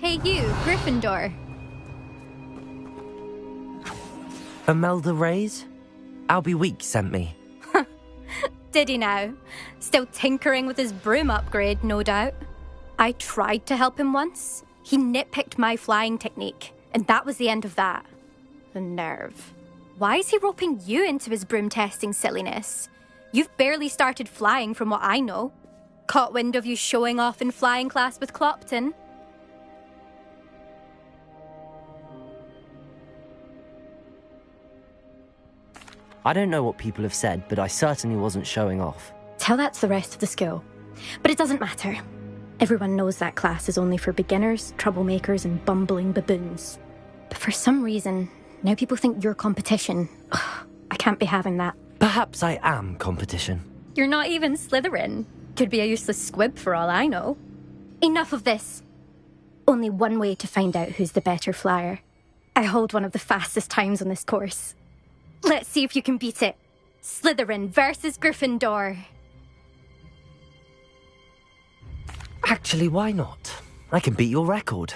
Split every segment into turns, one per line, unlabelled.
Hey you, Gryffindor.
Imelda Reyes? Albie Week sent me.
Did he now? Still tinkering with his broom upgrade, no doubt. I tried to help him once. He nitpicked my flying technique, and that was the end of that. The nerve. Why is he roping you into his broom testing silliness? You've barely started flying from what I know. Caught wind of you showing off in flying class with Clopton.
I don't know what people have said, but I certainly wasn't showing off.
Tell that to the rest of the school. But it doesn't matter. Everyone knows that class is only for beginners, troublemakers, and bumbling baboons. But for some reason, now people think you're competition. Ugh, I can't be having that.
Perhaps I am competition.
You're not even Slytherin. Could be a useless squib for all I know. Enough of this. Only one way to find out who's the better flyer. I hold one of the fastest times on this course. Let's see if you can beat it. Slytherin versus Gryffindor.
Actually, why not? I can beat your record.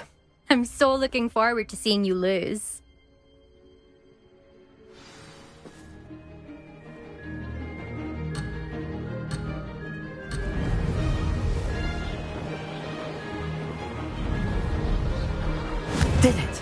I'm so looking forward to seeing you lose.
Did it!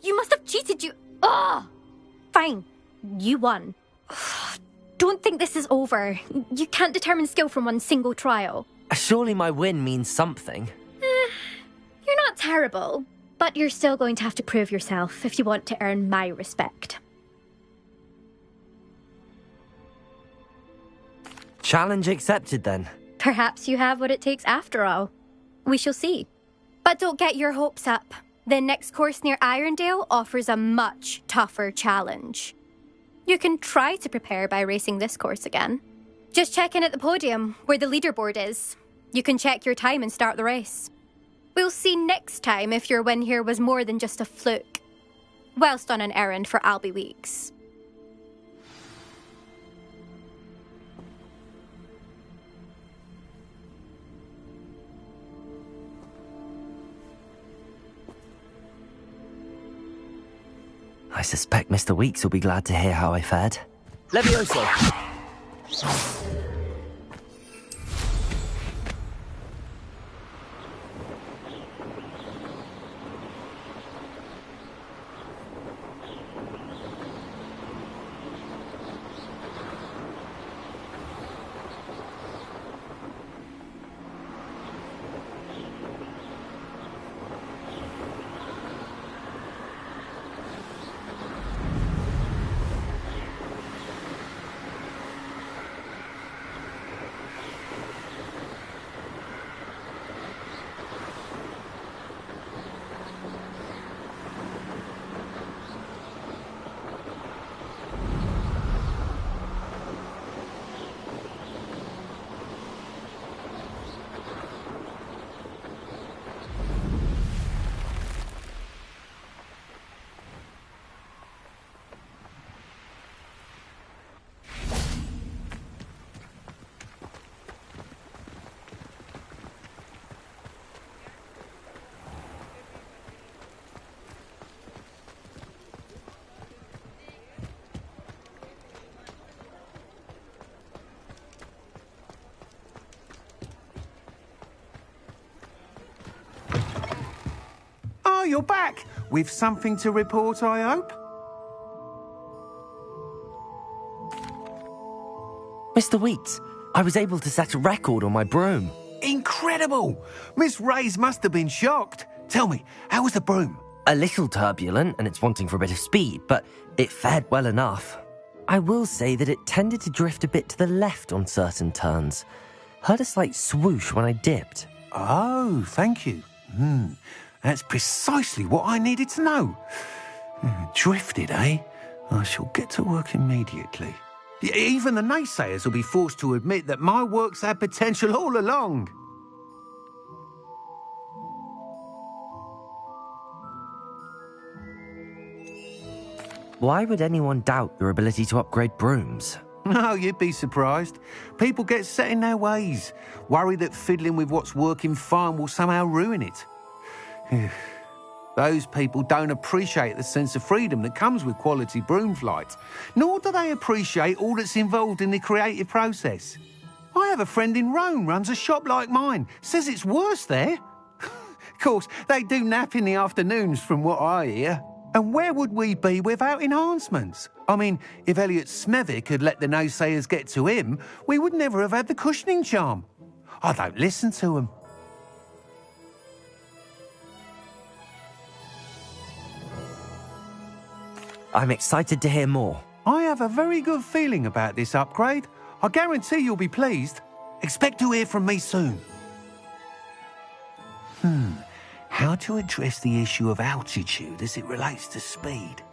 You must have cheated, you... Ugh! Fine. You won. Don't think this is over. You can't determine skill from one single trial.
Surely my win means something.
You're not terrible, but you're still going to have to prove yourself if you want to earn my respect.
Challenge accepted, then.
Perhaps you have what it takes after all. We shall see. But don't get your hopes up. The next course near Irondale offers a much tougher challenge. You can try to prepare by racing this course again. Just check in at the podium, where the leaderboard is. You can check your time and start the race. We'll see next time if your win here was more than just a fluke, whilst on an errand for Albie Weeks.
I suspect Mr. Weeks will be glad to hear how I fared. Levioso!
Oh, you're back! With something to report, I hope?
Mr. Weeks, I was able to set a record on my broom.
Incredible! Miss Reyes must have been shocked. Tell me, how was the broom?
A little turbulent, and it's wanting for a bit of speed, but it fared well enough. I will say that it tended to drift a bit to the left on certain turns. Heard a slight swoosh when I dipped.
Oh, thank you. That's precisely what I needed to know. Drifted, eh? I shall get to work immediately. Even the naysayers will be forced to admit that my work's had potential all along.
Why would anyone doubt your ability to upgrade brooms?
No, you'd be surprised. People get set in their ways, worry that fiddling with what's working fine will somehow ruin it. Those people don't appreciate the sense of freedom that comes with quality broom flight, nor do they appreciate all that's involved in the creative process. I have a friend in Rome runs a shop like mine, says it's worse there. Of course, they do nap in the afternoons from what I hear. And where would we be without enhancements? I mean, if Elliot Smethwick had let the naysayers get to him, we would never have had the cushioning charm. I don't listen to them.
I'm excited to hear more.
I have a very good feeling about this upgrade. I guarantee you'll be pleased. Expect to hear from me soon. How to address the issue of altitude as it relates to speed?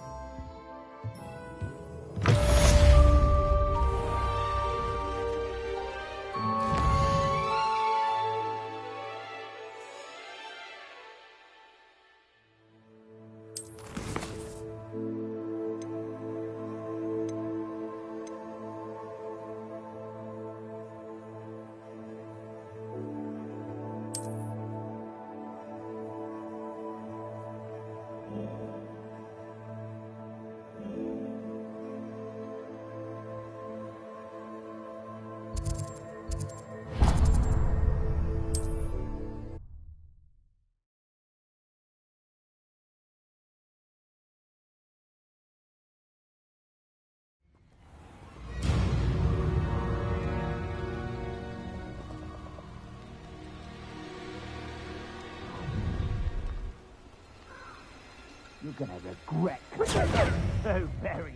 You're gonna regret so very.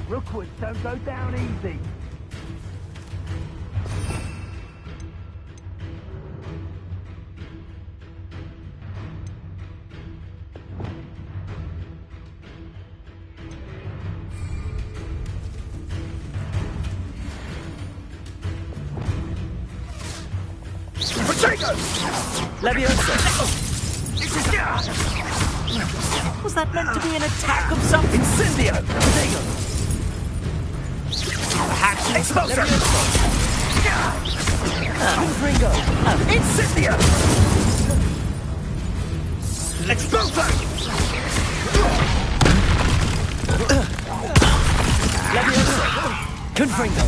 Rookwoods don't go down easy.
Leviosa!
Was that meant to be an attack of some
Incendio! Potato! Expulsor! Ringo! Incendio! Expulsor! Leviosa! Confringo!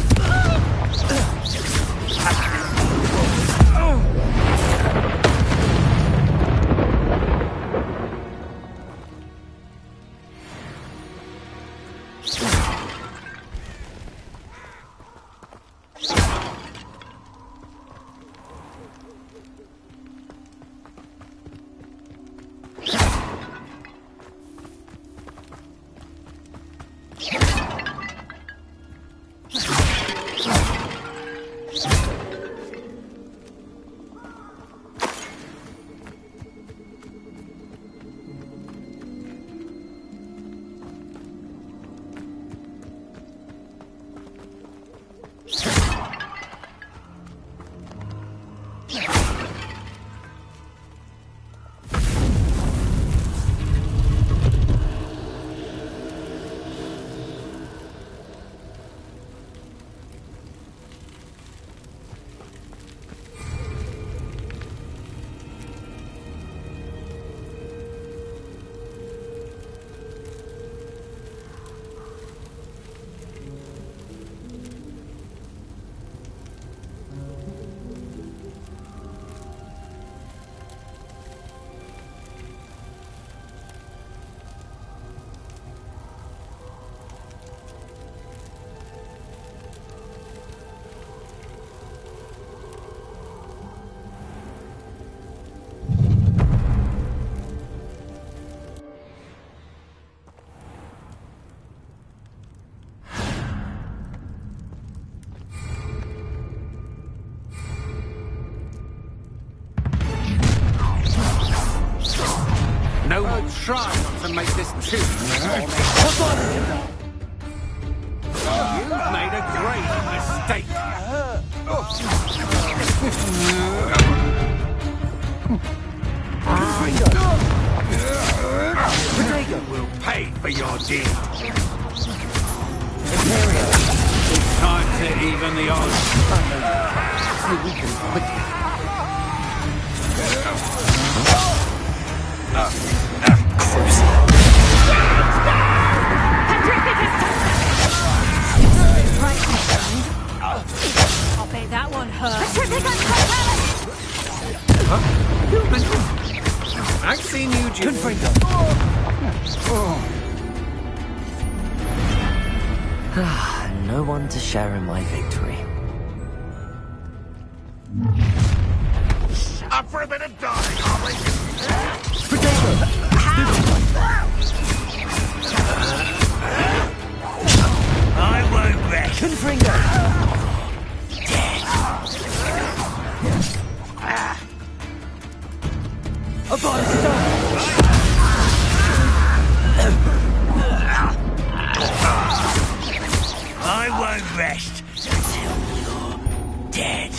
Try not to make this too morning. You've made a grave mistake. Rodrigo will pay for your deed. It's time to even the odds.
I'll bet that one hurt.
I've seen you, Jim.
No one to share in my victory.
Up for a bit of dying, are we? I won't rest.
Confringo! A body stone!
I won't rest until you're dead.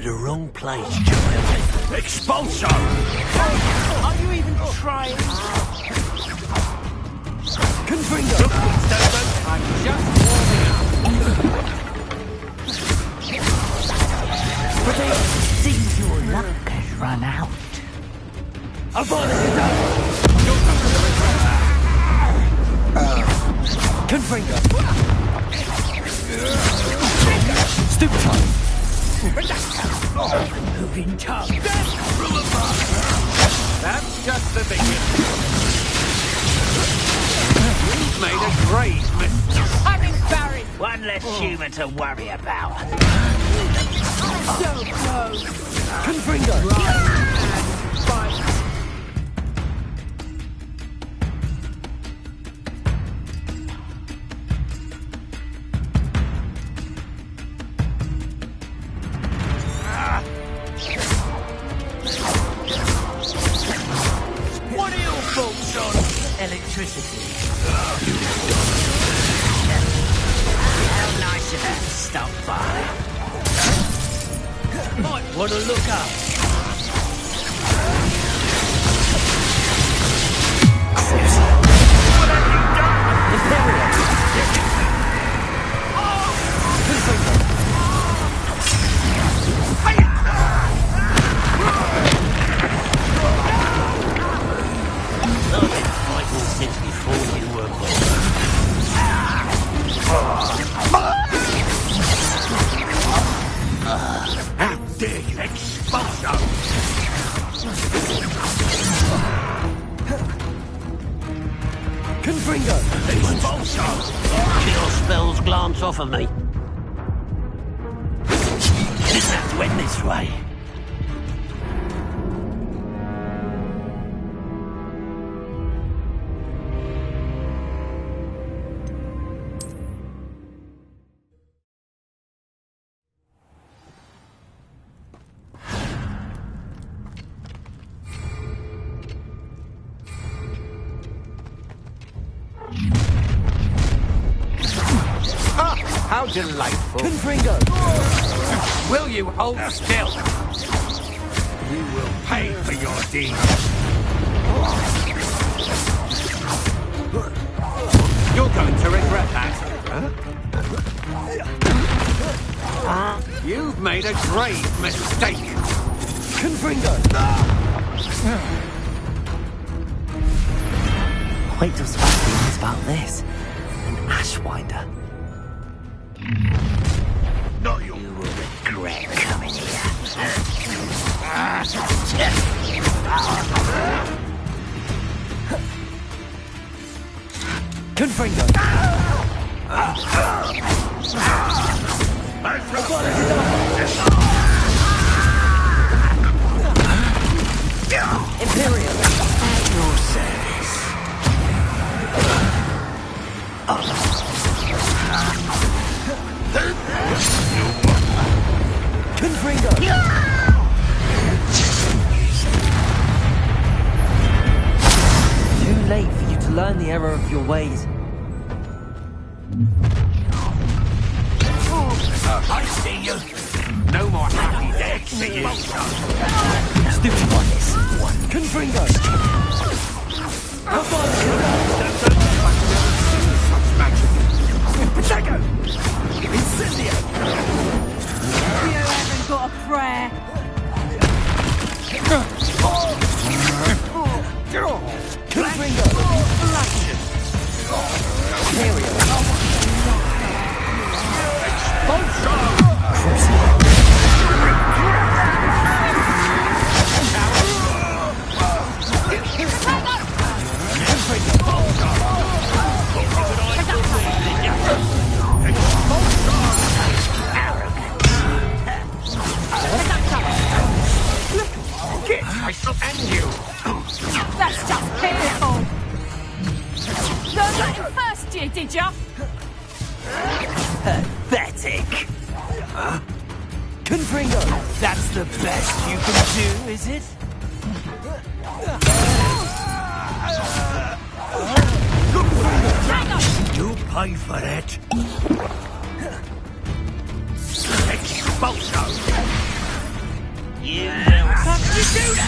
to the wrong place, child. Expulso! Are you even trying? Confringo!
I'm just warming up.
But it seems your luck has run out. Confringo! Stupid time! Moving tongue!
That's just the beginning. You've made a great mistake.
I'm embarrassed.
One less human to worry about.
So close.
Confringo!
Fight.
What are your thoughts on electricity? How nice of you to stop by. Might want to look up. What have you done? I've been fighting since before you were born. How dare you expose us? Confringo! Expulso! Kill spells glance off of me. Didn't have to end this way.
How delightful.
Confringo!
Will you hold still? You will pay for your deeds. You're going to regret that. Huh? You've made a grave mistake.
Confringo!
Wait till Sebastian hears about this. An Ashwinder.
Not you will regret coming here. Confringo! Imperial! At your service. Confringo!
Too late for you to learn the error of your ways.
I see you!
No more happy days for you.
Stupid one is one. Confringo! How far is it? Protego! Incendio!
You haven't got a prayer.
Confringo! Flaction!
Myself and you.
That's just pitiful. Learned that in first year, did ya?
Pathetic! Confringo! That's the best you can do, is it?
Hang on.
You pay for it. Expulso! You little substitute!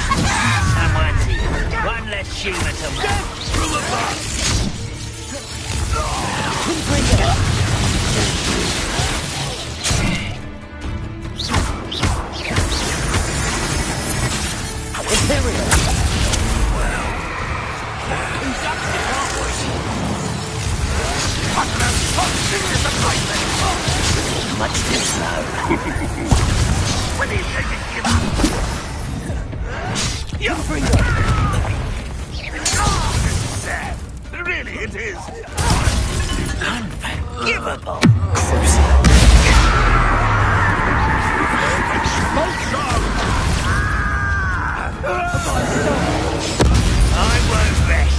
Someone's here. One less humour to match. From above!
Imperial!
Who's up to the boys? Much too slow. When you take it, give up. Really, it is. Unforgivable. I won't rest.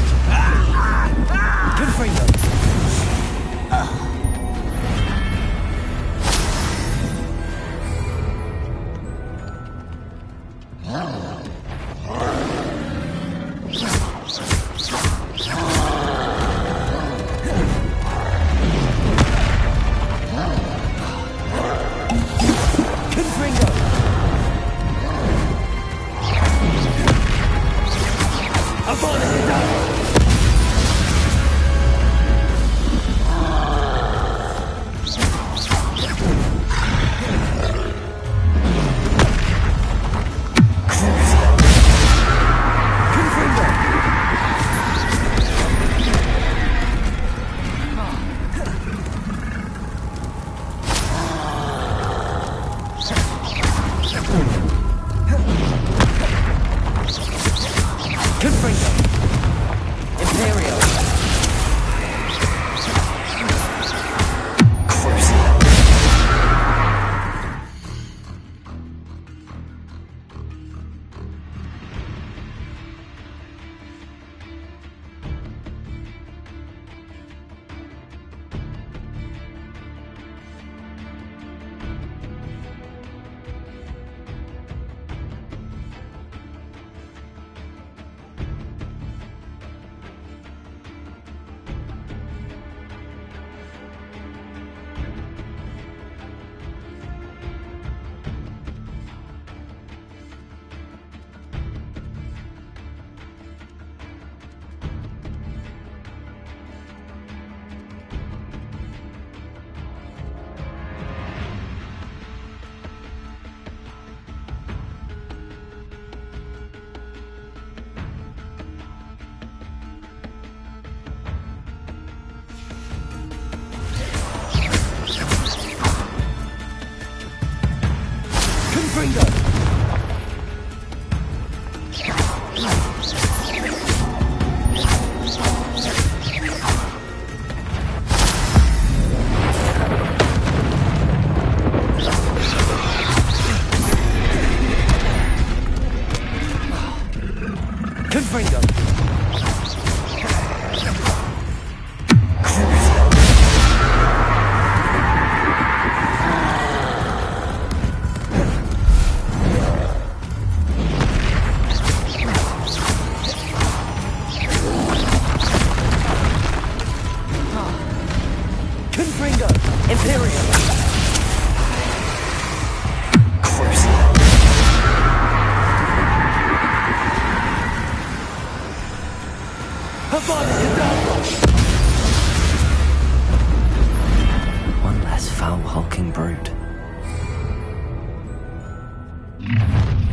One less foul-hulking brute.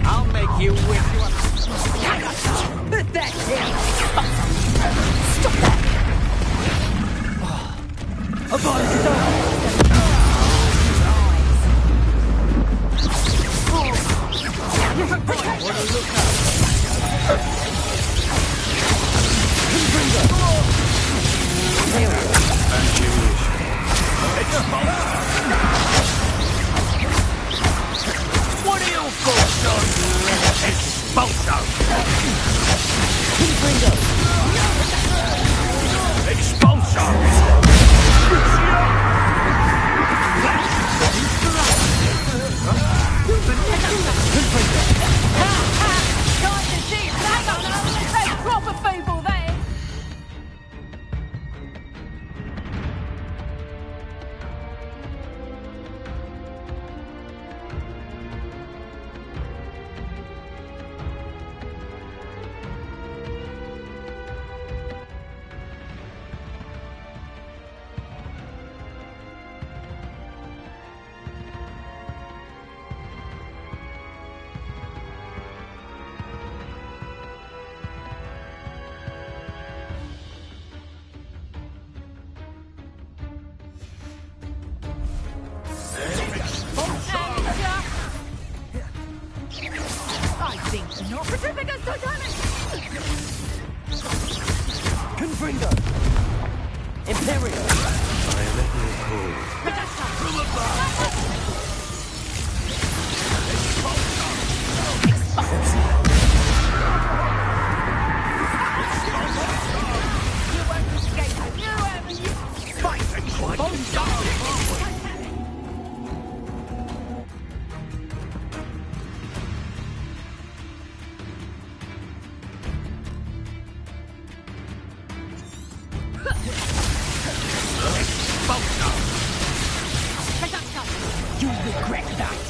I'll make you whip.
That's it! Stop that!
What are your thoughts on Expulso?
Time to see! Hang on! That's proper feeble there! No Pacificus Totalis!
Confringo! Imperio!
I am at your call.
From above!
You won't escape! You won't!
Fight and quite You'll regret that!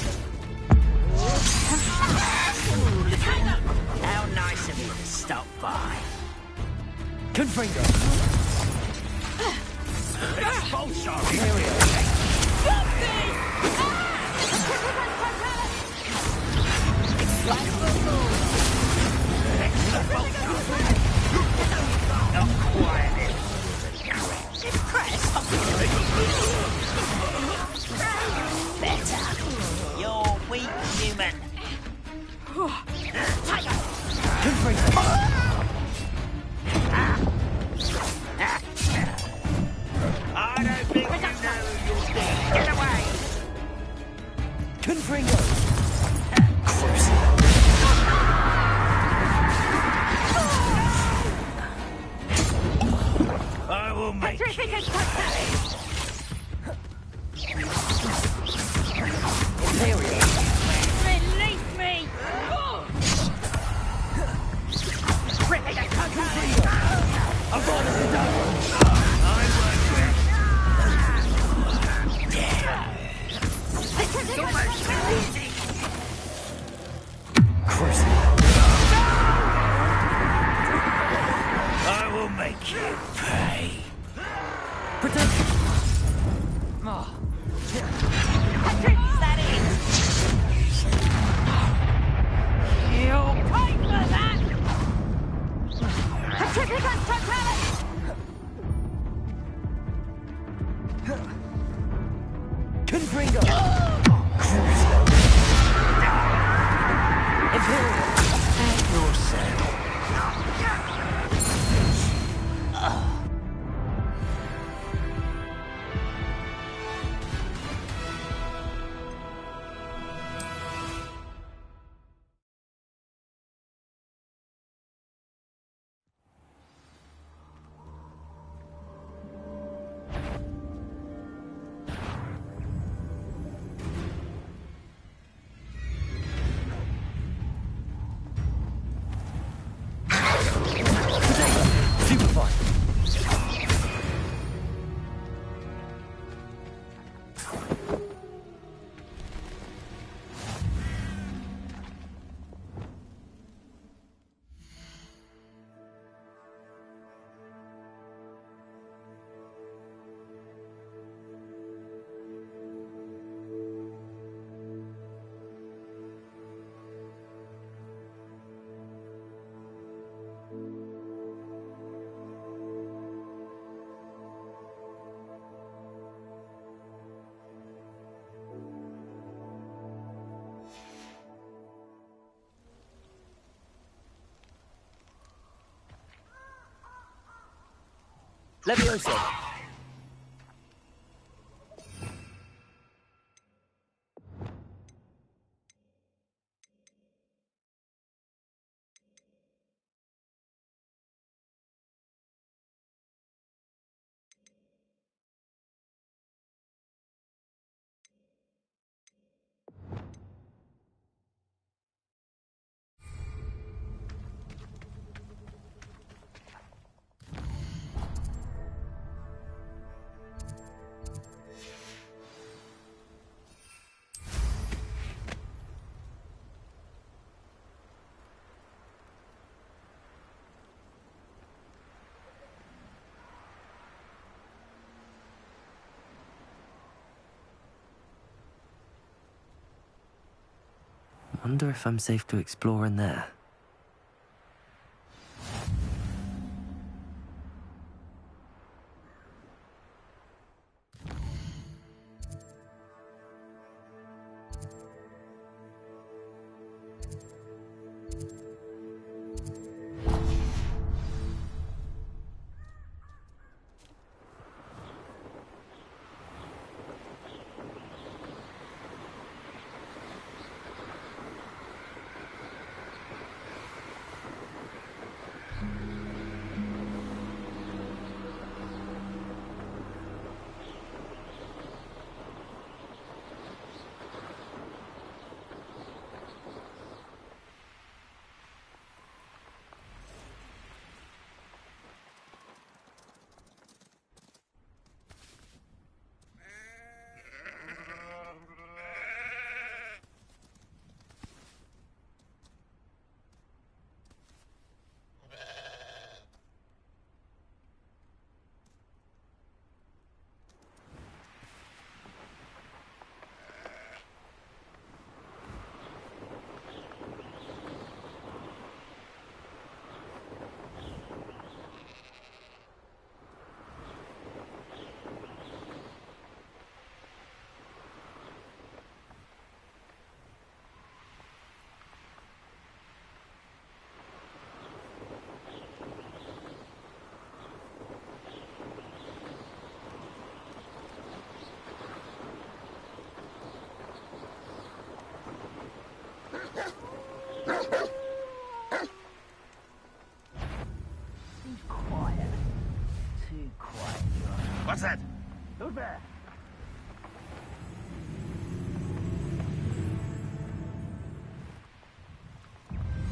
How nice of you to stop by. Confringo! Expulsar! Not quiet. Better. You're weak, human. I don't think you know you're dead. Get away! Confringo! I will make you pay. Imperial!
Release me!
Avoid the dog! I will make you pay. Protection!
Is that it? You'll pay for that! Pacificus Totalis!
Confringo! Imperial! At your sail. Stupefy! Levioso!
Wonder if I'm safe to explore in there.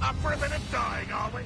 Up for a bit of dying, are we?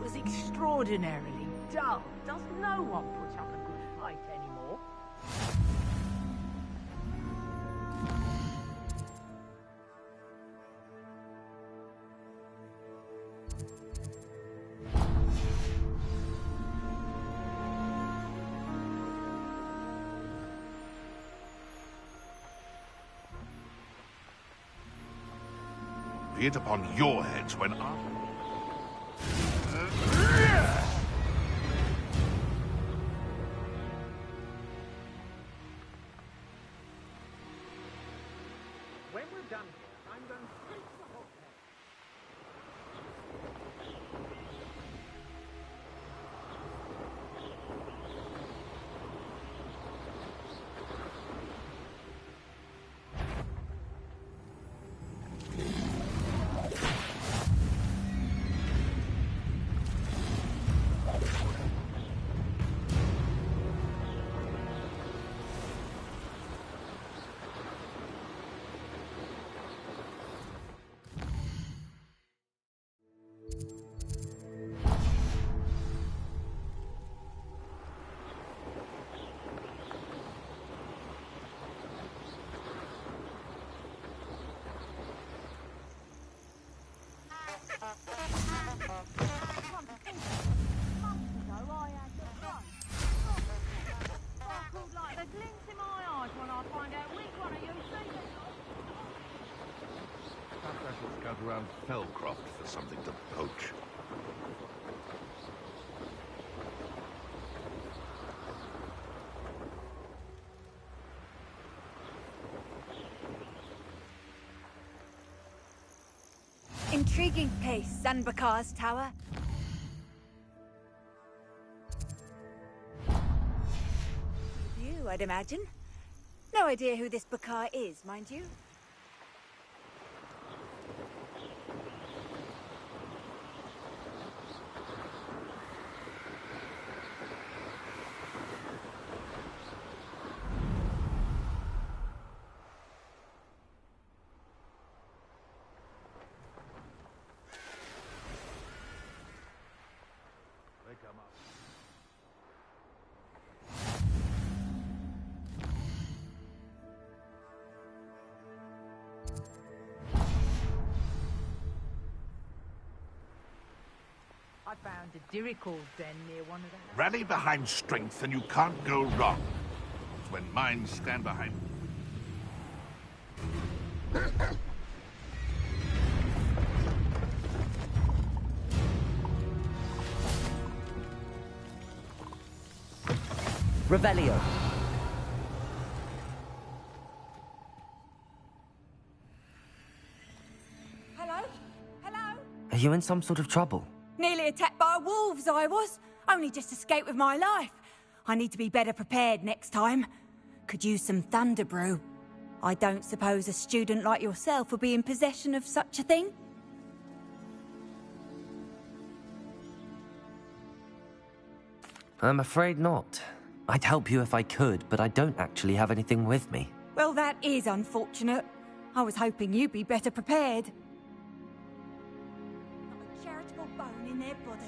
Was extraordinarily dull. Does no one put up a good fight anymore?
Be it upon your heads when I...
When we're done here, I'm going straight to the hotel.
Sparkled like the glint in my eyes when I find out which one of you see it.
Perhaps I should scout around Fellcroft for something to poach.
Intriguing place, Sanbakar's tower. You, I'd imagine. No idea who this Bakar is, mind you.
They come up.
I found a Dirical's den near one of the houses.
Rally behind strength and you can't go wrong. It's when minds stand behind...
Revelio.
Hello? Hello?
Are you in some sort of trouble?
Nearly attacked by wolves, I was. Only just escaped with my life. I need to be better prepared next time. Could use some thunder brew. I don't suppose a student like yourself will be in possession of such a thing?
I'm afraid not. I'd help you if I could, but I don't actually have anything with me.
Well, that is unfortunate. I was hoping you'd be better prepared. Not a charitable bone in their body.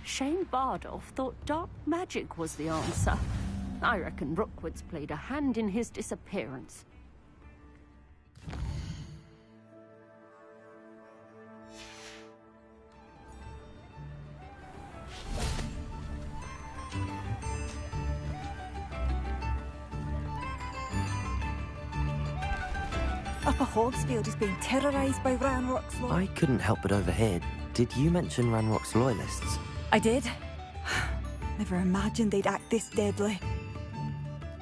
Shane Bardolph thought dark magic was the answer. I reckon Rookwood's played a hand in his disappearance.
Upper Hogsfield is being terrorised by Ranrock's
I couldn't help but overhear. Did you mention Ranrock's loyalists?
I did. Never imagined they'd act this deadly.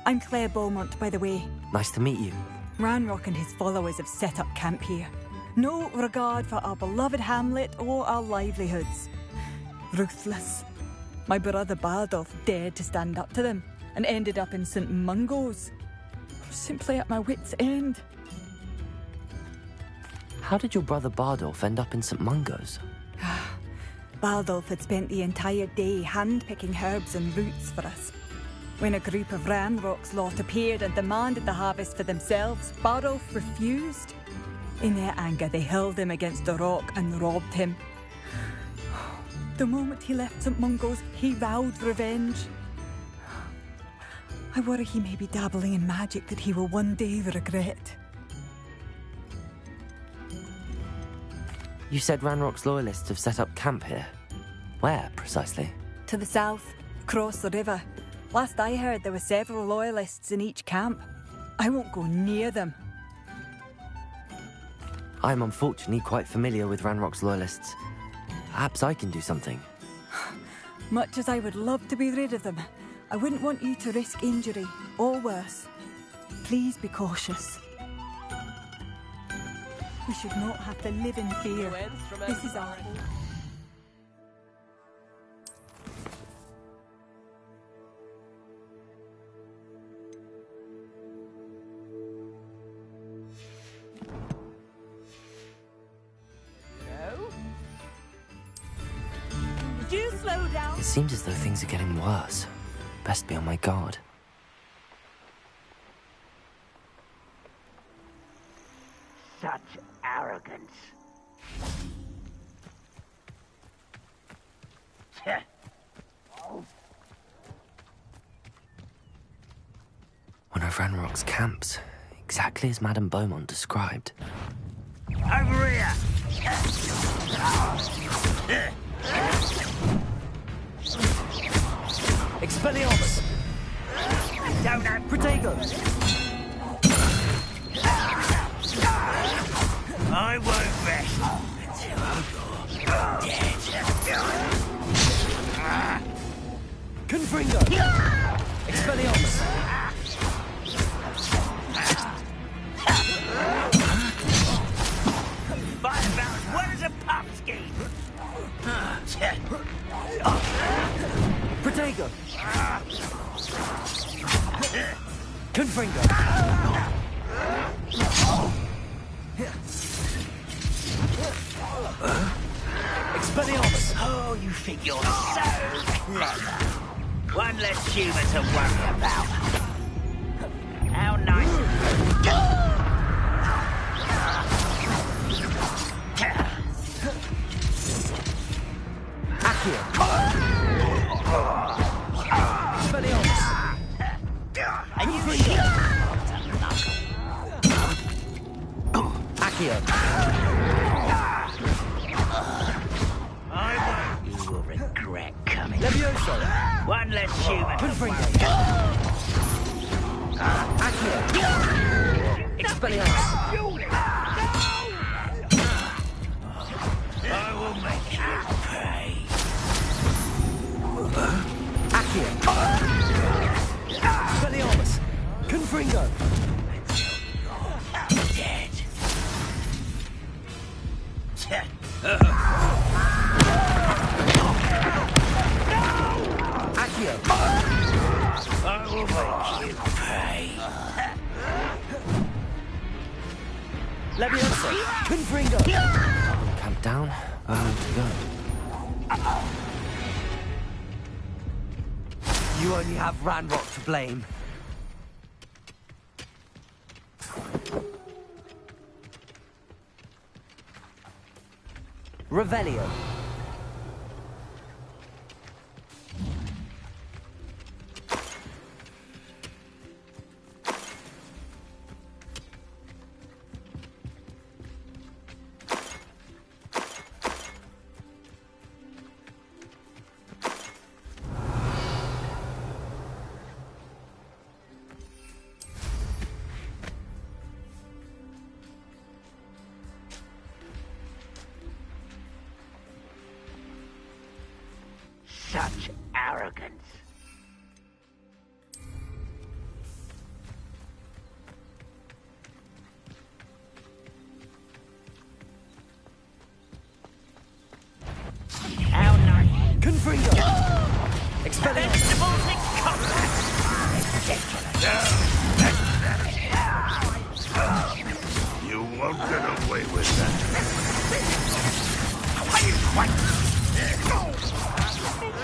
I'm Claire Beaumont, by the way.
Nice to meet you.
Ranrock and his followers have set up camp here. No regard for our beloved hamlet or our livelihoods. Ruthless. My brother Bardolph dared to stand up to them and ended up in St. Mungo's. I'm simply at my wit's end.
How did your brother Bardolph end up in St. Mungo's?
Bardolph had spent the entire day hand-picking herbs and roots for us. When a group of Ranrock's lot appeared and demanded the harvest for themselves, Bardolph refused. In their anger, they hurled him against a rock and robbed him. The moment he left St. Mungo's, he vowed revenge. I worry he may be dabbling in magic that he will one day regret.
You said Ranrock's loyalists have set up camp here. Where, precisely?
To the south, across the river. Last I heard, there were several loyalists in each camp. I won't go near them.
I'm unfortunately quite familiar with Ranrock's loyalists. Perhaps I can do something.
Much as I would love to be rid of them, I wouldn't want you to risk injury, or worse. Please be cautious. We should not have to live in fear. This is our hope.
Would you slow down?
It seems as though things are getting worse. Best be on my guard.
Such arrogance.
One of Ranrock's camps, exactly as Madame Beaumont described.
Over here!
Expelliarmus!
Don't have
Protego!
I won't rest until you're dead.
Confringo! Expelliarmus!
Fight about as well as a pumpkin.
Protego! Confringo! Expelliarmus!
Oh, you think you're so clever. One less human to worry about. How nice of you.
Accio! Expelliarmus!
And you shit.
Accio!
You will regret coming.
Levioso!
One less human.
Confringo! Accio! Expelliarmus!
I will make you pay.
Accio! Expelliarmus! Confringo!
Dead.
Accio!
I will make you pay.
Levioso! Confringo!
Camp down, where am I to go?
You only have Ranrock to blame. Revelio. Confringo! Expelliarmus!
Vegetables in combat!
You won't get away with that.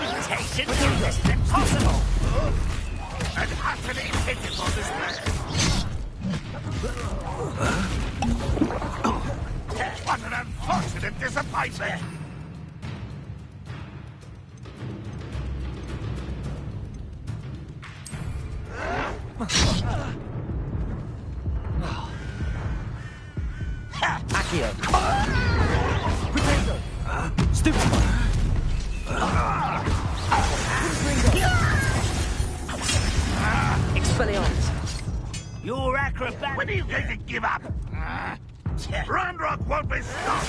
Vegetation is impossible!
And utterly pitiful display. What an unfortunate disappointment!
Accio! Potato! Stupefy! Expelliarmus!
You're acrobat!
When are you going to give up? Roundrock won't be stopped!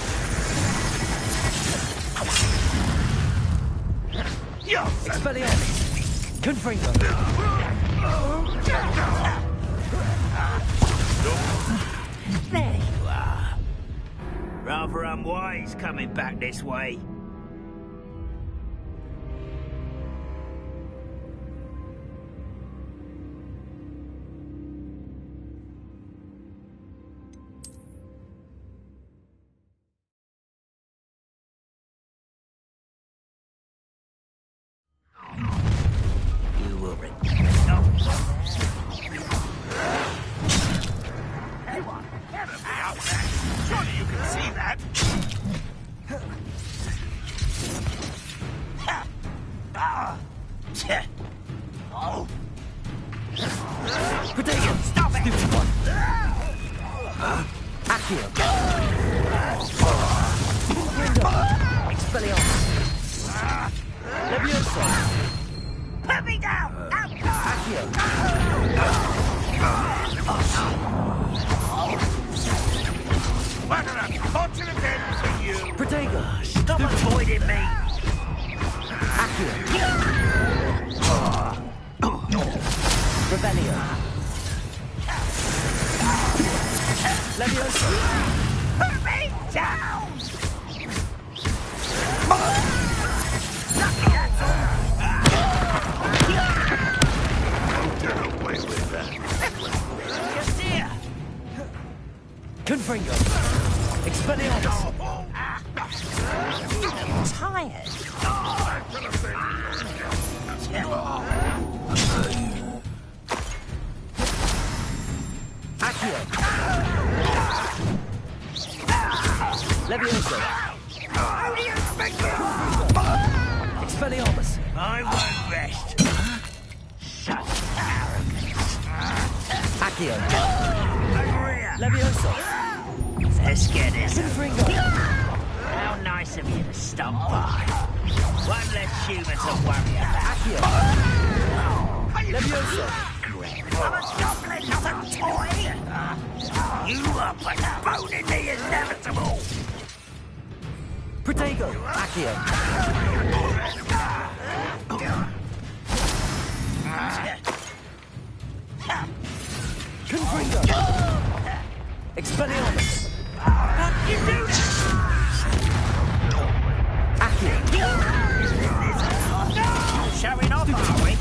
Yes!
Expelliarmus! Confringo!
There you are. Rather unwise coming back this way. You will regret it.
Out there! Surely you can see that!
Oh,
Potato!
stop it!
Stupefy! Accio! Expelliarmus! Leviosa!
Put me down!
Accio!
What an unfortunate end for you!
Protego!
Stop avoiding me!
Accio! Revelio! Leviosa!
Put me down! Lucky that's all!
Get away with that.
Just here!
Confringo! Expelliarmus!
Tired?
Accio! Leviosa!
How do you expect me?
Expelliarmus!
I won't rest. Such arrogance.
Accio!
Over here.
Leviosa!
Let's get this.
Confringo!
How nice of you to stop by. One less human to worry about.
Accio! Leviosa!
I'm a goblin, not a toy. You are postponing the inevitable.
Protego! Accio! Confringo! Expelliarmus!
What you do?
Accio!
Showing off, are we?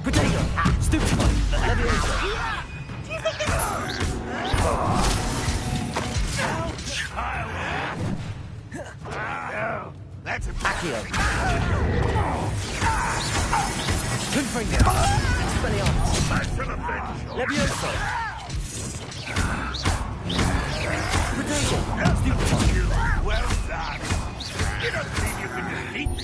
Protego! Stupefy! Leviosa!
That's a
Accio! Confringo! Expelliarmus! Leviosa! Protego! Stupefy!
well done. You don't think you can defeat me?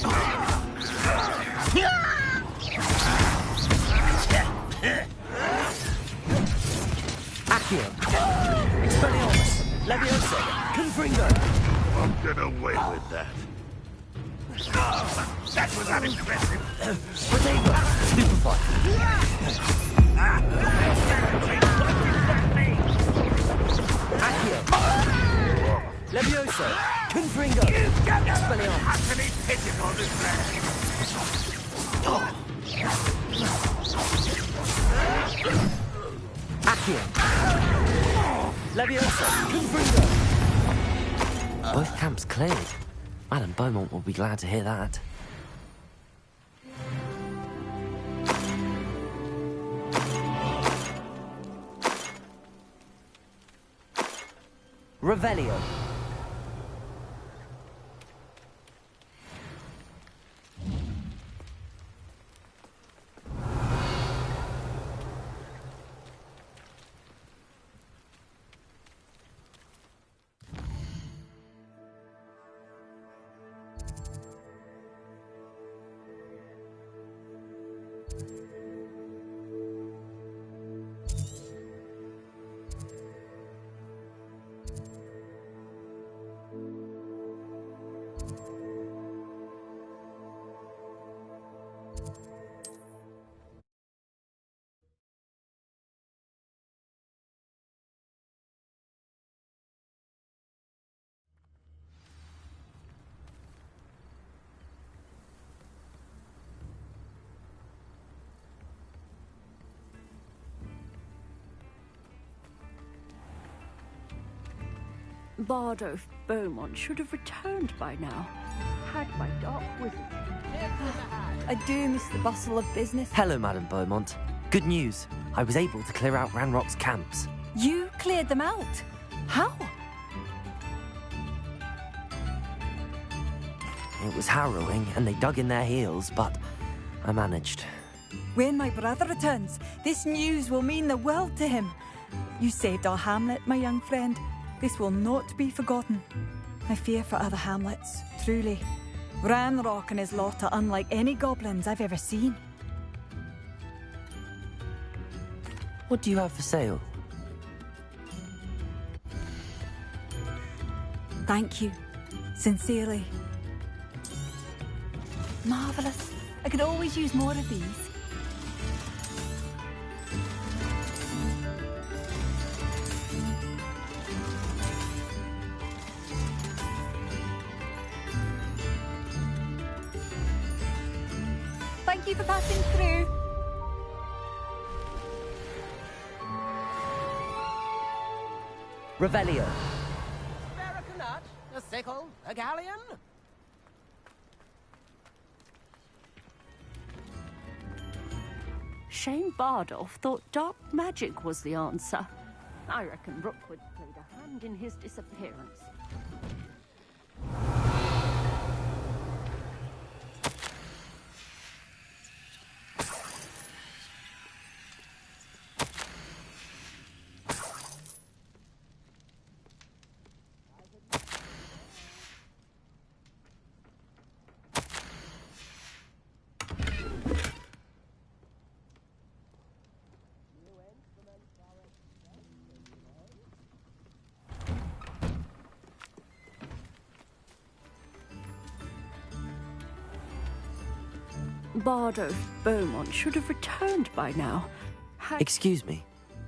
Accio! Expelliarmus! Leviosa! Confringo!
Won't get away with that. That was unimpressive.
Protego! Stupefy! Accio! Leviosa! Confringo! Expelliarmus!
Utterly pitiful display.
Accio! Leviosa! Confringo!
Both camps cleared. Madame Beaumont will be glad to hear that. Revelio.
Bardolph Beaumont should have returned by now, had my dark wizard.
I do miss the bustle of business.
Hello, Madame Beaumont. Good news. I was able to clear out Ranrock's camps.
You cleared them out? How?
It was harrowing, and they dug in their heels, but I managed.
When my brother returns, this news will mean the world to him. You saved our hamlet, my young friend. This will not be forgotten. I fear for other hamlets, truly. Ranrock and his lot are unlike any goblins I've ever seen.
What do you have for sale?
Thank you. Sincerely. Marvellous. I could always use more of these. Thank you for passing through.
Revelio.
Spare a nut, a sickle, a galleon?
Shane Bardolph thought dark magic was the answer. I reckon Rookwood played a hand in his disappearance. Bardolph Beaumont should have returned by now.
Excuse me.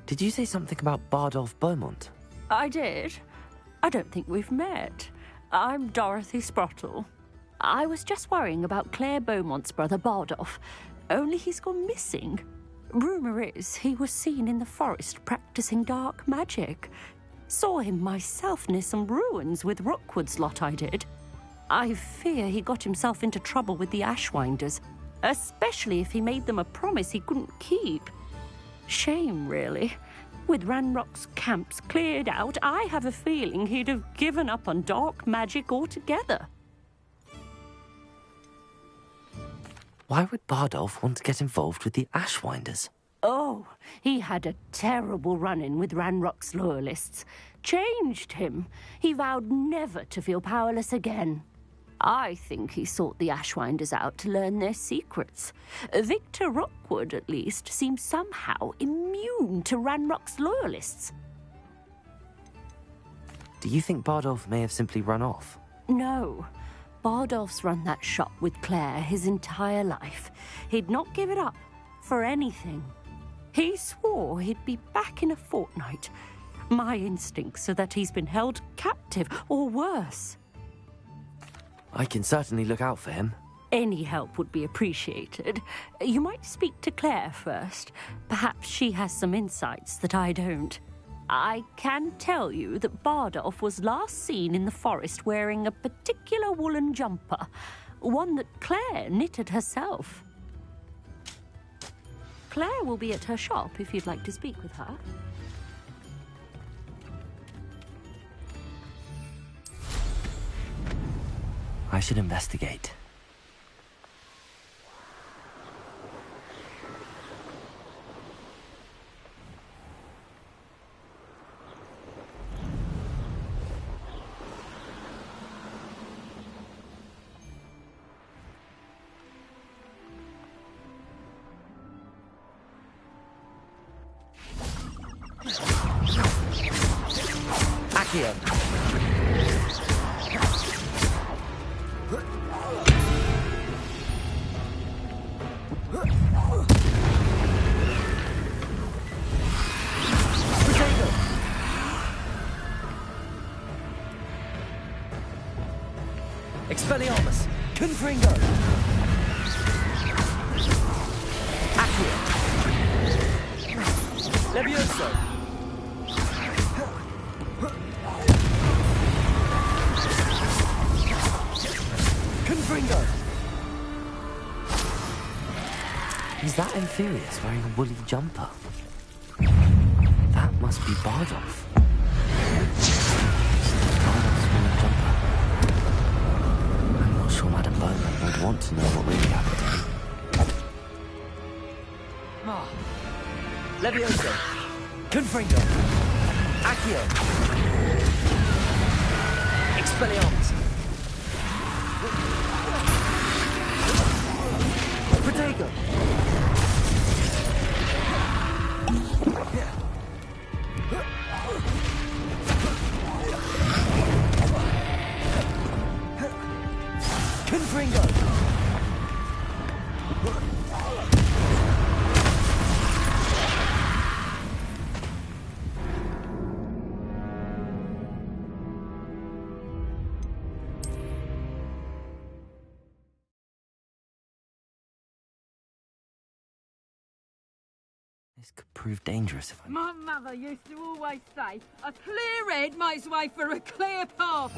Did you say something about Bardolph Beaumont?
I did. I don't think we've met. I'm Dorothy Sprottle. I was just worrying about Claire Beaumont's brother Bardolph, only he's gone missing. Rumour is he was seen in the forest practicing dark magic. Saw him myself near some ruins with Rookwood's lot I did. I fear he got himself into trouble with the Ashwinders, especially if he made them a promise he couldn't keep. Shame, really. With Ranrock's camps cleared out, I have a feeling he'd have given up on dark magic altogether.
Why would Bardolph want to get involved with the Ashwinders?
Oh, he had a terrible run-in with Ranrock's loyalists. Changed him. He vowed never to feel powerless again. I think he sought the Ashwinders out to learn their secrets. Victor Rookwood, at least, seems somehow immune to Ranrock's loyalists.
Do you think Bardolph may have simply run off?
No. Bardolph's run that shop with Claire his entire life. He'd not give it up for anything. He swore he'd be back in a fortnight. My instincts are that he's been held captive, or worse.
I can certainly look out for him.
Any help would be appreciated. You might speak to Claire first. Perhaps she has some insights that I don't. I can tell you that Bardolph was last seen in the forest wearing a particular woolen jumper, one that Claire knitted herself. Claire will be at her shop if you'd like to speak with her.
I should investigate. Accio.
Expelliarmus! Confringo! Accio! Levioso! Confringo!
Is that Amphireus wearing a woolly jumper? That must be Bardolph. Bardolph's woolen jumper. I'm not sure Madame Bowman would want to know what really happened to him.
Levioso! Confringo! Accio! Expelliarmus! Protego! Confringo!
This could prove dangerous if I...
My mother used to always say, a clear head makes way for a clear path.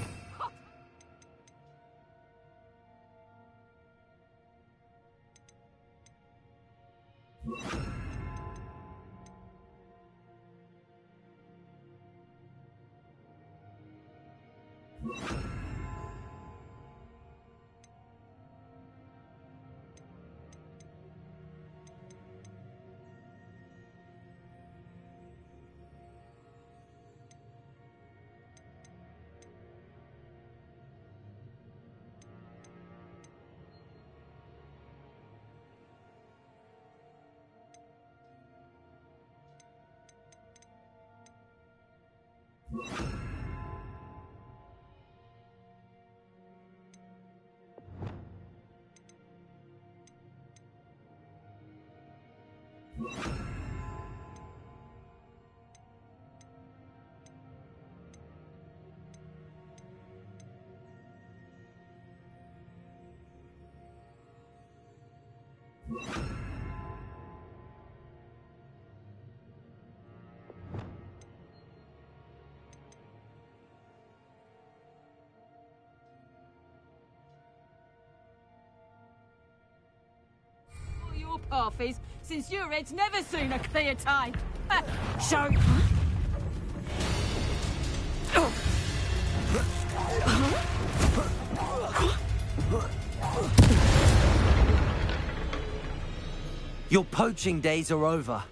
Your path is, since your head's never seen a clear time. Show.
Your poaching days are over.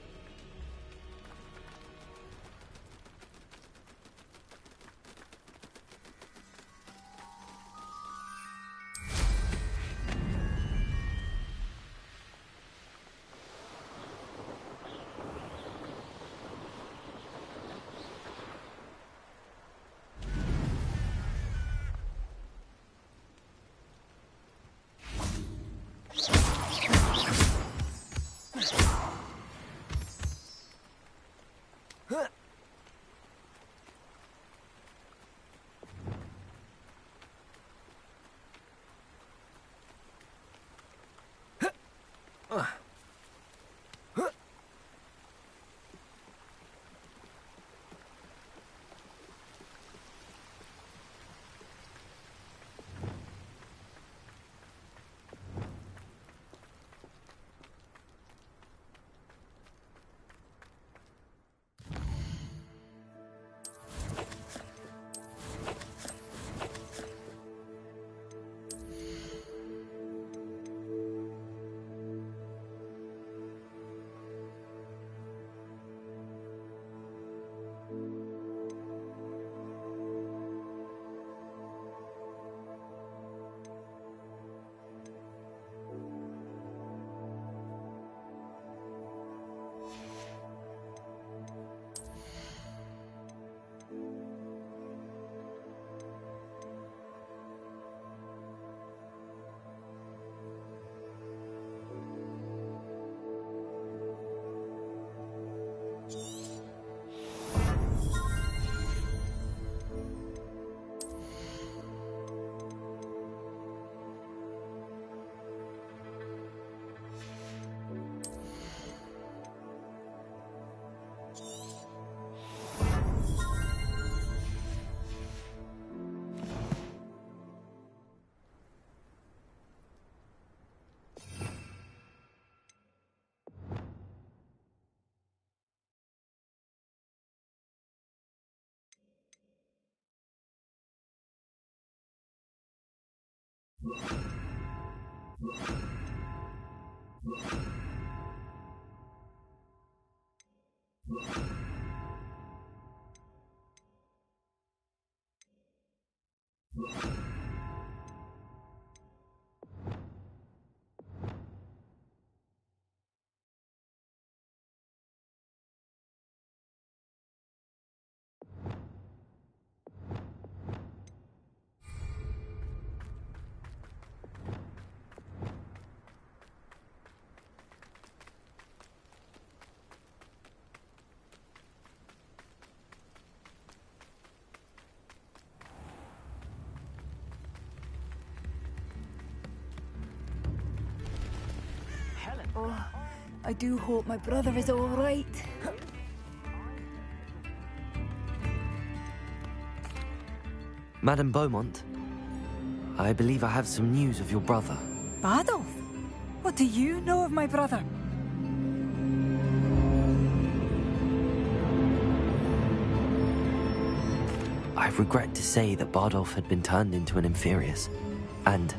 Oh, I do hope my brother is all right.
Madame Beaumont, I believe I have some news of your brother.
Adolf? What do you know of my brother?
I regret to say that Bardolph had been turned into an Inferius, and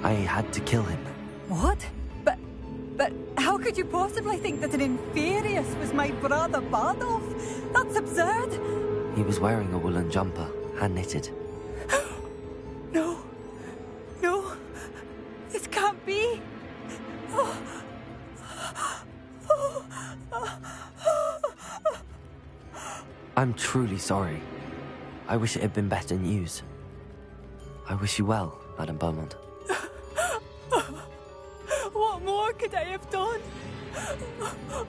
I had to kill him.
What? But how could you possibly think that an Inferius was my brother Bardolph? That's absurd!
He was wearing a woolen jumper, hand-knitted.
No. No. This can't be.
I'm truly sorry. I wish it had been better news. I wish you well, Madame Beaumont.
What more could I have done?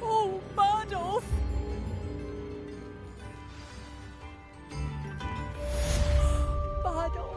Oh, Bardolph! Bardolph.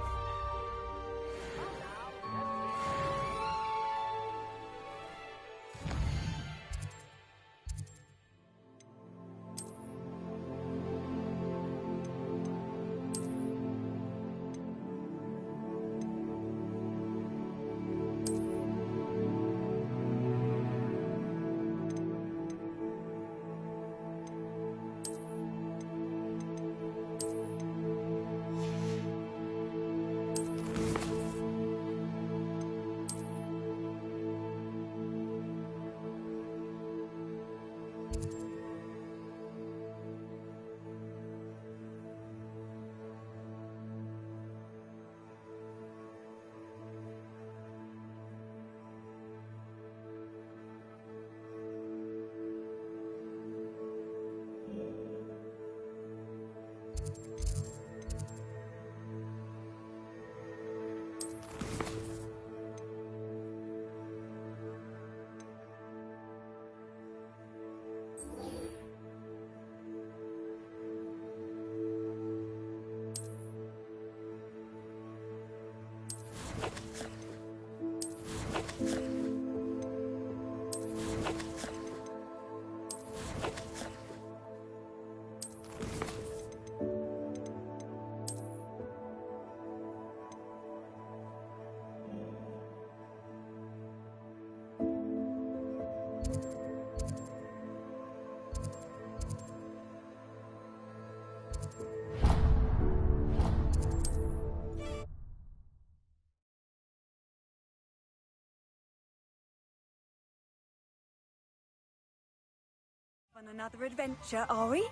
On another adventure, are we?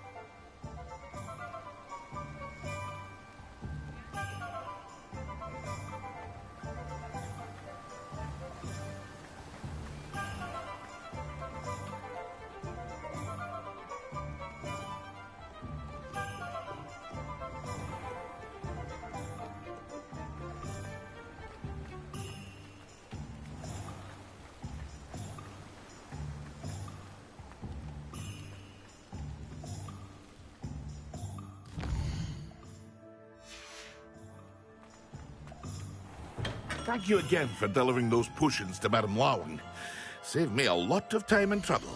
Thank you again for delivering those potions to Madame Lawing. Saved me a lot of time and trouble.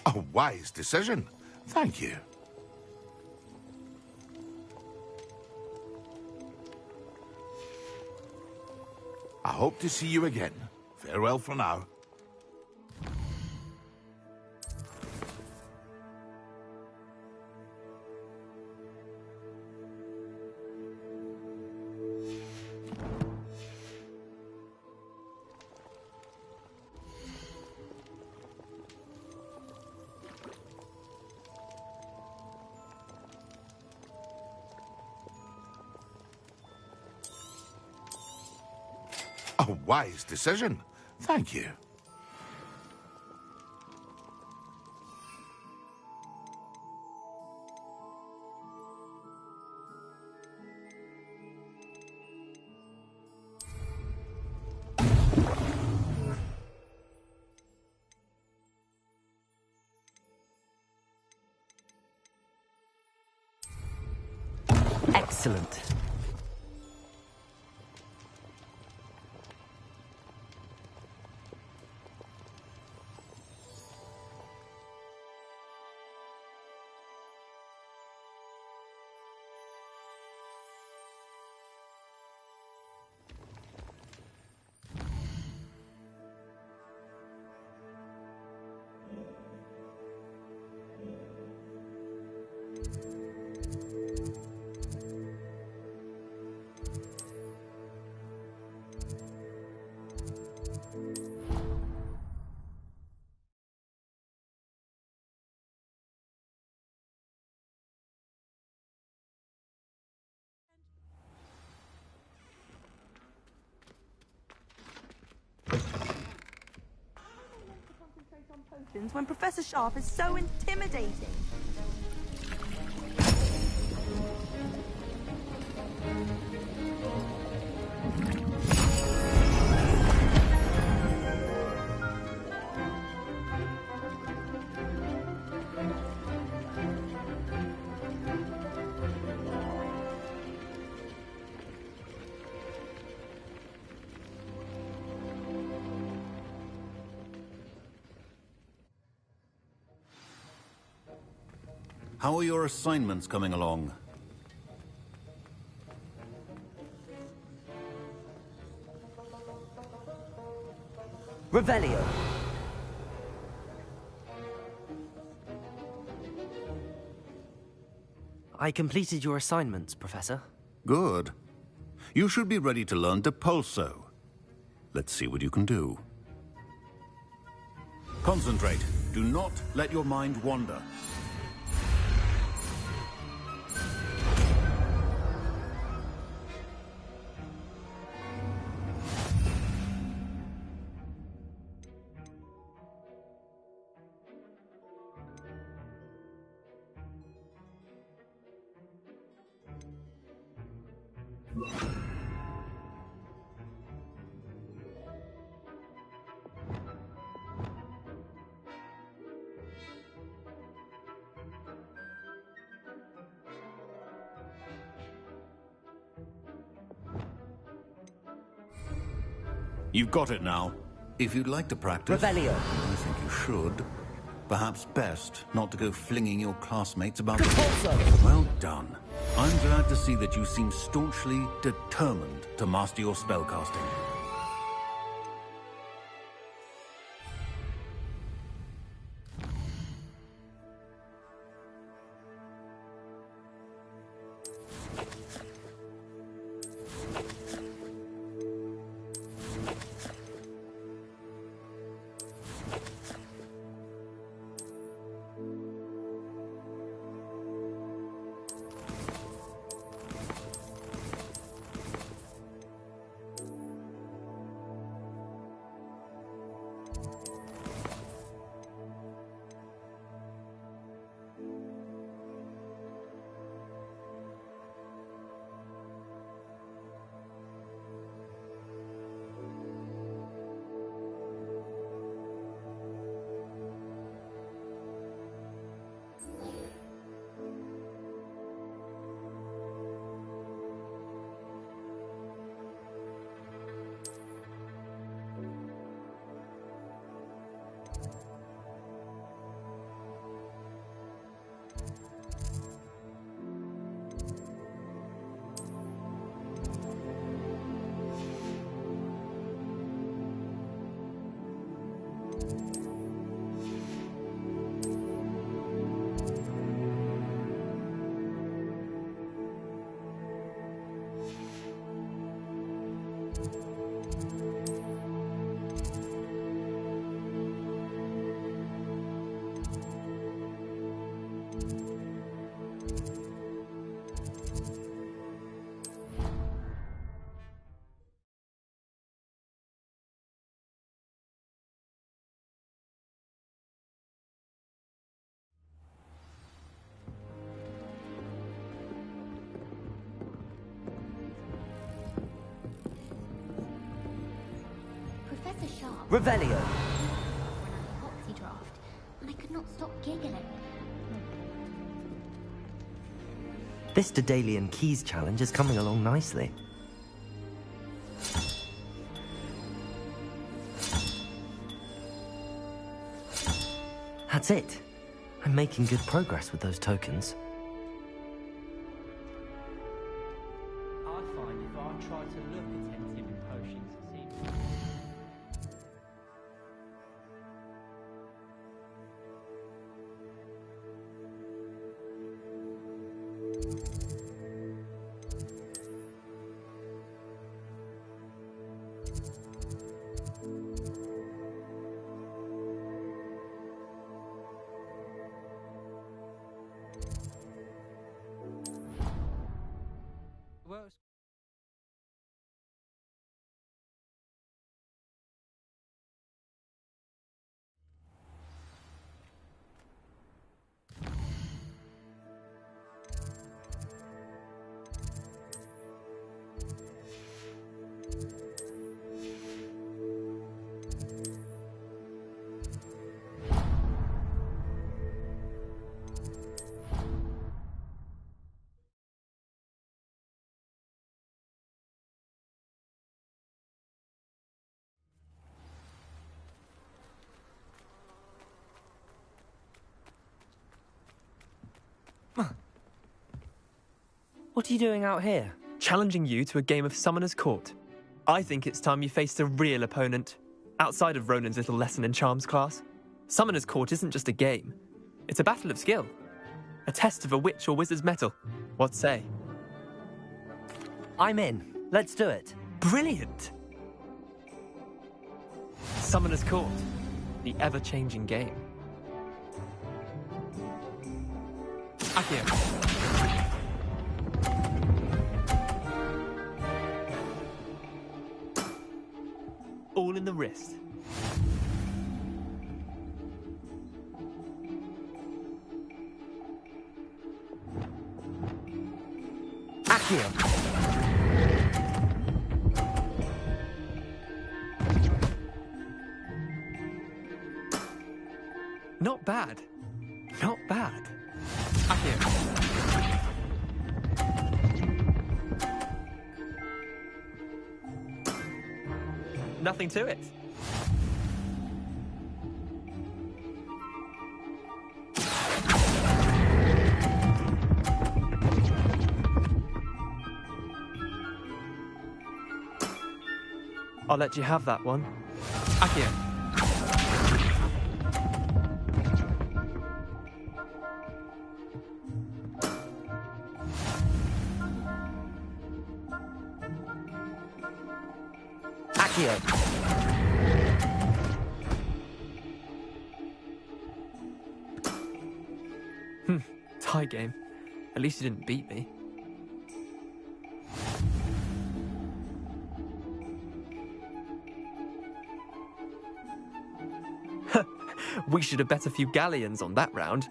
A wise decision. Thank you. I hope to see you again. Farewell for now. A wise decision. Thank you.
Excellent.
When Professor Sharp is so intimidating.
How are your assignments coming along?
Revelio. I completed your assignments, Professor.
Good. You should be ready to learn Depulso. Let's see what you can do. Concentrate. Do not let your mind wander. You've got it now. If you'd like to practice...
Revelio.
I think you should. Perhaps best not to go flinging your classmates about... Well done. I'm glad to see that you seem staunchly determined to master your spellcasting.
Revelio.
Foxy draft, and I could not stop giggling.
This Daedalian Keys challenge is coming along nicely. That's it. I'm making good progress with those tokens.
I find if I try to look attentive in potions, it seems...
What are you doing out here?
Challenging you to a game of Summoner's Court. I think it's time you faced a real opponent, outside of Ronan's little lesson in charms class. Summoner's Court isn't just a game. It's a battle of skill. A test of a witch or wizard's mettle. What say?
I'm in. Let's do it.
Brilliant! Summoner's Court. The ever-changing game. Accio. All in the wrist.
Accio.
Not bad. Not bad. Accio. Nothing to it. I'll let you have that one. Accio.
Accio.
Tie game. At least you didn't beat me. We should have bet a few galleons on that round.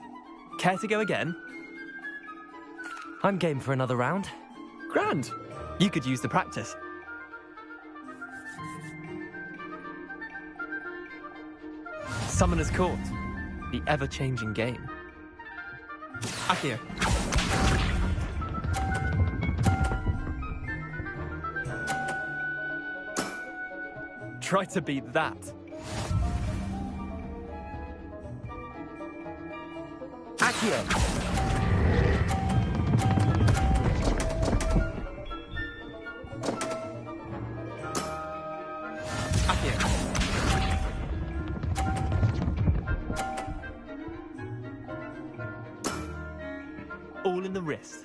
Care to go again?
I'm game for another round.
Grand. You could use the practice. Summoner's Court. The ever-changing game. Accio. Try to beat that.
Accio.
All in the wrist.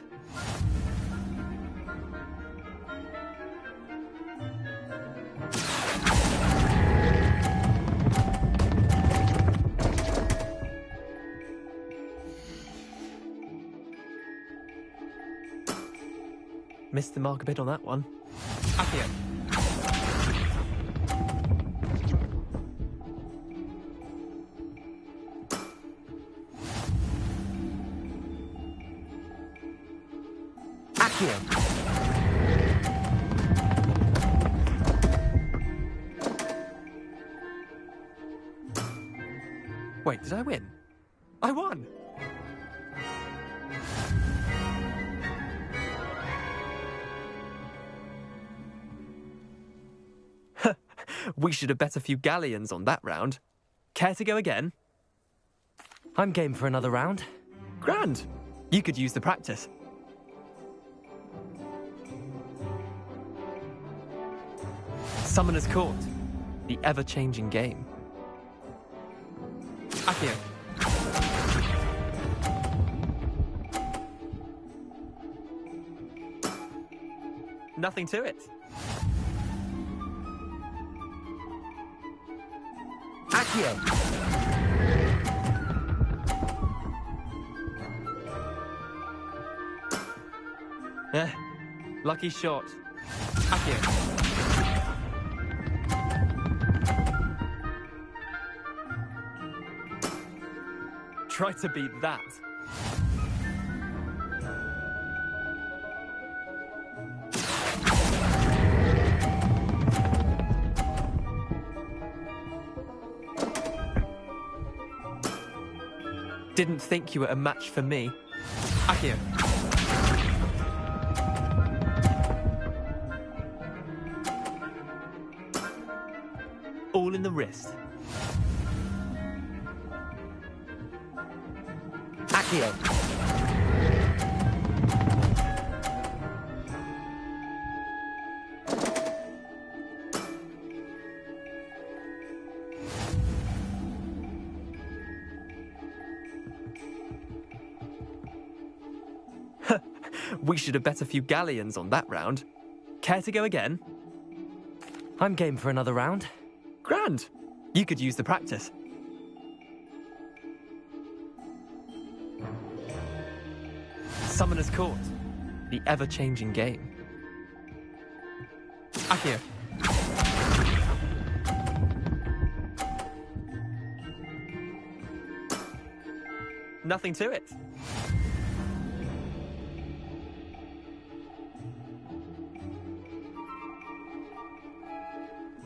Missed the mark a bit on that one. Accio. Wait, did I win? I won! We should have bet a few galleons on that round. Care to go again?
I'm game for another round.
Grand! You could use the practice. Summoner's Court. The ever-changing game. Accio. Nothing to it.
Accio.
Lucky shot. Accio. Try to beat that. Didn't think you were a match for me. Accio. All in the wrist.
Accio.
We should have bet a few galleons on that round. Care to go again?
I'm game for another round.
Grand! You could use the practice. Summoner's Court. The ever-changing game. Accio. Nothing to it.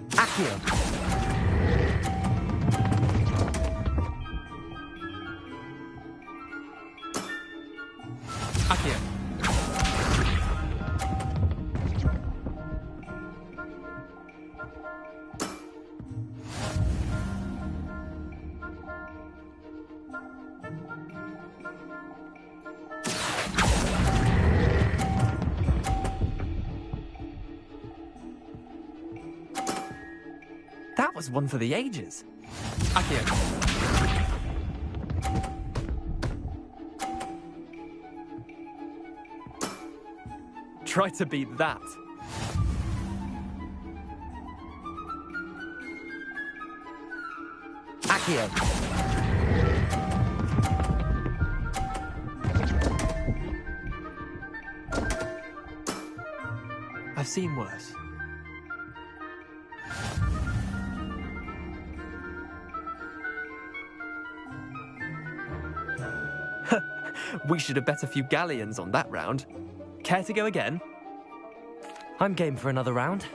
Accio.
Accio. That was one for the ages. Accio. Try to beat that.
Accio.
I've seen worse. We should have bet a few galleons on that round. Care to go again?
I'm game for another round.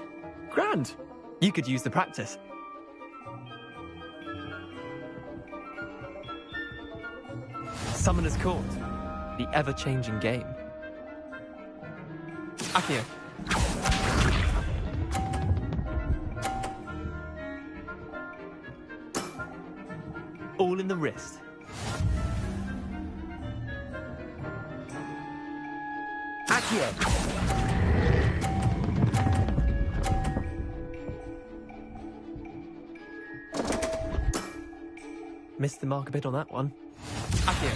Grand! You could use the practice. Summoner's Court. The ever-changing game. Accio. All in the wrist.
Accio.
Missed the mark a bit on that one. Accio.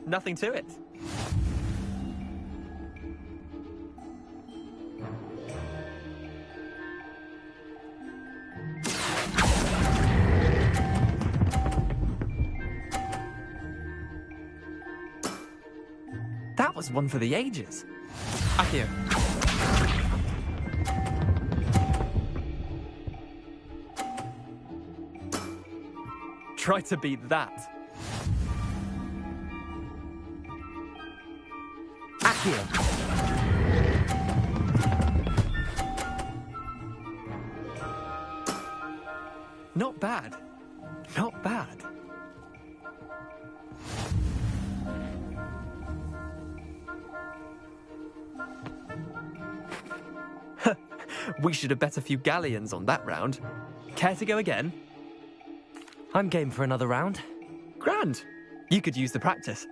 Nothing to it. That was one for the ages. Accio. Try to beat that.
Accio.
Not bad. Not bad. We should have bet a few galleons on that round. Care to go again?
I'm game for another round.
Grand. You could use the practice.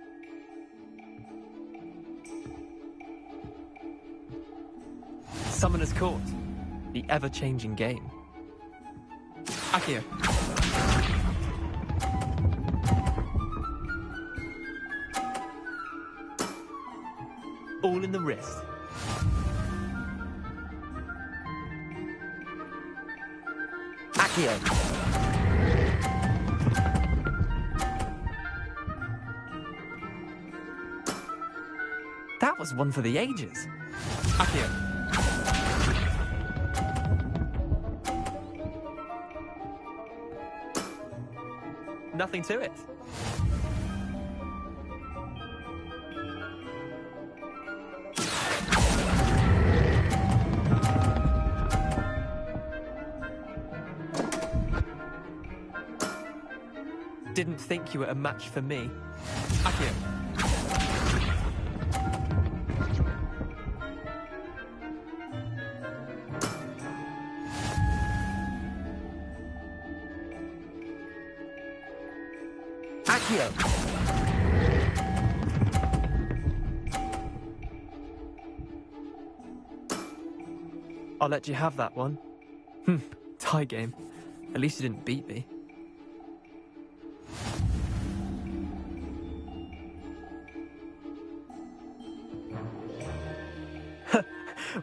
Summoner's Court. The ever-changing game. Accio. All in the wrist.
Accio.
That was one for the ages. Accio. Nothing to it. Didn't think you were a match for me. Accio.
Accio.
I'll let you have that one. Tie game. At least you didn't beat me.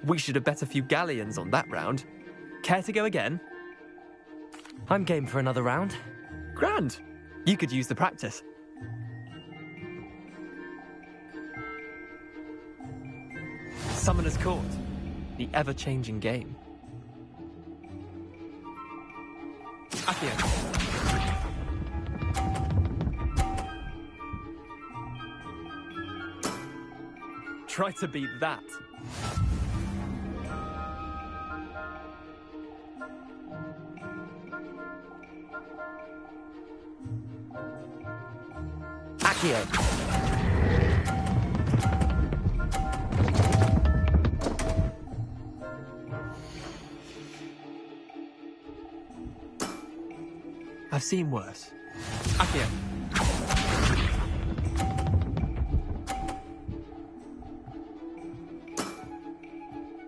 We should have bet a few galleons on that round. Care to go again?
I'm game for another round.
Grand. You could use the practice. Summoner's Court. The ever-changing game. Accio. Try to beat that.
Accio.
I've seen worse. Accio.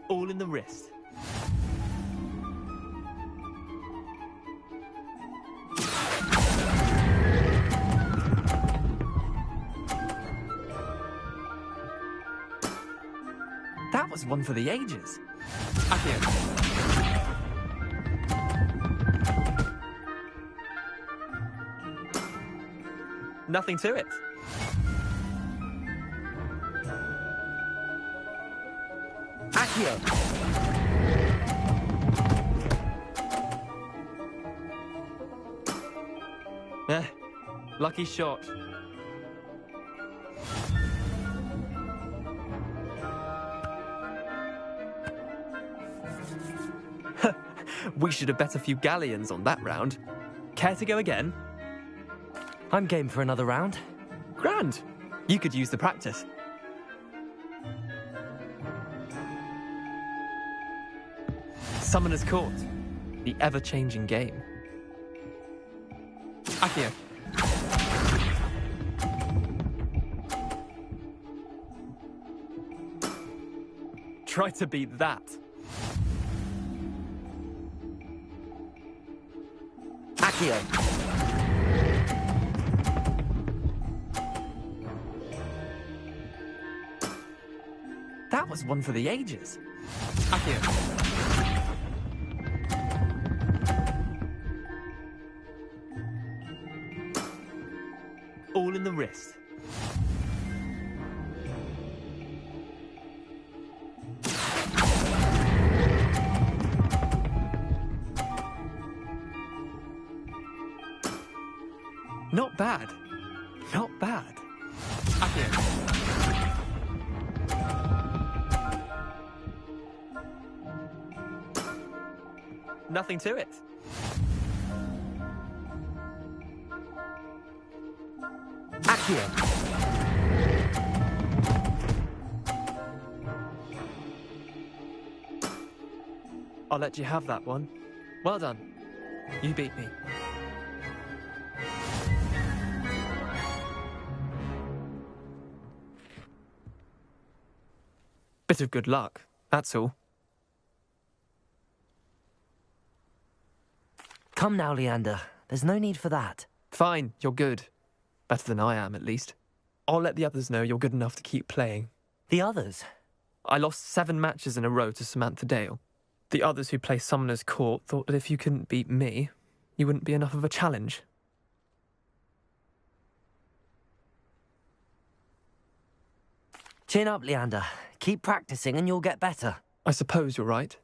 All in the wrist. That was one for the ages. Accio. Nothing to it.
Accio.
Lucky shot. We should have bet a few galleons on that round. Care to go again?
I'm game for another round.
Grand. You could use the practice. Summoner's Court. The ever-changing game. Accio. Try to beat that.
Accio.
That was one for the ages. Accio. All in the wrist. Not bad. Not bad. Accio. Nothing to it.
Accio.
I'll let you have that one. Well done. You beat me. Bit of good luck, that's all.
Come now, Leander. There's no need for that.
Fine, you're good. Better than I am, at least. I'll let the others know you're good enough to keep playing.
The others?
I lost 7 matches in a row to Samantha Dale. The others who play Summoner's Court thought that if you couldn't beat me, you wouldn't be enough of a challenge.
Chin up, Leander. Keep practicing and you'll get better.
I suppose you're right.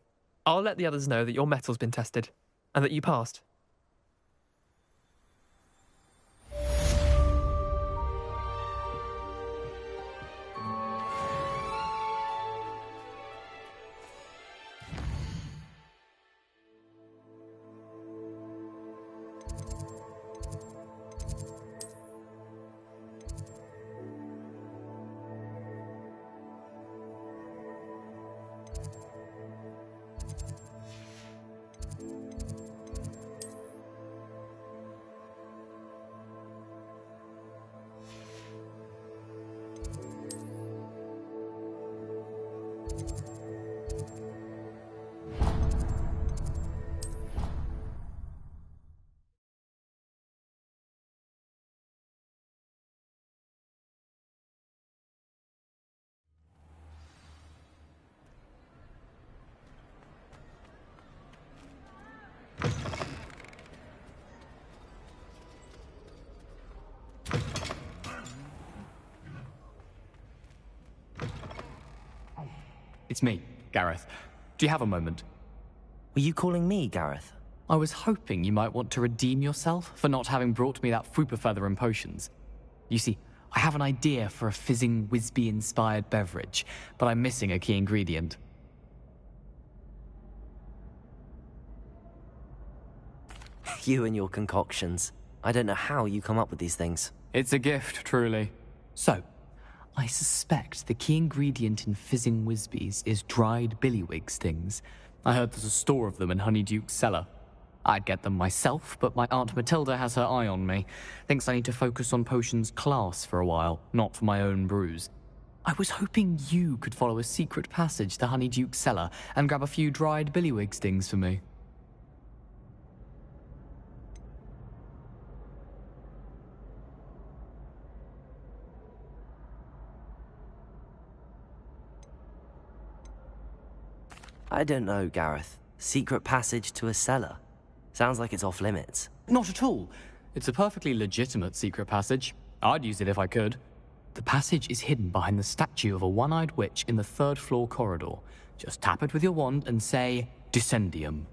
I'll let the others know that your metal's been tested, and that you passed.
It's me, Gareth. Do you have a moment?
Were you calling me, Gareth?
I was hoping you might want to redeem yourself for not having brought me that Fooper feather and potions. You see, I have an idea for a fizzing Wisby-inspired beverage, but I'm missing a key ingredient.
You and your concoctions. I don't know how you come up with these things.
It's a gift, truly. So, I suspect the key ingredient in fizzing Wisbies is dried billywig stings. I heard there's a store of them in Honeyduke's cellar. I'd get them myself, but my Aunt Matilda has her eye on me. Thinks I need to focus on potions class for a while, not for my own brews. I was hoping you could follow a secret passage to Honeyduke's cellar and grab a few dried billywig stings for me.
I don't know, Gareth. Secret passage to a cellar. Sounds like it's off limits.
Not at all. It's a perfectly legitimate secret passage. I'd use it if I could. The passage is hidden behind the statue of a one-eyed witch in the 3rd floor corridor. Just tap it with your wand and say, Descendium.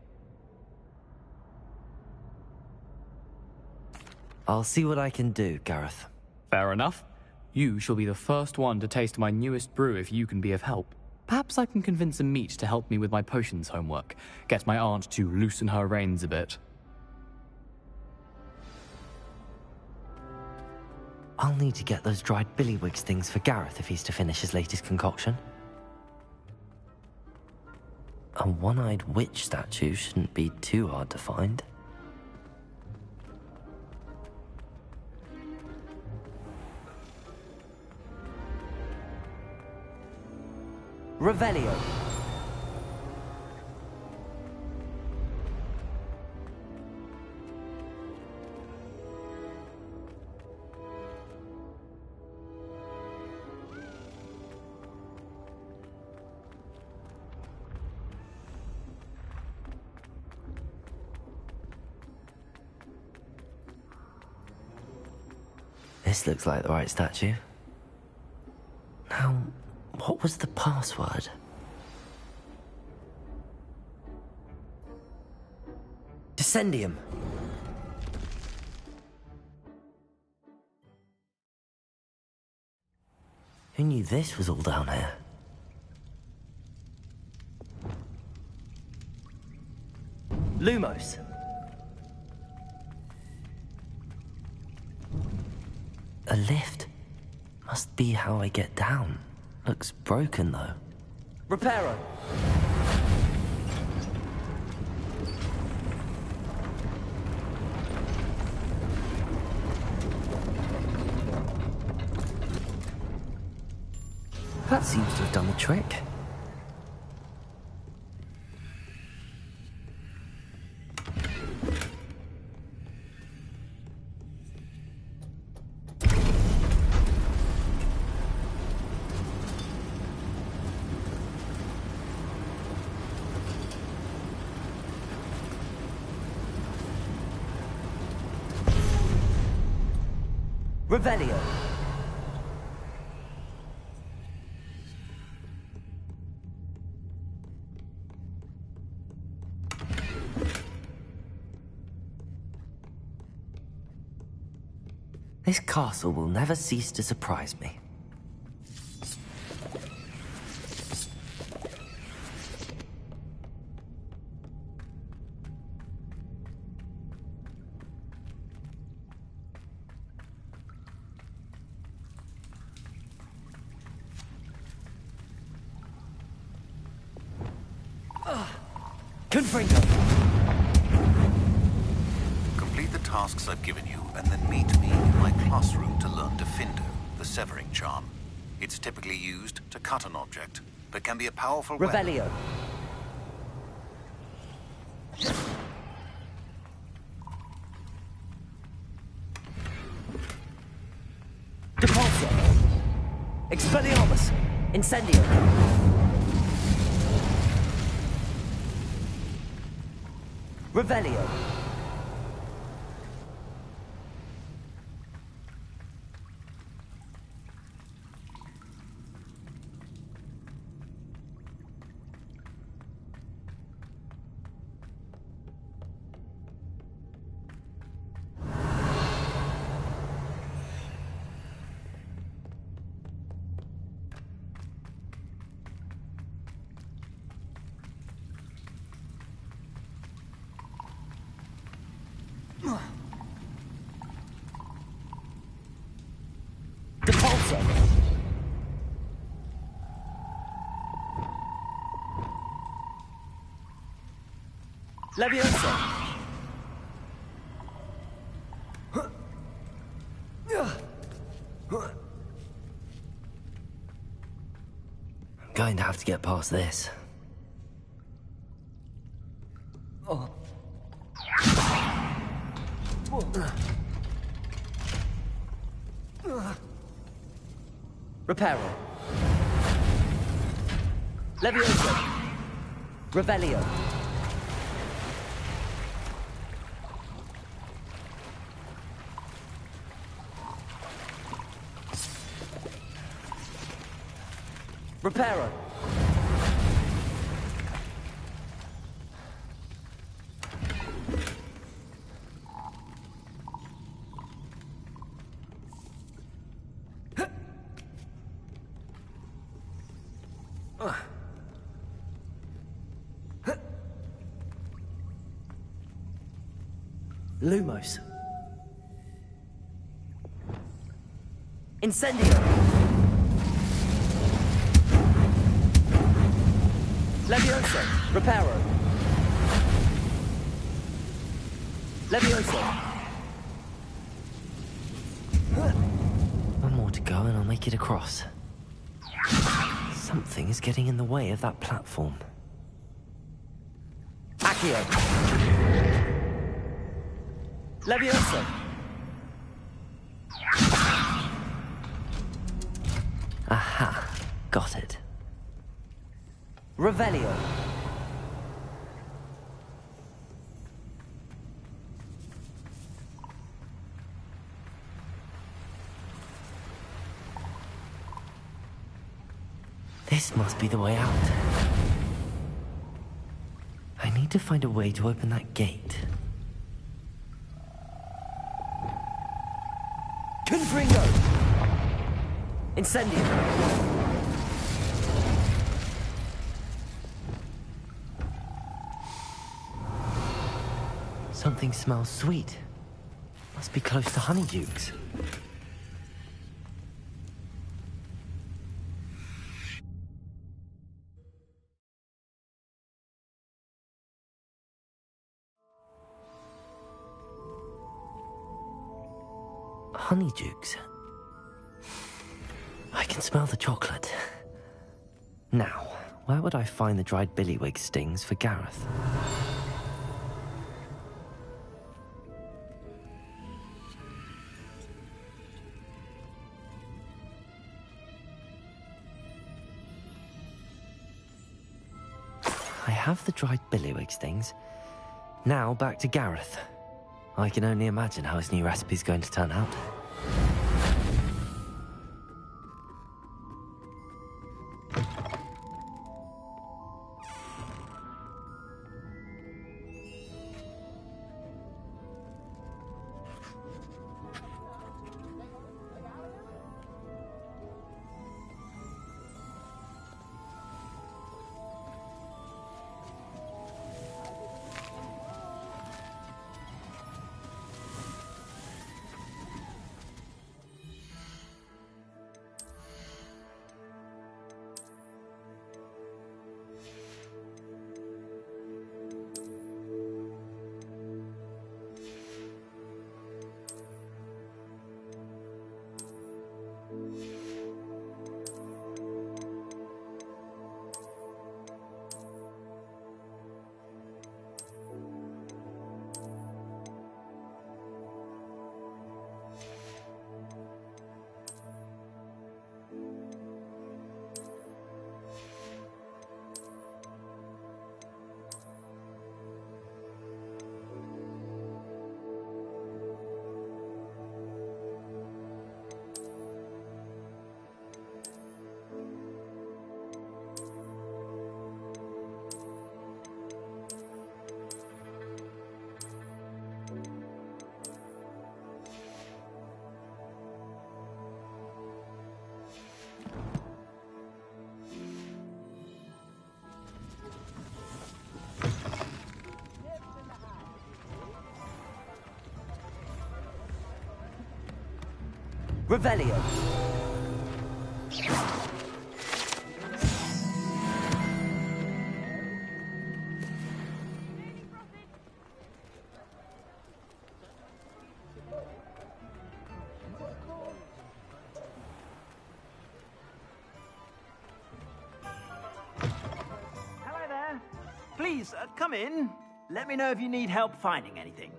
I'll see what I can do, Gareth.
Fair enough. You shall be the first one to taste my newest brew if you can be of help. Perhaps I can convince a meat to help me with my potions homework. Get my aunt to loosen her reins a bit.
I'll need to get those dried billywig stings for Gareth if he's to finish his latest concoction. A one-eyed witch statue shouldn't be too hard to find. Revelio. This looks like the right statue. Now, what was the password? Descendium. Who knew this was all down here? Lumos. a lift. Must be how I get down. Looks broken, though.
Reparo!
That seems to have done the trick.
Revelio!
This castle will never cease to surprise me.
Confringo!
Complete the tasks I've given you, and then meet me in my classroom to learn Defindo, the severing charm. It's typically used to cut an object, but can be a powerful
Revelio! Depulso! Expelliarmus! Incendio! Revelio! Depulso! Levioso!
I'm going to have to get past this.
Oh. Reparo. Levioso. Revelio. Reparo.
Lumos.
Incendio. Levioso. Reparo. Levioso.
One more to go and I'll make it across. Something is getting in the way of that platform.
Accio. Levioso.
Aha, got it.
Revelio.
This must be the way out. I need to find a way to open that gate.
Confringo. Incendio.
Something smells sweet. Must be close to honeydukes. Honeydukes. I can smell the chocolate. Now, where would I find the dried billywig stings for Gareth? I have the dried billywig stings. Now back to Gareth. I can only imagine how his new recipe's going to turn out. Revelio.
Hello there. Please, come in. Let me know if you need help finding anything.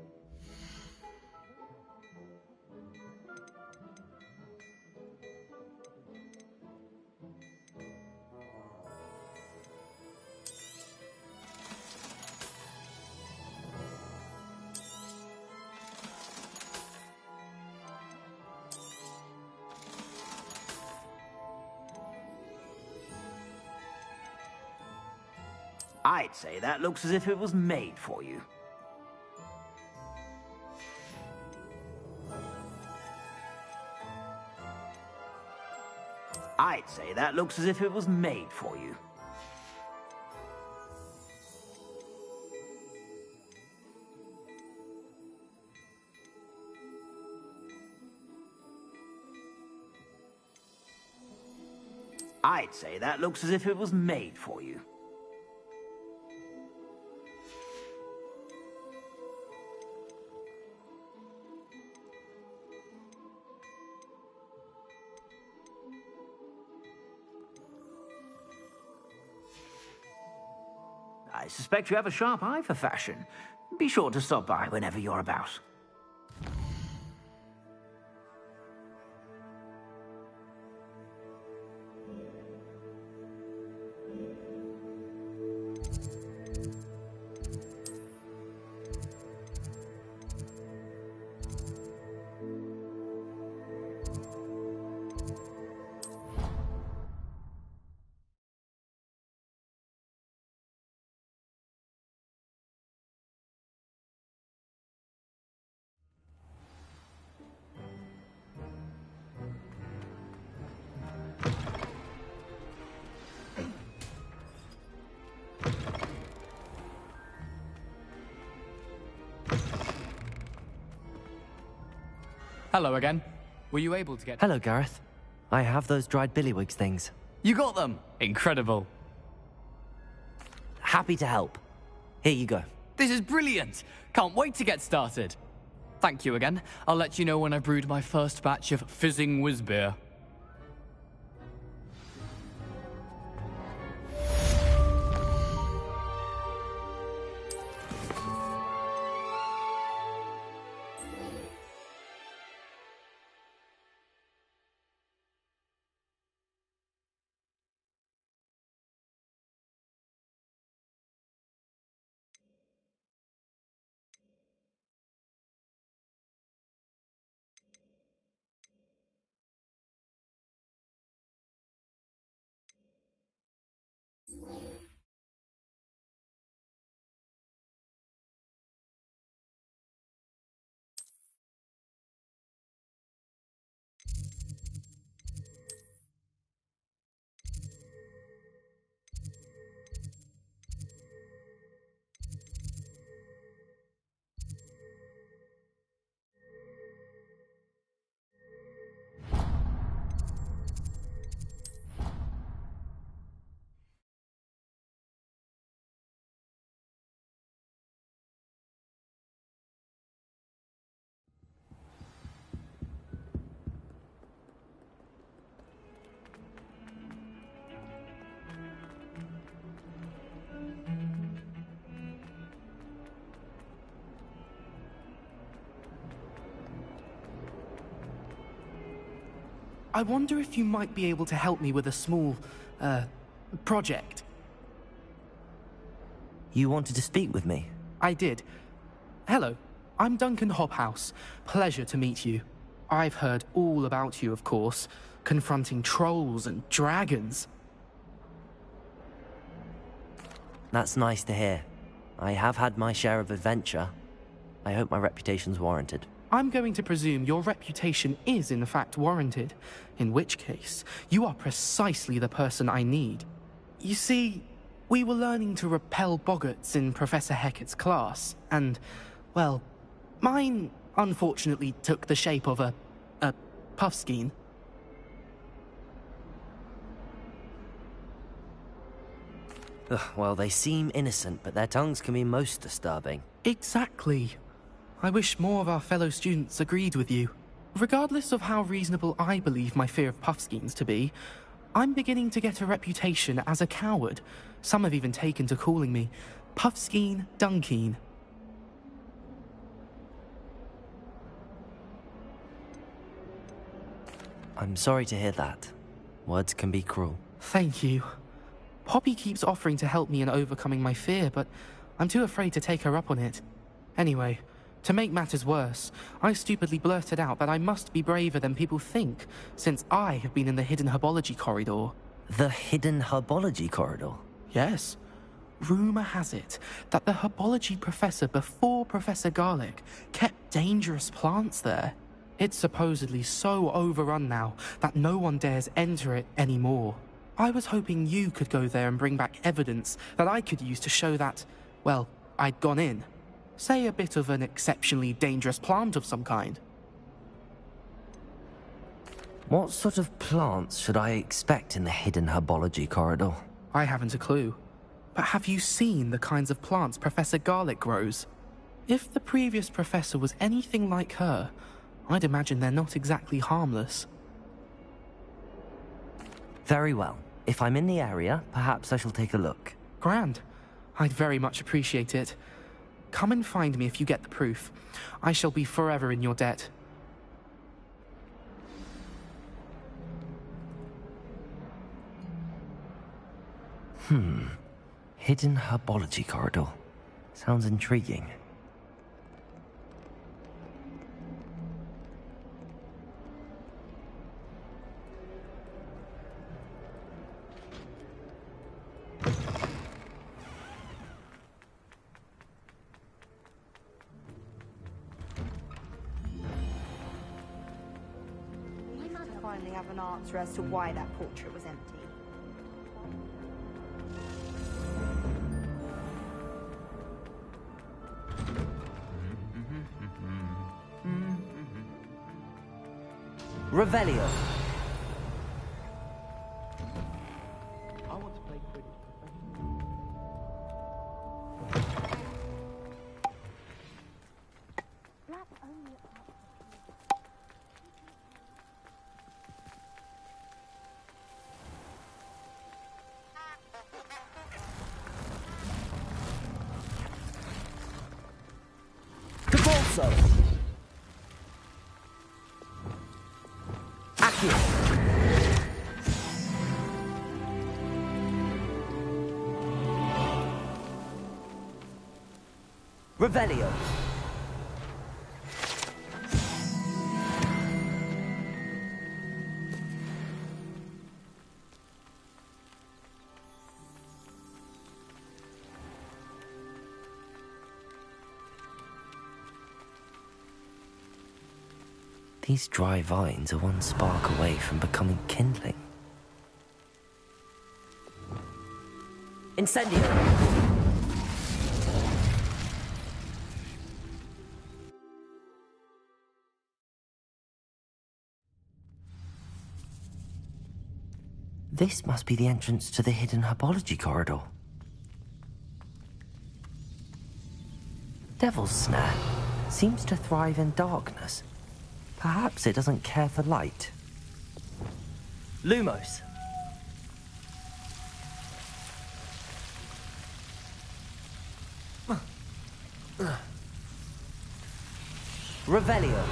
I'd say that looks as if it was made for you. I'd say that looks as if it was made for you. I'd say that looks as if it was made for you. I suspect you have a sharp eye for fashion. Be sure to stop by whenever you're about.
Hello again. Were you able to get...
Hello, Gareth. I have those dried billywig things.
You got them! Incredible.
Happy to help. Here you go.
This is brilliant! Can't wait to get started. Thank you again. I'll let you know when I've brewed my first batch of fizzing whiz beer.
I wonder if you might be able to help me with a small, project.
You wanted to speak with me?
I did. Hello, I'm Duncan Hobhouse. Pleasure to meet you. I've heard all about you, of course, confronting trolls and dragons.
That's nice to hear. I have had my share of adventure. I hope my reputation's warranted.
I'm going to presume your reputation is in fact warranted, in which case, you are precisely the person I need. You see, we were learning to repel boggarts in Professor Hecat's class, and, well, mine unfortunately took the shape of a puffskein.
Ugh, well, they seem innocent, but their tongues can be most disturbing.
Exactly. I wish more of our fellow students agreed with you. Regardless of how reasonable I believe my fear of puffskeins to be, I'm beginning to get a reputation as a coward. Some have even taken to calling me Puffskeen Dunkeen.
I'm sorry to hear that. Words can be cruel.
Thank you. Poppy keeps offering to help me in overcoming my fear, but I'm too afraid to take her up on it. Anyway, to make matters worse, I stupidly blurted out that I must be braver than people think, since I have been in the hidden herbology corridor.
The hidden herbology corridor?
Yes. Rumour has it that the herbology professor before Professor Garlic kept dangerous plants there. It's supposedly so overrun now that no one dares enter it anymore. I was hoping you could go there and bring back evidence that I could use to show that, well, I'd gone in. Say a bit of an exceptionally dangerous plant of some kind.
What sort of plants should I expect in the hidden herbology corridor?
I haven't a clue. But have you seen the kinds of plants Professor Garlic grows? If the previous professor was anything like her, I'd imagine they're not exactly harmless.
Very well. If I'm in the area, perhaps I shall take a look.
Grand. I'd very much appreciate it. Come and find me if you get the proof. I shall be forever in your debt.
Hidden herbology corridor. Sounds intriguing.
We might finally have an answer as to why that portrait was empty.
Revelio.
I want to play Quidditch.
Black only
Repulso! Accio! Revelio! These dry vines are one spark away from becoming kindling. Incendio! This must be the entrance to the hidden herbology corridor. Devil's Snare seems to thrive in darkness. Perhaps it doesn't care for light. Lumos. Revelio.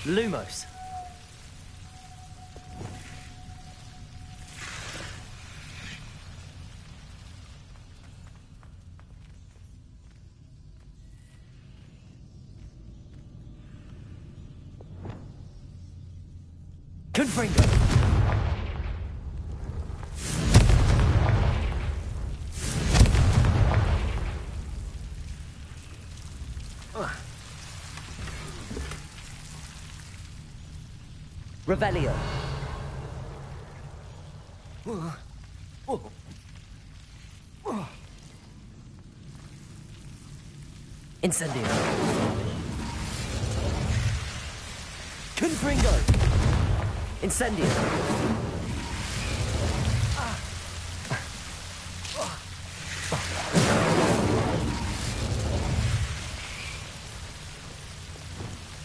Lumos. Confringo. Revelio. Incendio. Confringo. Incendio.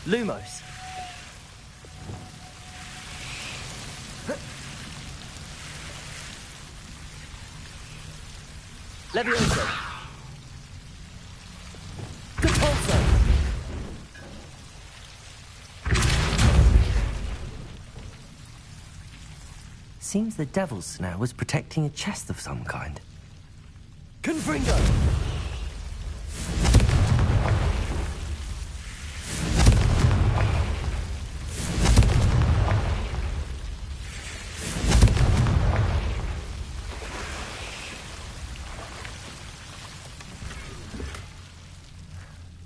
Lumos. Levioso. Repulso. Seems the Devil's Snare was protecting a chest of some kind. Confringo!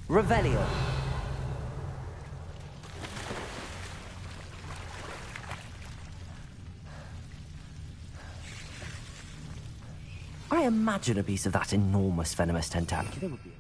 Revelio. I imagine a piece of that enormous venomous tentacular would be...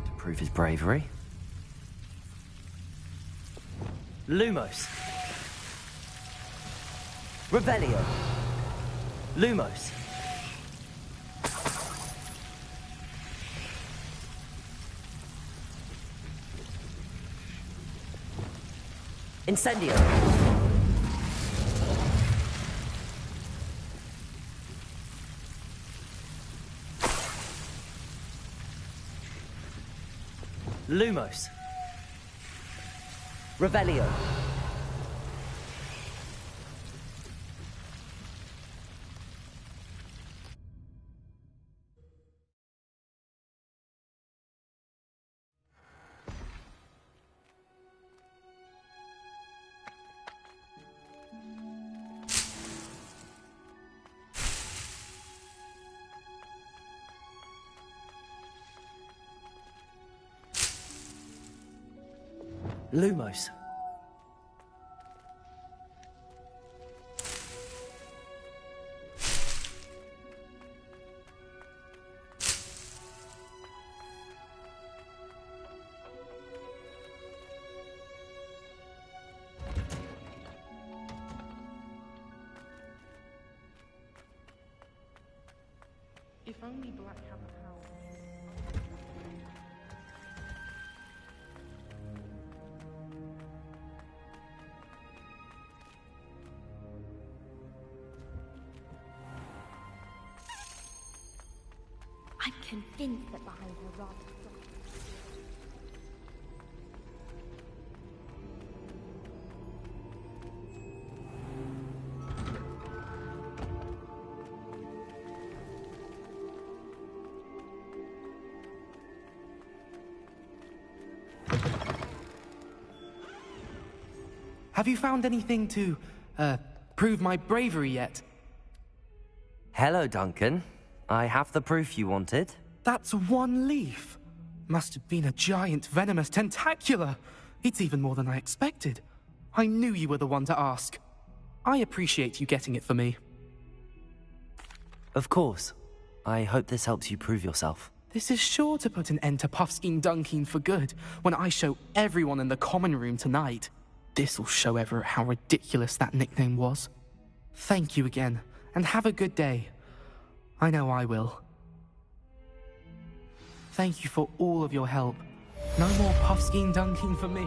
To prove his bravery. Lumos. Revelio. Lumos. Incendio. Lumos. Revelio. Lumos.
If only Black had the power.
I'm convinced that behind her rather
Have you found anything to, prove my bravery yet?
Hello, Duncan. I have the proof you wanted.
That's one leaf. Must have been a giant venomous tentacula. It's even more than I expected. I knew you were the one to ask. I appreciate you getting it for me.
Of course. I hope this helps you prove yourself.
This is sure to put an end to Puffskein Dunkeen for good when I show everyone in the common room tonight. This'll show Everett how ridiculous that nickname was. Thank you again, and have a good day. I know I will. Thank you for all of your help. No more Puffskein Dunkeen for me.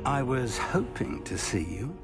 I was hoping to see you.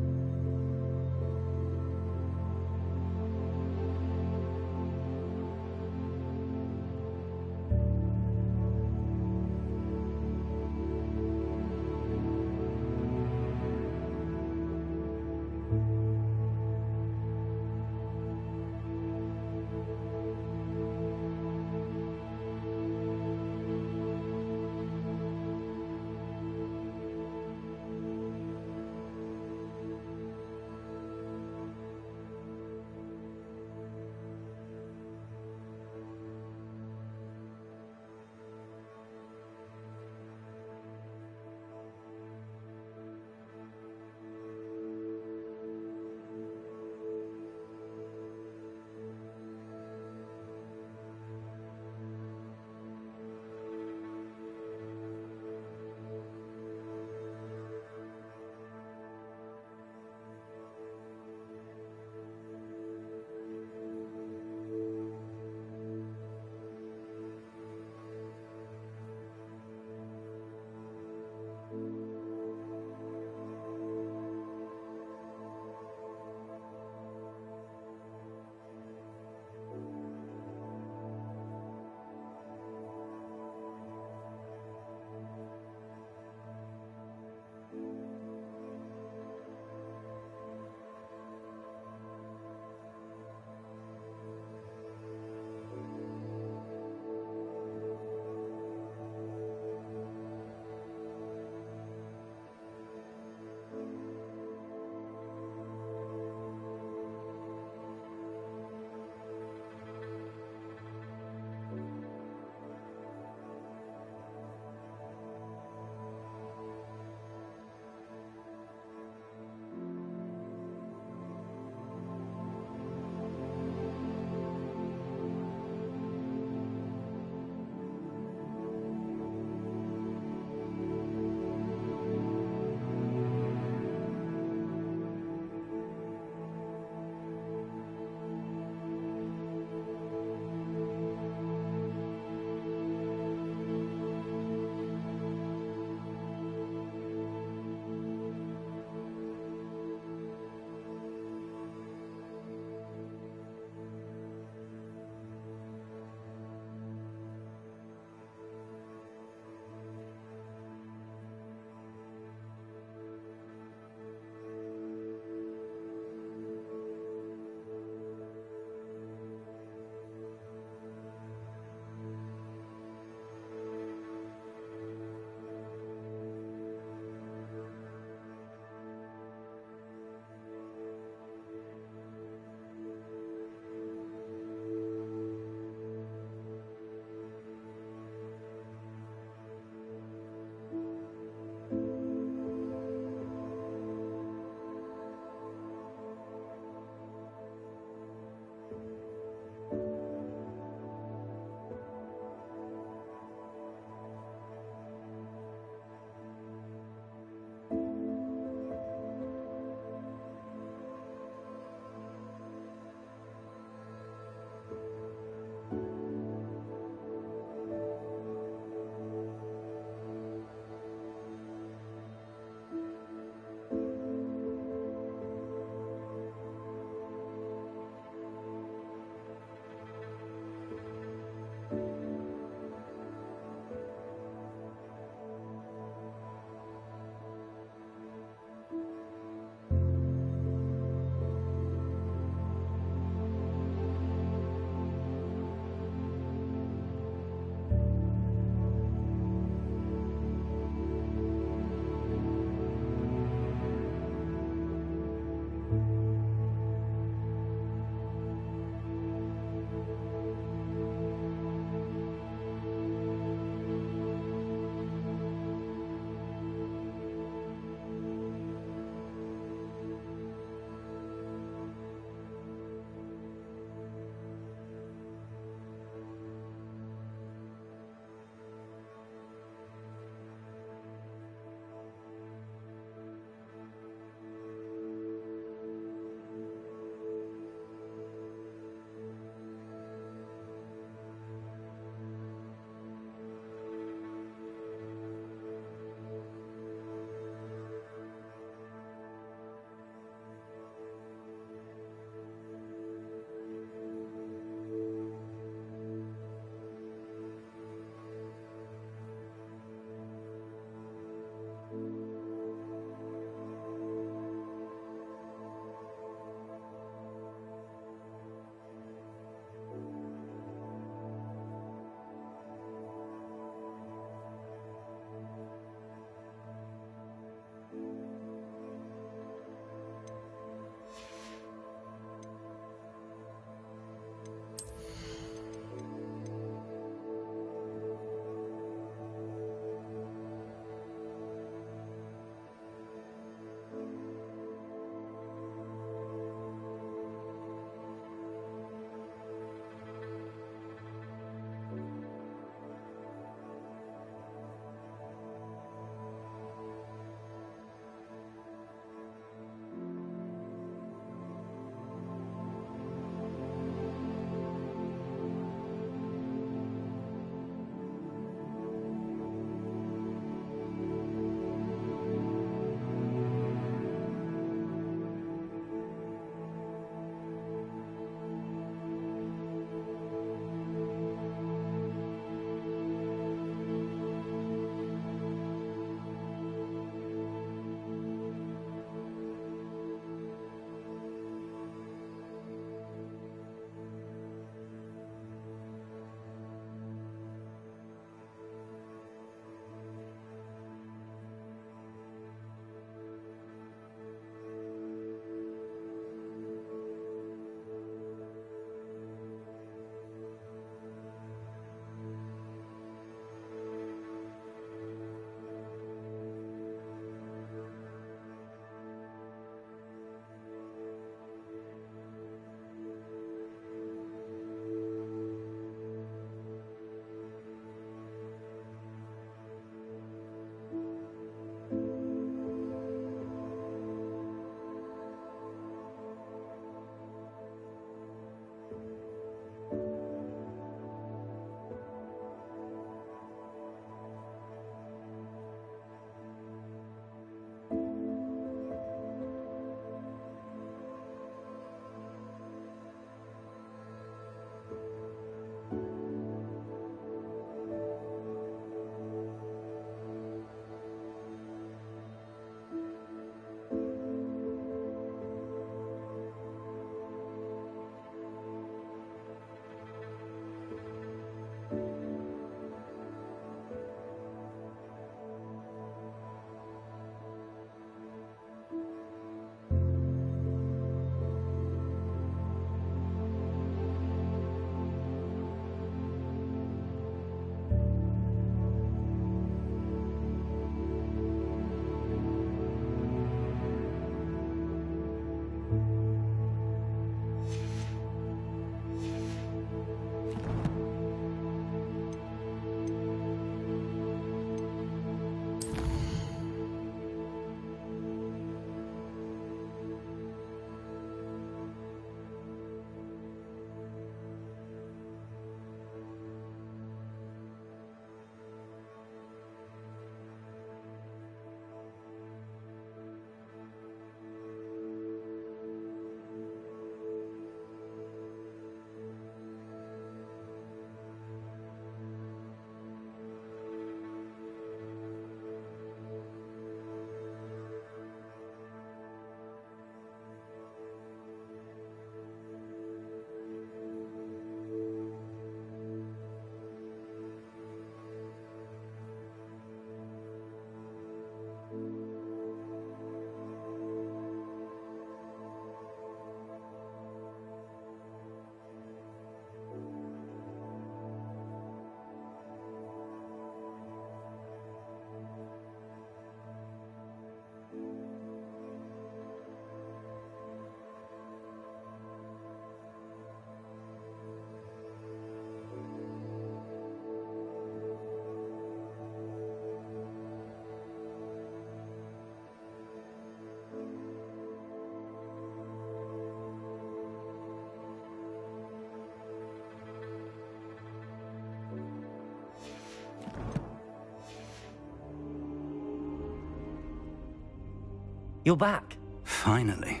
You're back.
Finally.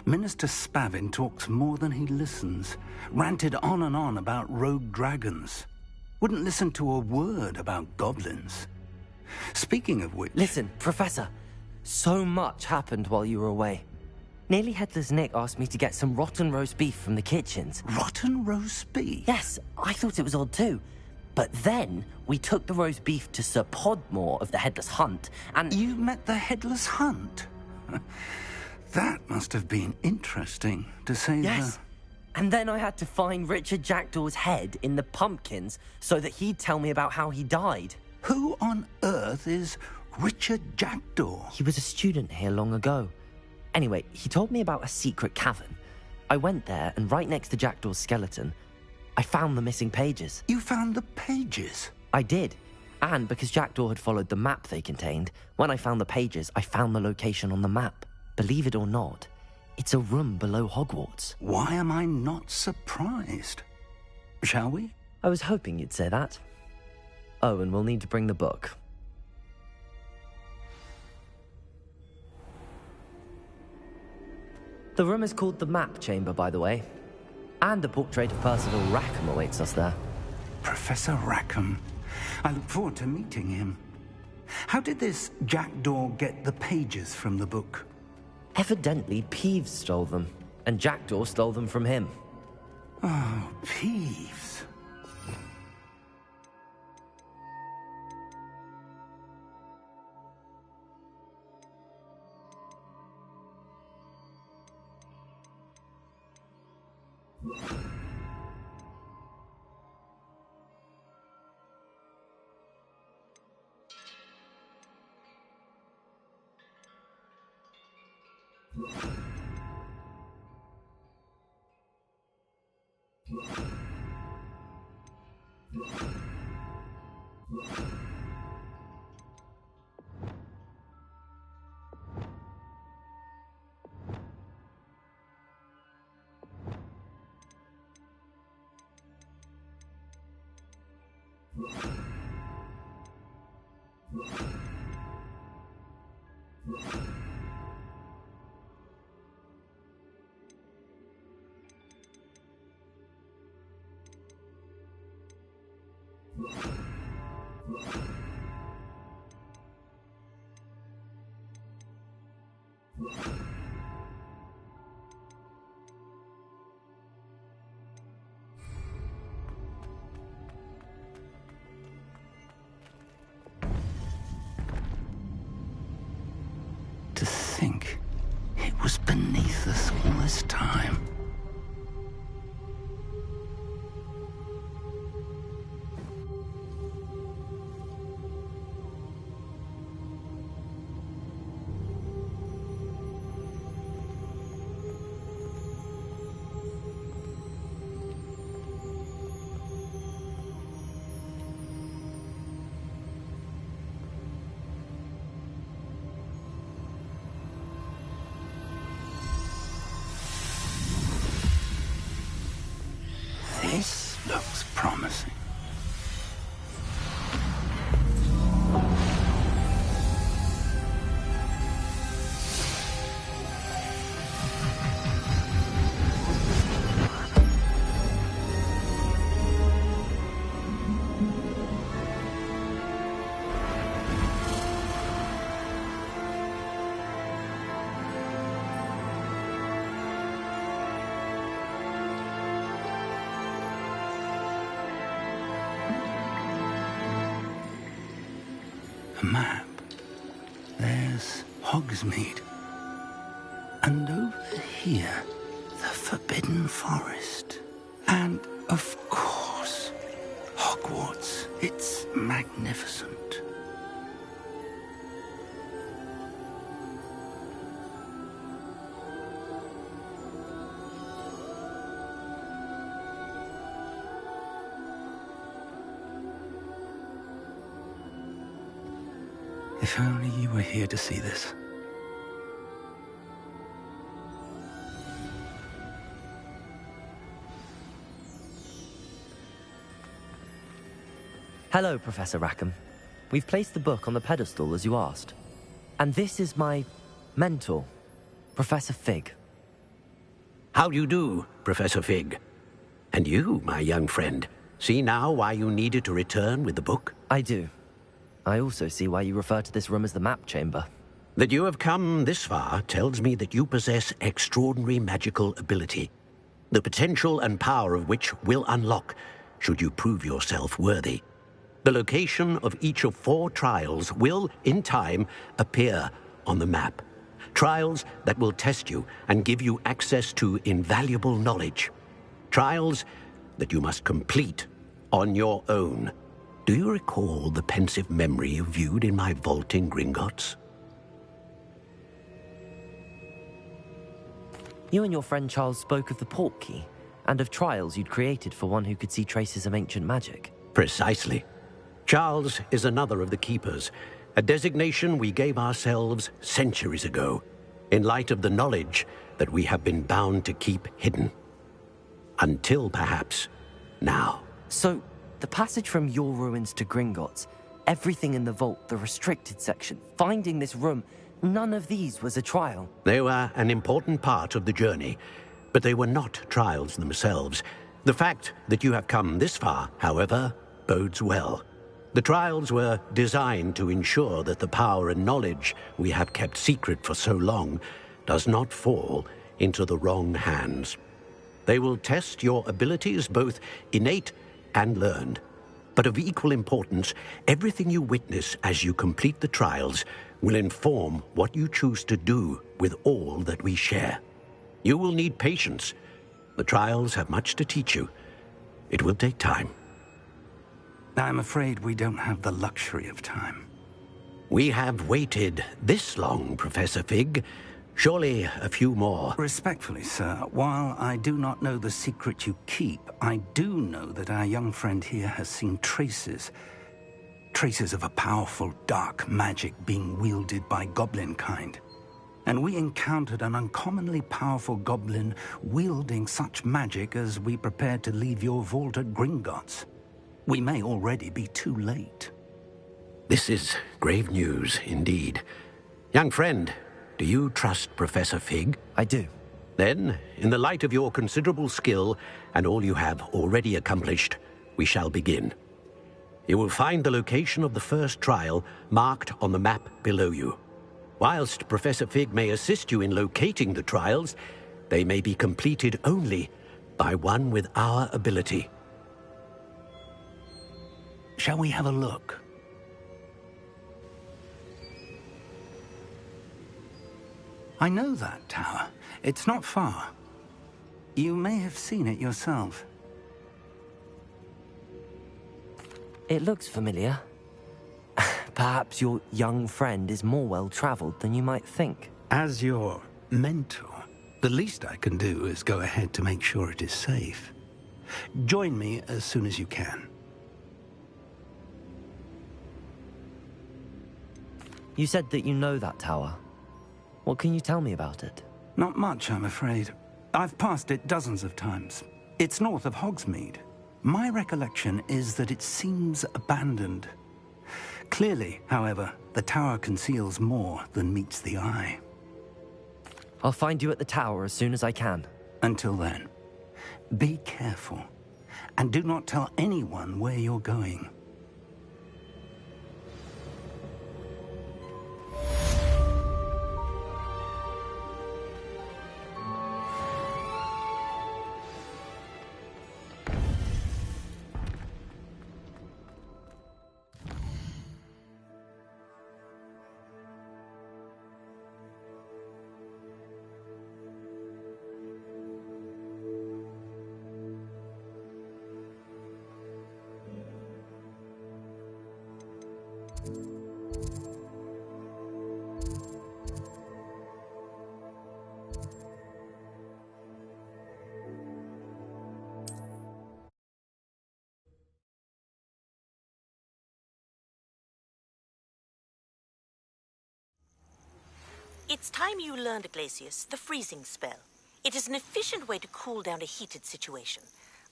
Minister Spavin talks more than he listens. Ranted on and on about rogue dragons. Wouldn't listen to a word about goblins. Speaking of which...
Listen, Professor. So much happened while you were away. Nearly Headless Nick asked me to get some rotten roast beef from the kitchens.
Rotten roast beef?
Yes, I thought it was odd too. But then we took the roast beef to Sir Podmore of the Headless Hunt, and...
You met the Headless Hunt? That must have been interesting, to say
Yes. And then I had to find Richard Jackdaw's head in the pumpkins so that he'd tell me about how he died.
Who on earth is Richard Jackdaw?
He was a student here long ago. Anyway, he told me about a secret cavern. I went there, and right next to Jackdaw's skeleton, I found the missing pages.
You found the pages?
I did. And because Jackdaw had followed the map they contained, when I found the pages, I found the location on the map. Believe it or not, it's a room below Hogwarts.
Why am I not surprised? Shall we?
I was hoping you'd say that. Oh, and we'll need to bring the book. The room is called the Map Chamber, by the way. And a portrait of Percival Rackham awaits us there.
Professor Rackham. I look forward to meeting him. How did this Jackdaw get the pages from the book?
Evidently, Peeves stole them, and Jackdaw stole them from him.
Oh, Peeves. To think it was beneath us all this time. This looks promising. A map. There's Hogsmeade. And over here, the Forbidden Forest. And, of course, Hogwarts. It's magnificent. If only you were here to see this.
Hello, Professor Rackham. We've placed the book on the pedestal as you asked. And this is my Mentor, Professor Fig.
How do you do, Professor Fig? And you, my young friend, see now why you needed to return with the book?
I do. I also see why you refer to this room as the map chamber.
That you have come this far tells me that you possess extraordinary magical ability, the potential and power of which will unlock should you prove yourself worthy. The location of each of 4 trials will, in time, appear on the map. Trials that will test you and give you access to invaluable knowledge. Trials that you must complete on your own. Do you recall the pensive memory you viewed in my vault in Gringotts?
You and your friend Charles spoke of the port key, and of trials you'd created for one who could see traces of ancient magic.
Precisely. Charles is another of the Keepers, a designation we gave ourselves centuries ago, in light of the knowledge that we have been bound to keep hidden. Until, perhaps, now.
So, the passage from your ruins to Gringotts, everything in the vault, the restricted section, finding this room, none of these was a trial.
They were an important part of the journey, but they were not trials themselves. The fact that you have come this far, however, bodes well. The trials were designed to ensure that the power and knowledge we have kept secret for so long does not fall into the wrong hands. They will test your abilities, both innate and learned. But of equal importance, everything you witness as you complete the trials will inform what you choose to do with all that we share. You will need patience. The trials have much to teach you. It will take time.
I'm afraid we don't have the luxury of time.
We have waited this long, Professor Fig. Surely a few more.
Respectfully, sir, while I do not know the secret you keep, I do know that our young friend here has seen traces of a powerful dark magic being wielded by goblin kind. And we encountered an uncommonly powerful goblin wielding such magic as we prepared to leave your vault at Gringotts. We may already be too late.
This is grave news indeed. Young friend, do you trust Professor Fig?
I do.
Then, in the light of your considerable skill and all you have already accomplished, we shall begin. You will find the location of the first trial marked on the map below you. Whilst Professor Fig may assist you in locating the trials, they may be completed only by one with our ability.
Shall we have a look? I know that tower. It's not far. You may have seen it yourself.
It looks familiar. Perhaps your young friend is more well-traveled than you might think.
As your mentor, the least I can do is go ahead to make sure it is safe. Join me as soon as you can.
You said that you know that tower. What can you tell me about it?
Not much, I'm afraid. I've passed it dozens of times. It's north of Hogsmeade. My recollection is that it seems abandoned. Clearly, however, the tower conceals more than meets the eye.
I'll find you at the tower as soon as I can.
Until then, be careful, and do not tell anyone where you're going.
It's time you learned, Glacius, the freezing spell. It is an efficient way to cool down a heated situation.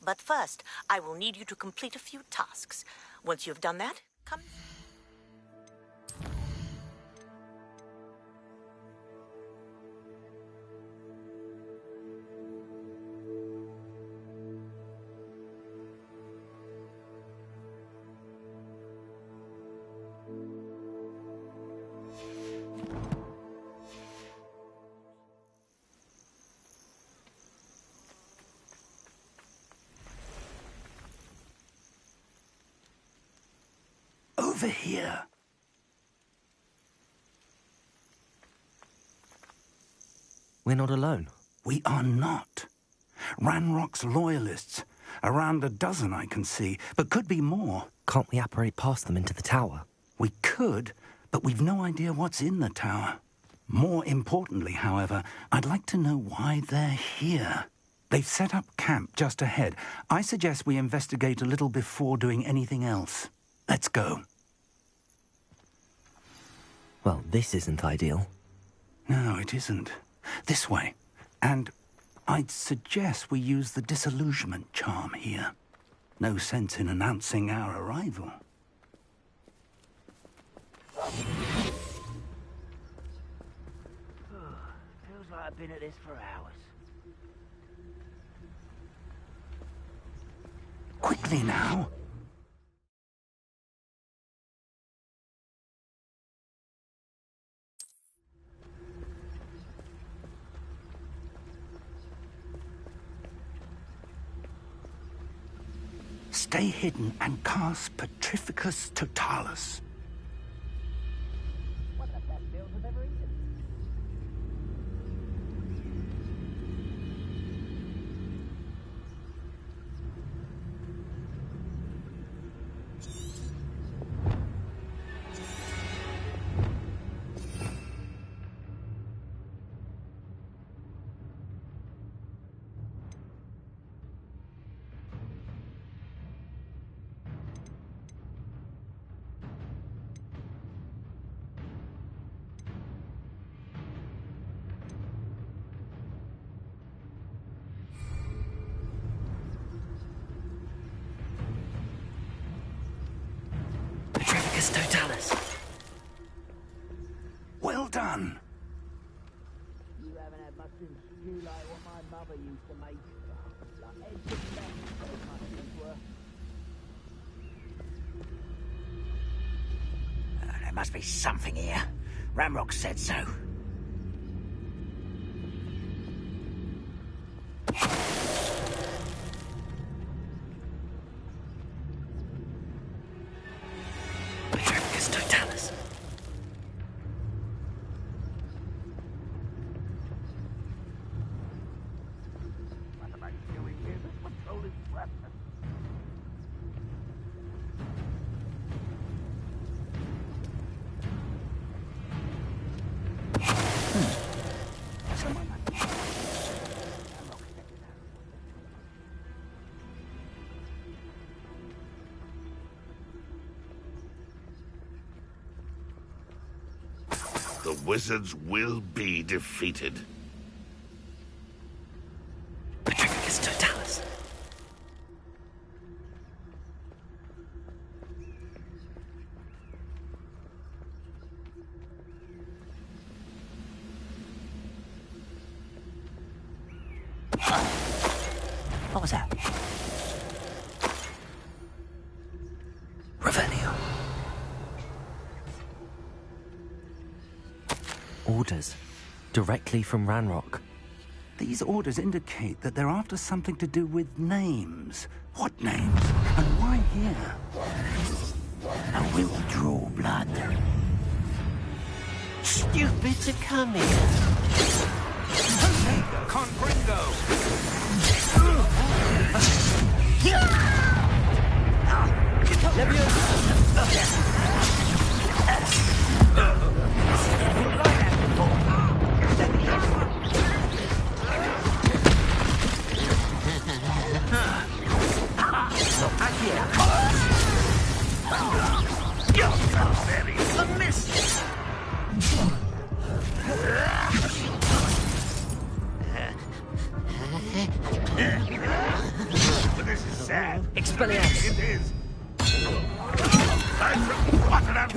But first, I will need you to complete a few tasks. Once you have done that, come...
over here.
We're not alone.
We are not. Ranrock's loyalists. Around a dozen I can see, but could be more.
Can't we apparate past them into the tower?
We could, but we've no idea what's in the tower. More importantly, however, I'd like to know why they're here. They've set up camp just ahead. I suggest we investigate a little before doing anything else. Let's go.
Well, this isn't ideal.
No, it isn't. This way. And I'd suggest we use the disillusionment charm here. No sense in announcing our arrival.
Feels like I've been at this for hours.
Quickly now. Stay hidden and cast Petrificus Totalis.
One of the best meals I've ever eaten.
Petrificus Totalis.
Well done.
You haven't had mushroom stew like what my mother used to make. Like eggs and melons, those mushrooms were. There must be something here. Ramrock said so.
Petrificus Totalis.
What am I doing here? This patrol is breakfast.
The wizards will be defeated.
Petrificus Totalis.
What was that?
Revelio. Orders. Directly from Ranrock.
These orders indicate that they're after something to do with names. What names? And why here?
I will draw blood.
Stupids are coming.
Confringo!
This is sad.
Expelliarmus.
It is. I'm from Rotterdam.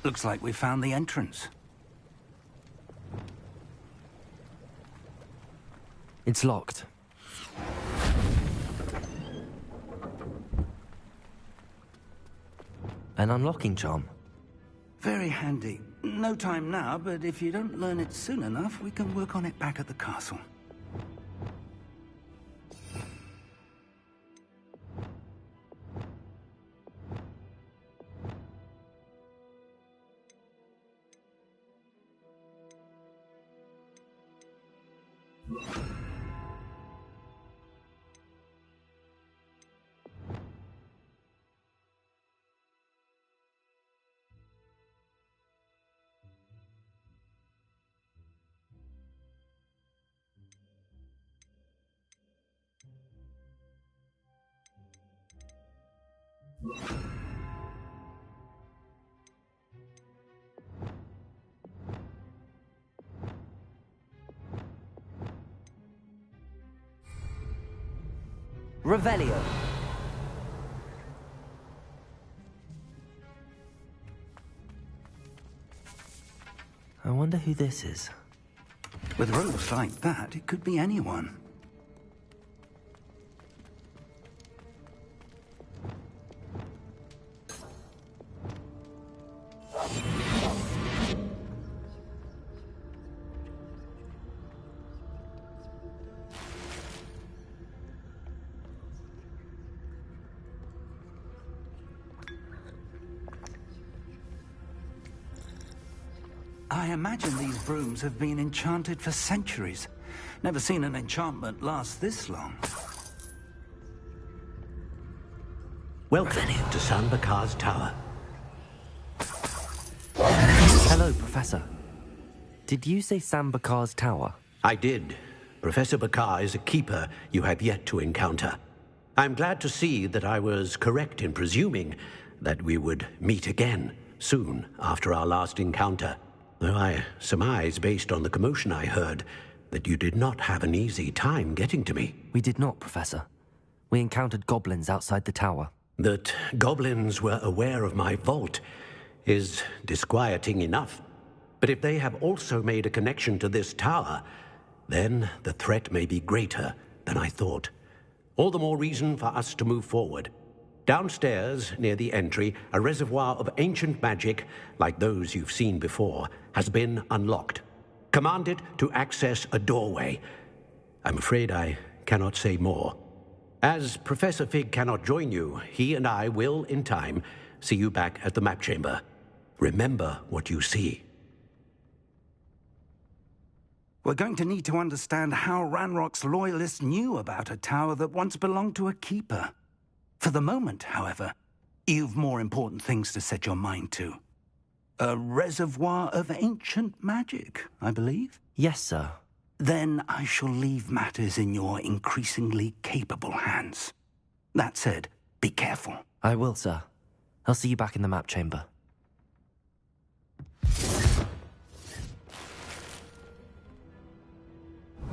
Looks like we found the entrance.
It's locked. An unlocking charm.
Very handy. No time now, but if you don't learn it soon enough, we can work on it back at the castle.
Revelio. I wonder who this is.
With robes like that, it could be anyone. I imagine these brooms have been enchanted for centuries. Never seen an enchantment last this long.
Welcome to Sambakar's tower.
Hello, Professor. Did you say Sambakar's tower?
I did. Professor Bakar is a keeper you have yet to encounter. I'm glad to see that I was correct in presuming that we would meet again soon after our last encounter. Though I surmise, based on the commotion I heard, that you did not have an easy time getting to me.
We did not, Professor. We encountered goblins outside the tower.
That goblins were aware of my vault is disquieting enough. But if they have also made a connection to this tower, then the threat may be greater than I thought. All the more reason for us to move forward. Downstairs, near the entry, a reservoir of ancient magic, like those you've seen before, has been unlocked. Command it to access a doorway. I'm afraid I cannot say more. As Professor Fig cannot join you, he and I will, in time, see you back at the map chamber. Remember what you see.
We're going to need to understand how Ranrock's loyalists knew about a tower that once belonged to a keeper. For the moment, however, you've more important things to set your mind to. A reservoir of ancient magic, I believe?
Yes, sir.
Then I shall leave matters in your increasingly capable hands. That said, be careful.
I will, sir. I'll see you back in the map chamber.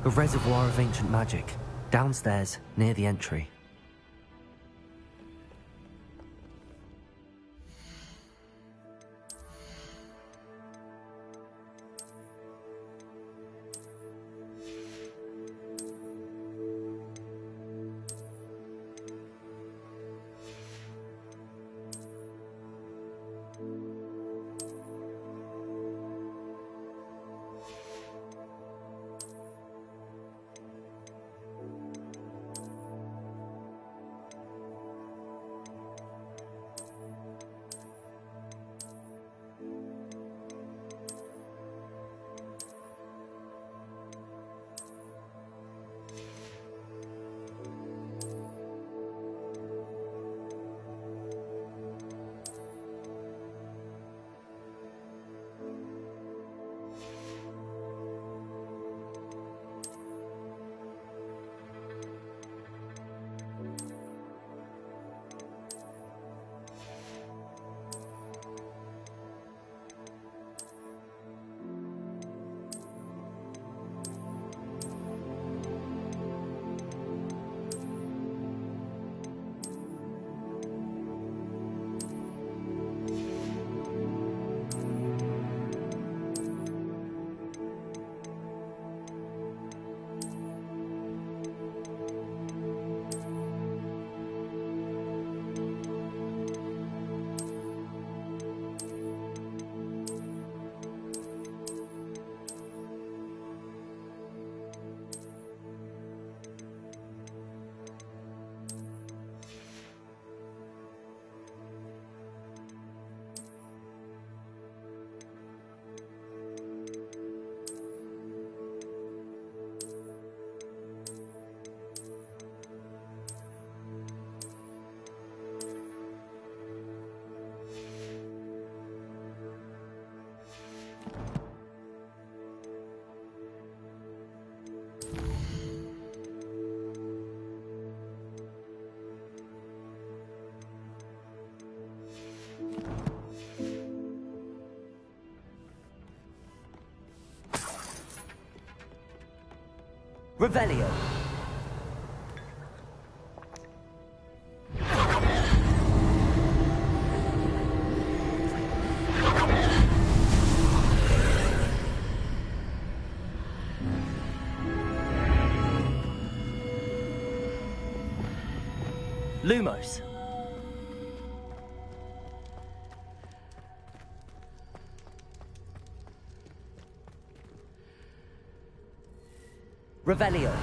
A reservoir of ancient magic, downstairs, near the entry. Revelio. Lumos. Revelio.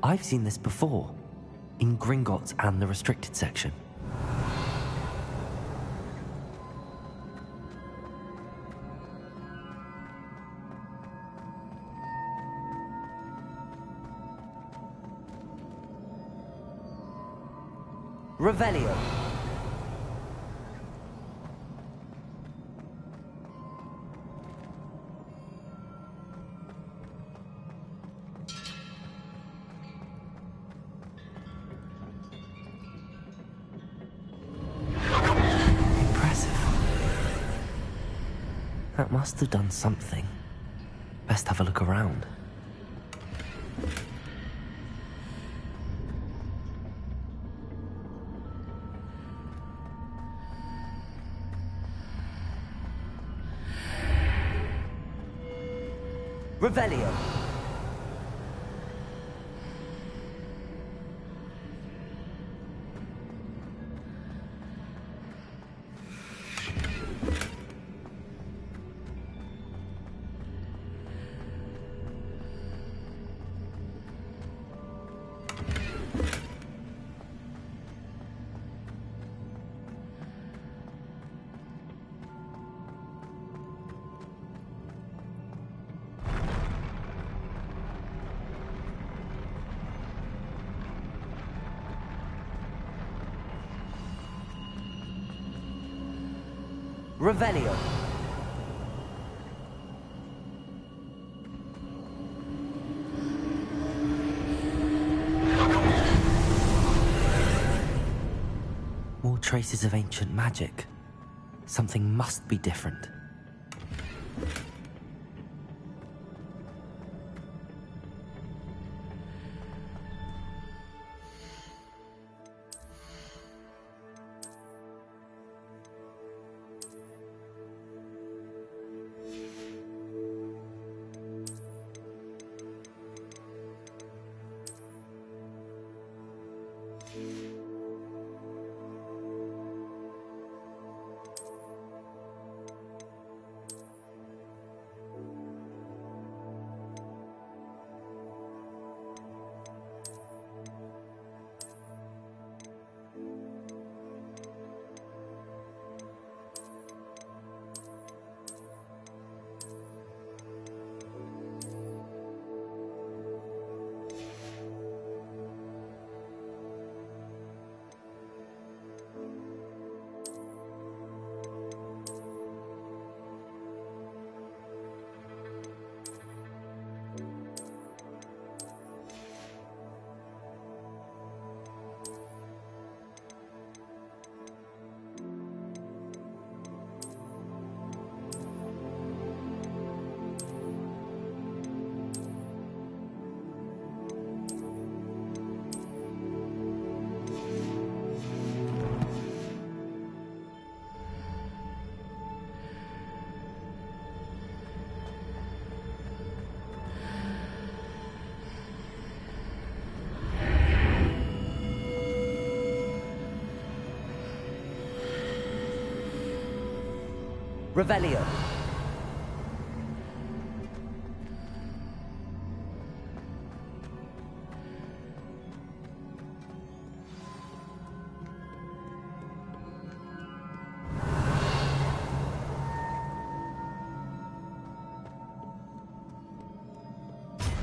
I've seen this before, in Gringotts and the restricted section. Revelio. That must have done something. Best have a look around. Revelio. Revelio. traces of ancient magic. Something must be different. Revelio.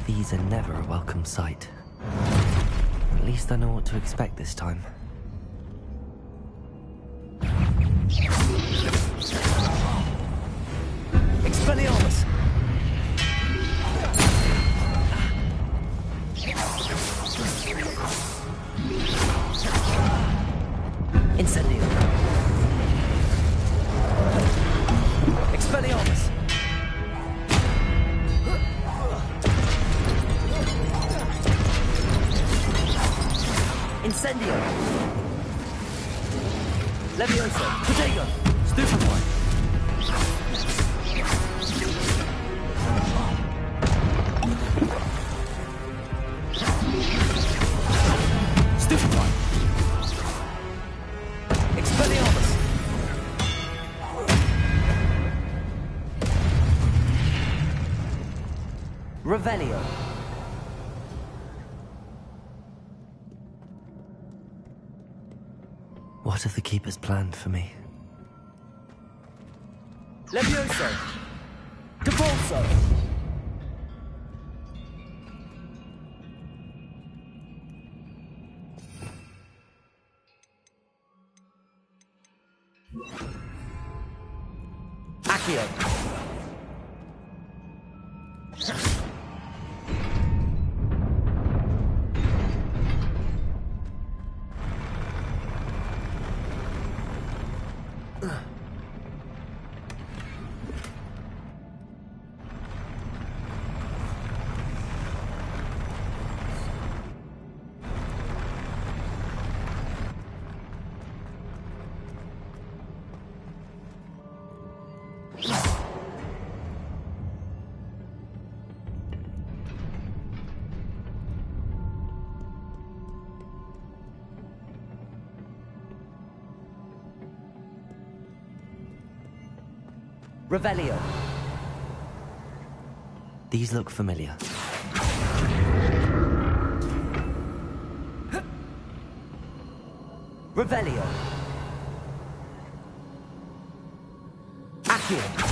These are never a welcome sight. At least I know what to expect this time. Expelliarmus! Incendio! Expelliarmus! Incendio! Levioso! Protego! Stupefy! Stupefy! Expelliarmus! Revelio! What have the Keepers planned for me? Levioso! Depulso! Accio! Revelio. These look familiar. Revelio. Accio.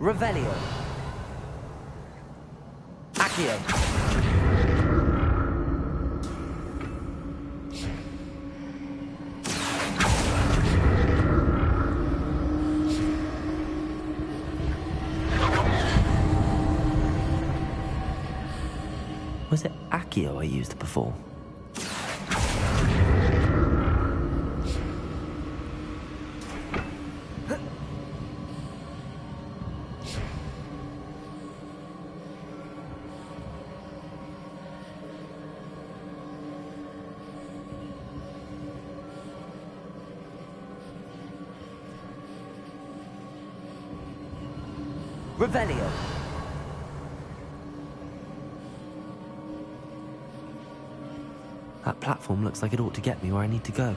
Revelio. Accio I used before. Revelio. That platform looks like it ought to get me where I need to go.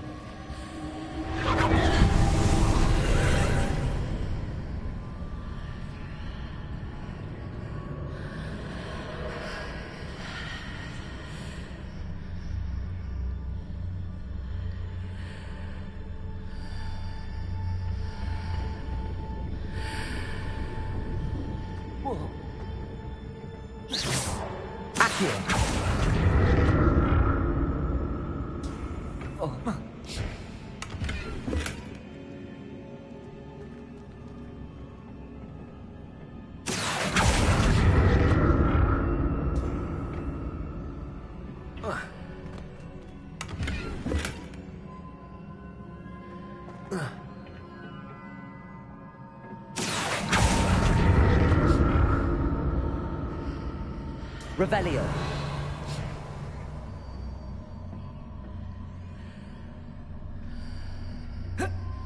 Revelio.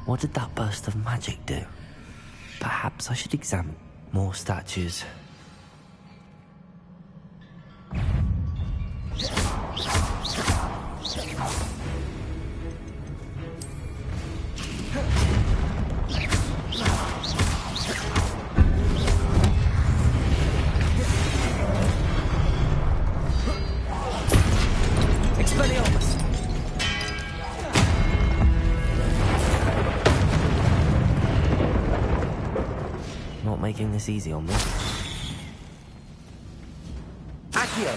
What did that burst of magic do? Perhaps I should examine more statues. Not making this easy on me. Accio!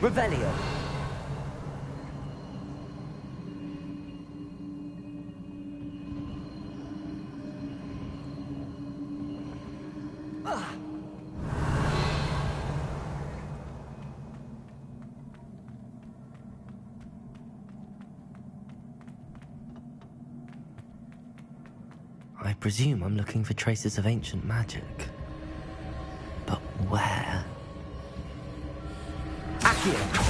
Revelio! I presume I'm looking for traces of ancient magic. But where? Accio!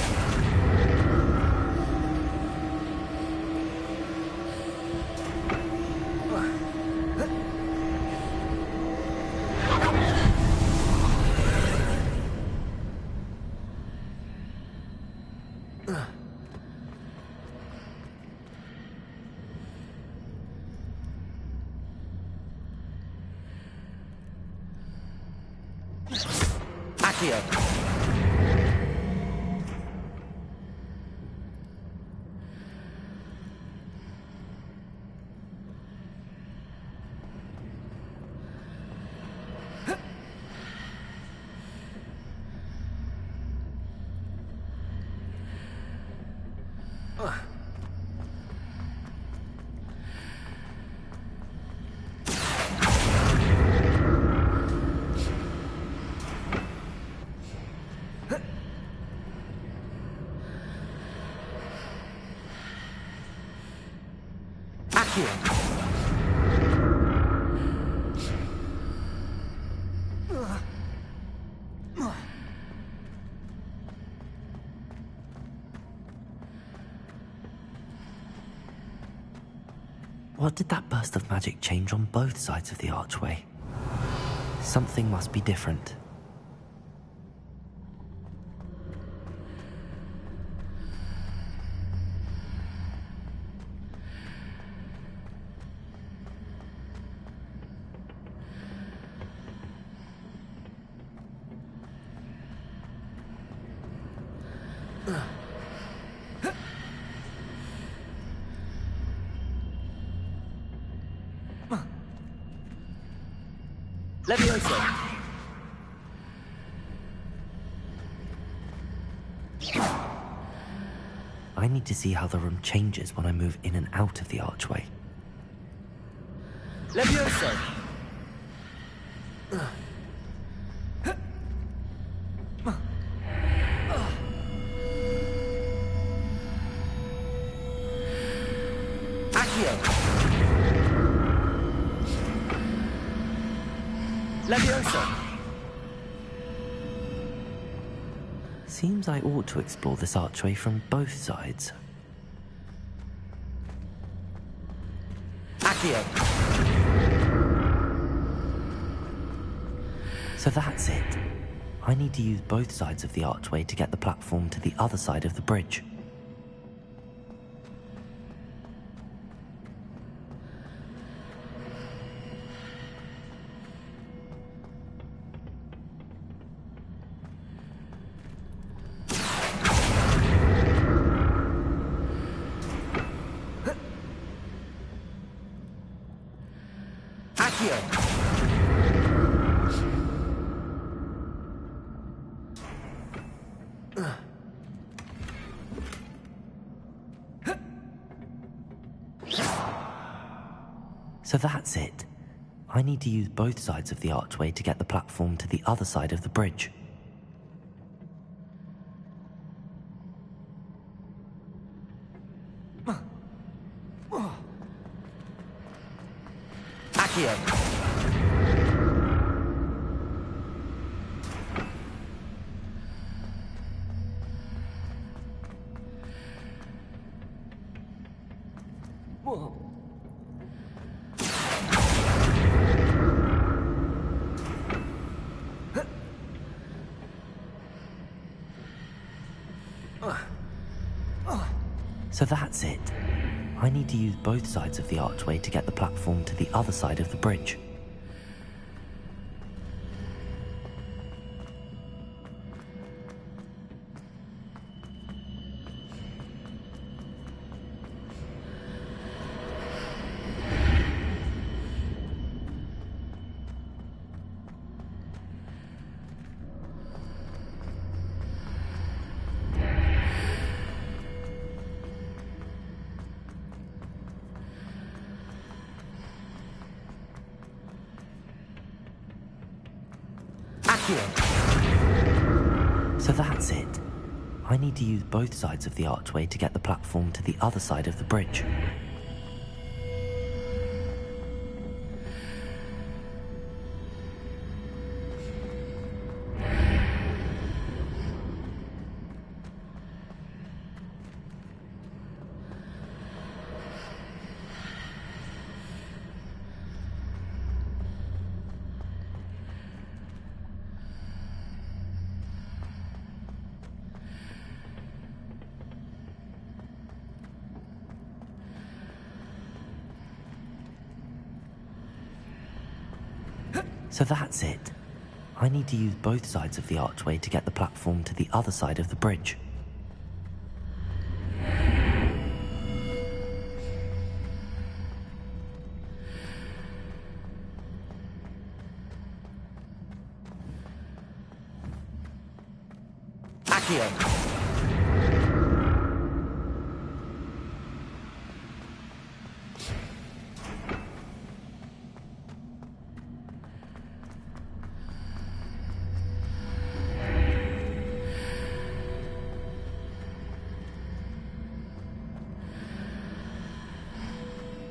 What did that burst of magic change on both sides of the archway? Something must be different. Levioso! I need to see how the room changes when I move in and out of the archway. Levioso!
closer.
Seems I ought to explore this archway from both sides.
Accio.
So that's it. I need to use both sides of the archway to get the platform to the other side of the bridge. So that's it. I need to use both sides of the archway to get the platform to the other side of the bridge.
Accio.
So that's it. I need to use both sides of the archway to get the platform to the other side of the bridge. So that's it. I need to use both sides of the archway to get the platform to the other side of the bridge. So that's it. I need to use both sides of the archway to get the platform to the other side of the bridge.
Accio.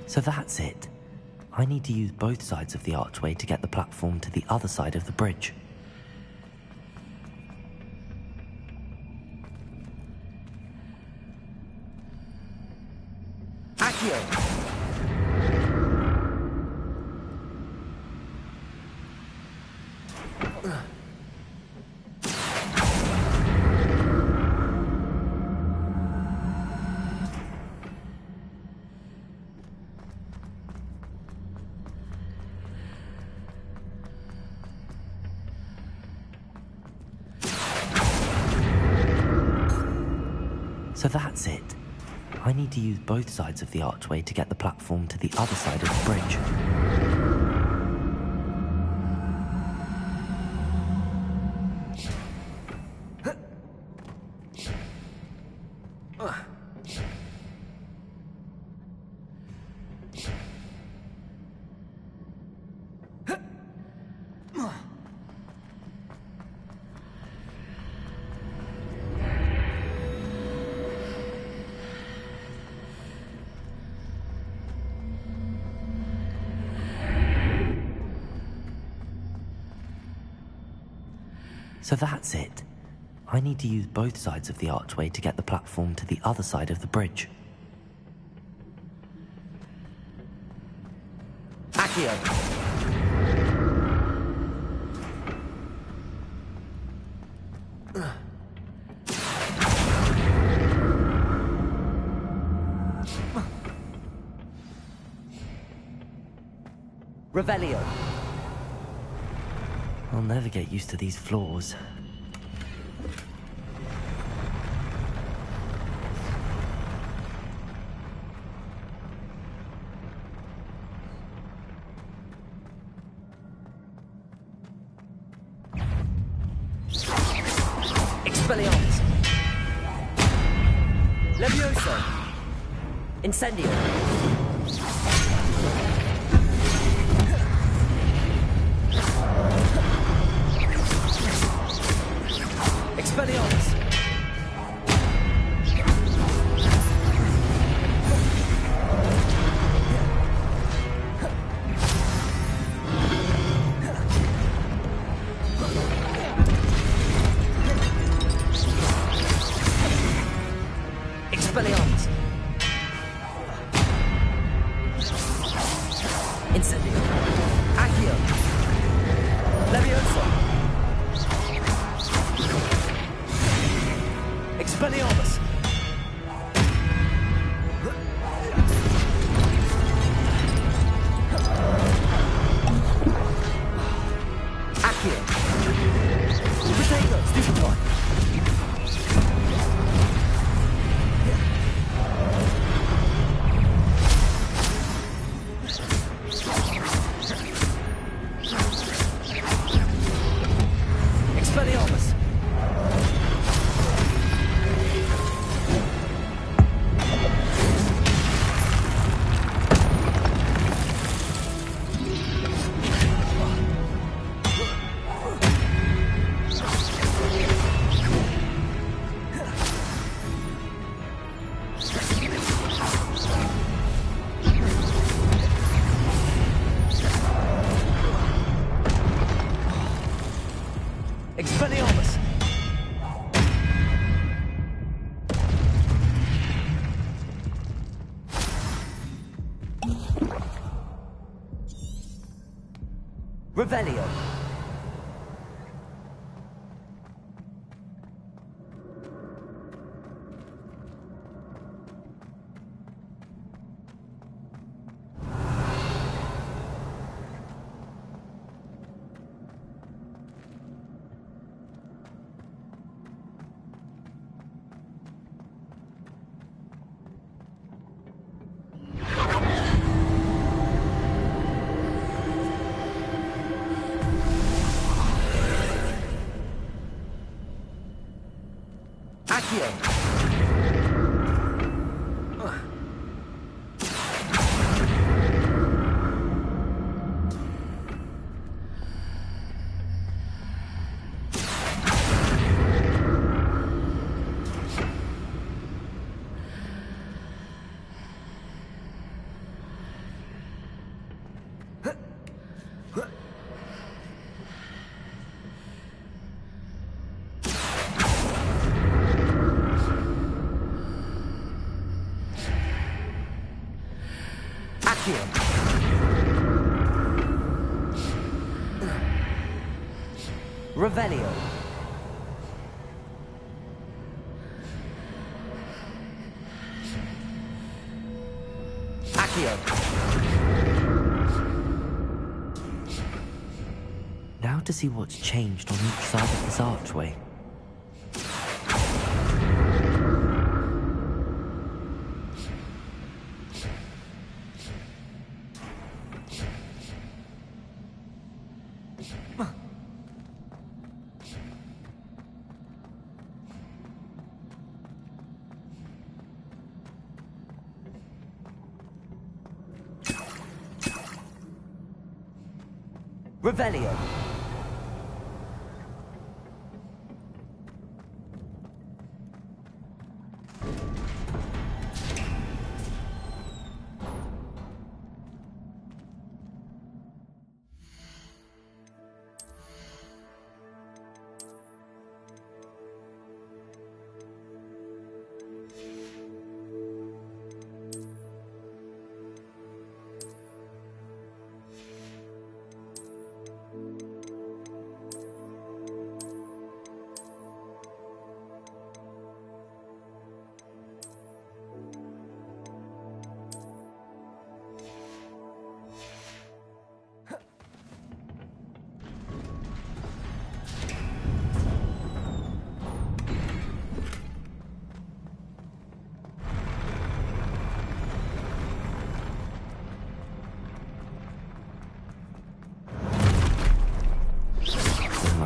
So that's it. I need to use both sides of the archway to get the platform to the other side of the bridge.
Accio.
So that's it. I need to use both sides of the archway to get the platform to the other side of the bridge. So that's it. I need to use both sides of the archway to get the platform to the other side of the bridge. Accio! Revelio! I'll never get used to these floors.
Expelliarmus! Levioso! Incendio! Expelliarmus! Expelliarmus! Incendio! Accio! Levioso! Expelliarmus! Accio! Protego! Stupefy! Expelliarmus! Expelliarmus! Revelio! Accio! Accio! Revelio! Accio!
Now to see what's changed on each side of this archway.
Revelio!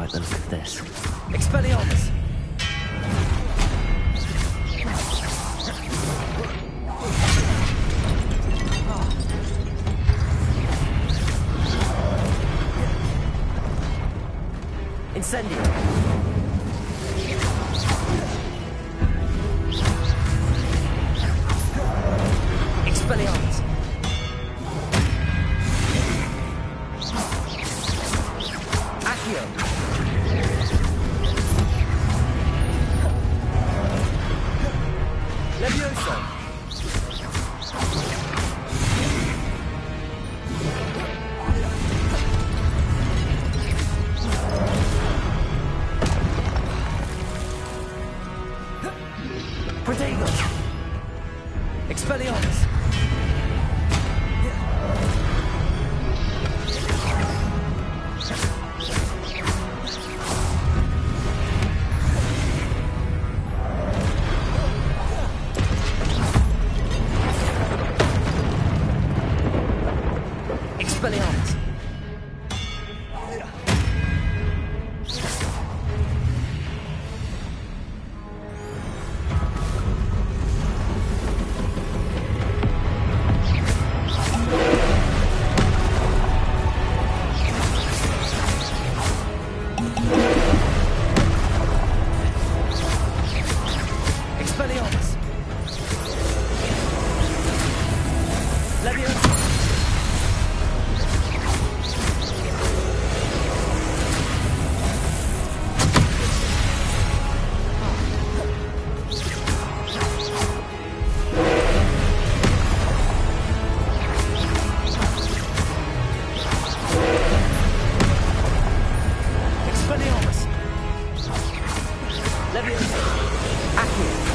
like the look of this.
Expelliarmus! Incendio! Expelliarmus! Accio! Levioso! Protego! Expelliarmus! Expelliarmus! Expelliarmus! Levioso! Expelliarmus! Levioso! Accio!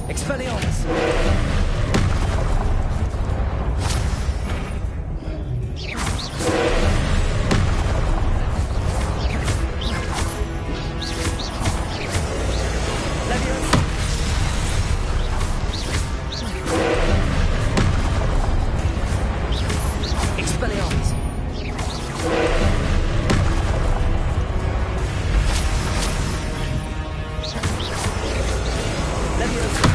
Expelliarmus! Levioso! Expelliarmus! Levioso!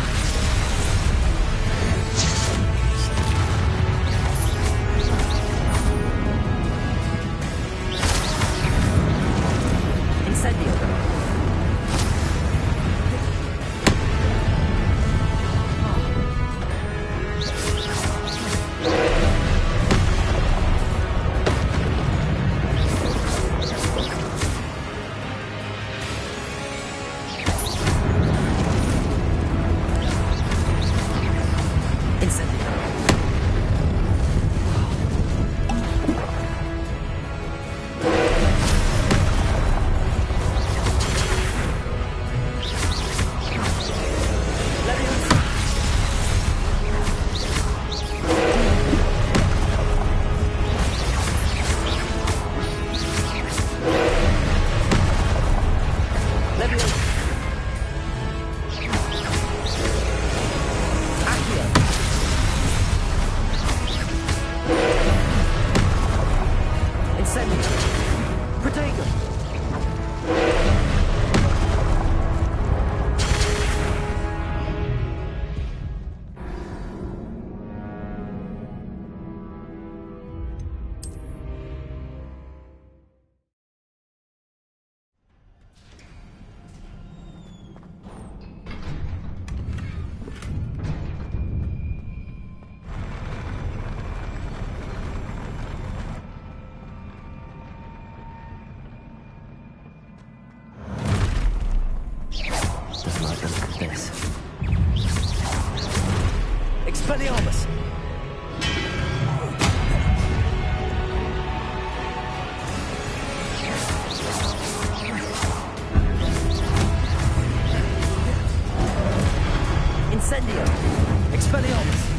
Expelliarmus! Incendio! Expelliarmus!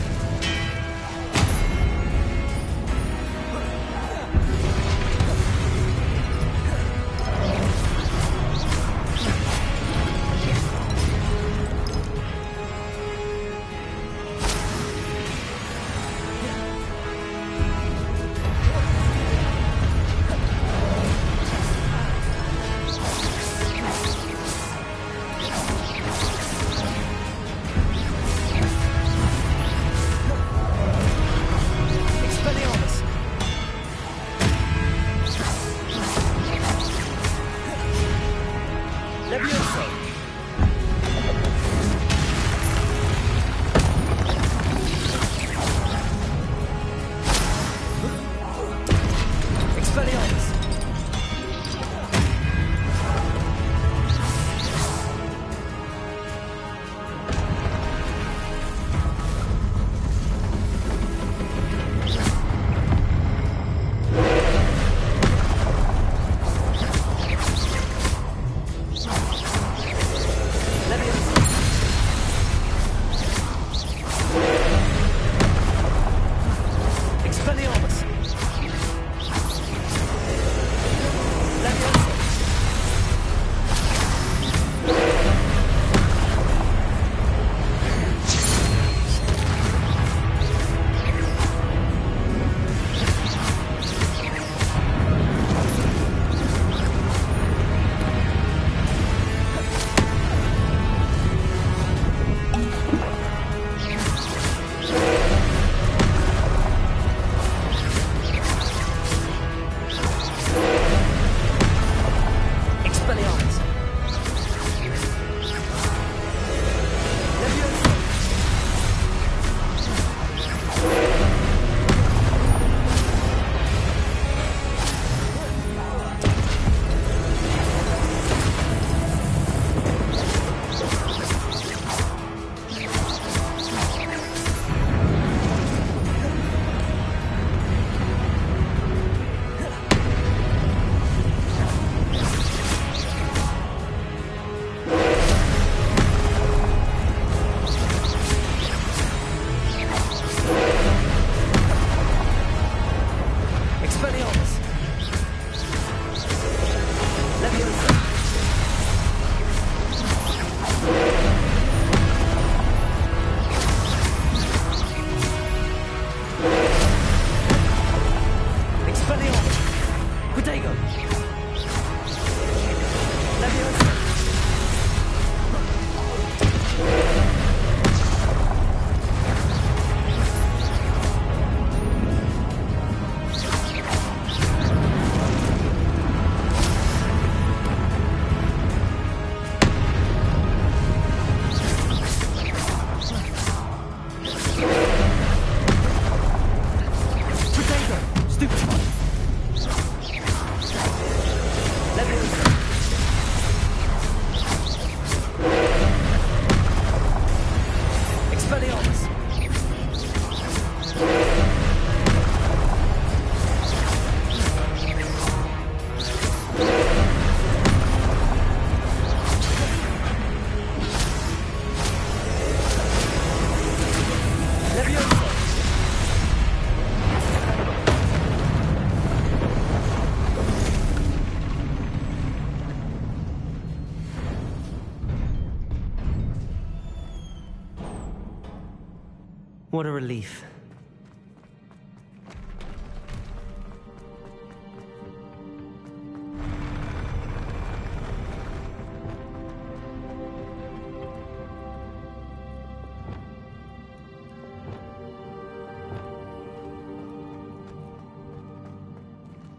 What a relief.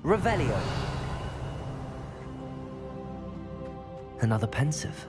Revelio.
Another pensive.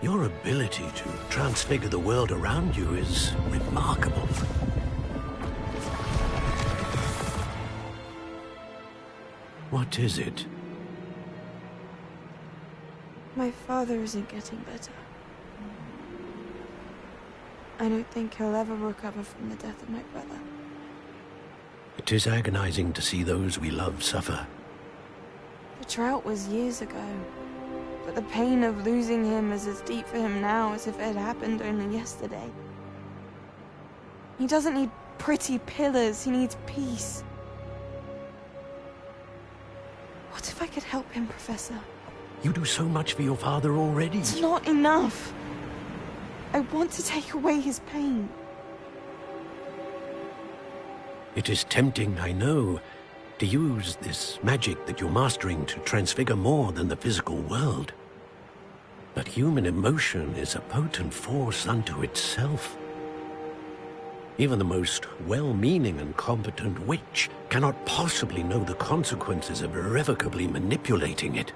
Your ability to transfigure the world around you is remarkable. What is it?
My father isn't getting better. I don't think he'll ever recover from the death of my brother.
It is agonizing to see those we love suffer.
The drought was years ago, but the pain of losing him is as deep for him now as if it had happened only yesterday. He doesn't need pretty pillars, he needs peace. What if I could help him, Professor?
You do so much for your father already.
It's not enough. I want to take away his pain.
It is tempting, I know, to use this magic that you're mastering to transfigure more than the physical world. But human emotion is a potent force unto itself. Even the most well-meaning and competent witch cannot possibly know the consequences of irrevocably manipulating it.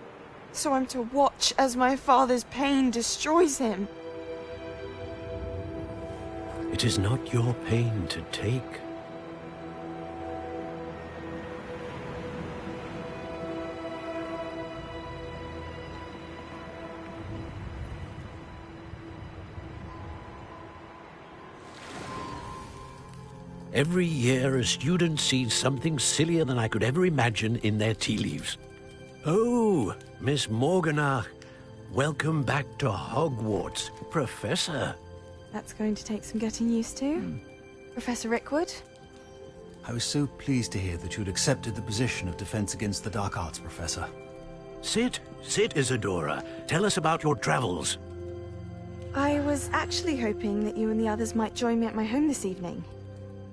So I'm to watch as my father's pain destroys him.
It is not your pain to take. Every year, a student sees something sillier than I could ever imagine in their tea leaves. Oh, Miss Morganach, welcome back to Hogwarts, Professor.
That's going to take some getting used to. Professor Rickwood?
I was so pleased to hear that you'd accepted the position of Defense Against the Dark Arts, Professor.
Sit, Isadora. Tell us about your travels.
I was actually hoping that you and the others might join me at my home this evening.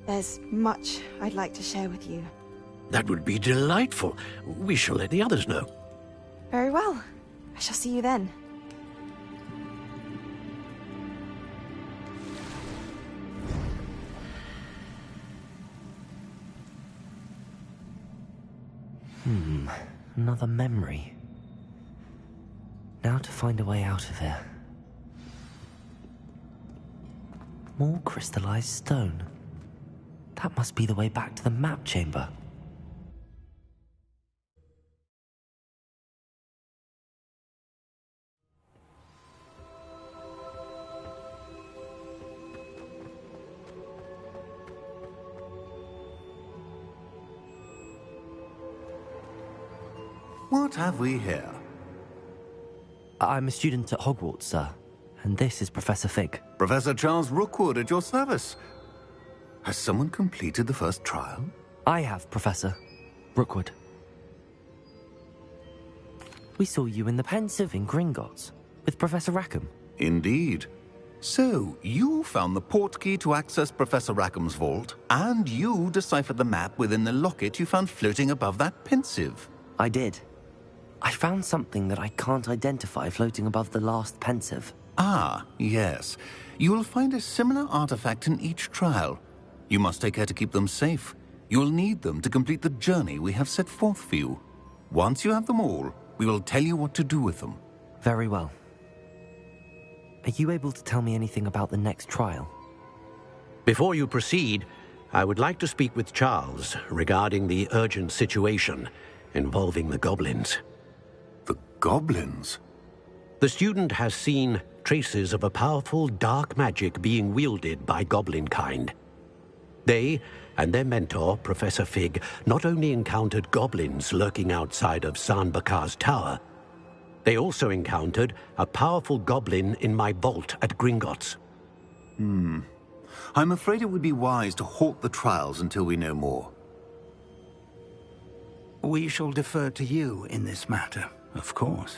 There's much I'd like to share with you.
That would be delightful. We shall let the others know.
Very well. I shall see you then.
Another memory. Now to find a way out of here. More crystallized stone. That must be the way back to the map chamber.
What have we here?
I'm a student at Hogwarts, sir. And this is Professor Fig.
Professor Charles Rookwood at your service. Has someone completed the first trial?
I have, Professor Rookwood. We saw you in the Pensive in Gringotts with Professor Rackham.
Indeed. So, you found the portkey to access Professor Rackham's vault, and you deciphered the map within the locket you found floating above that Pensive.
I did. I found something that I can't identify floating above the last Pensive.
Ah, yes. You will find a similar artifact in each trial. You must take care to keep them safe. You'll need them to complete the journey we have set forth for you. Once you have them all, we will tell you what to do with them.
Very well. Are you able to tell me anything about the next trial?
Before you proceed, I would like to speak with Charles regarding the urgent situation involving the goblins.
The goblins?
The student has seen traces of a powerful dark magic being wielded by goblin kind. They and their mentor, Professor Fig, not only encountered goblins lurking outside of San Bakar's tower, they also encountered a powerful goblin in my vault at Gringotts.
I'm afraid it would be wise to halt the trials until we know more.
We shall defer to you in this matter, of course.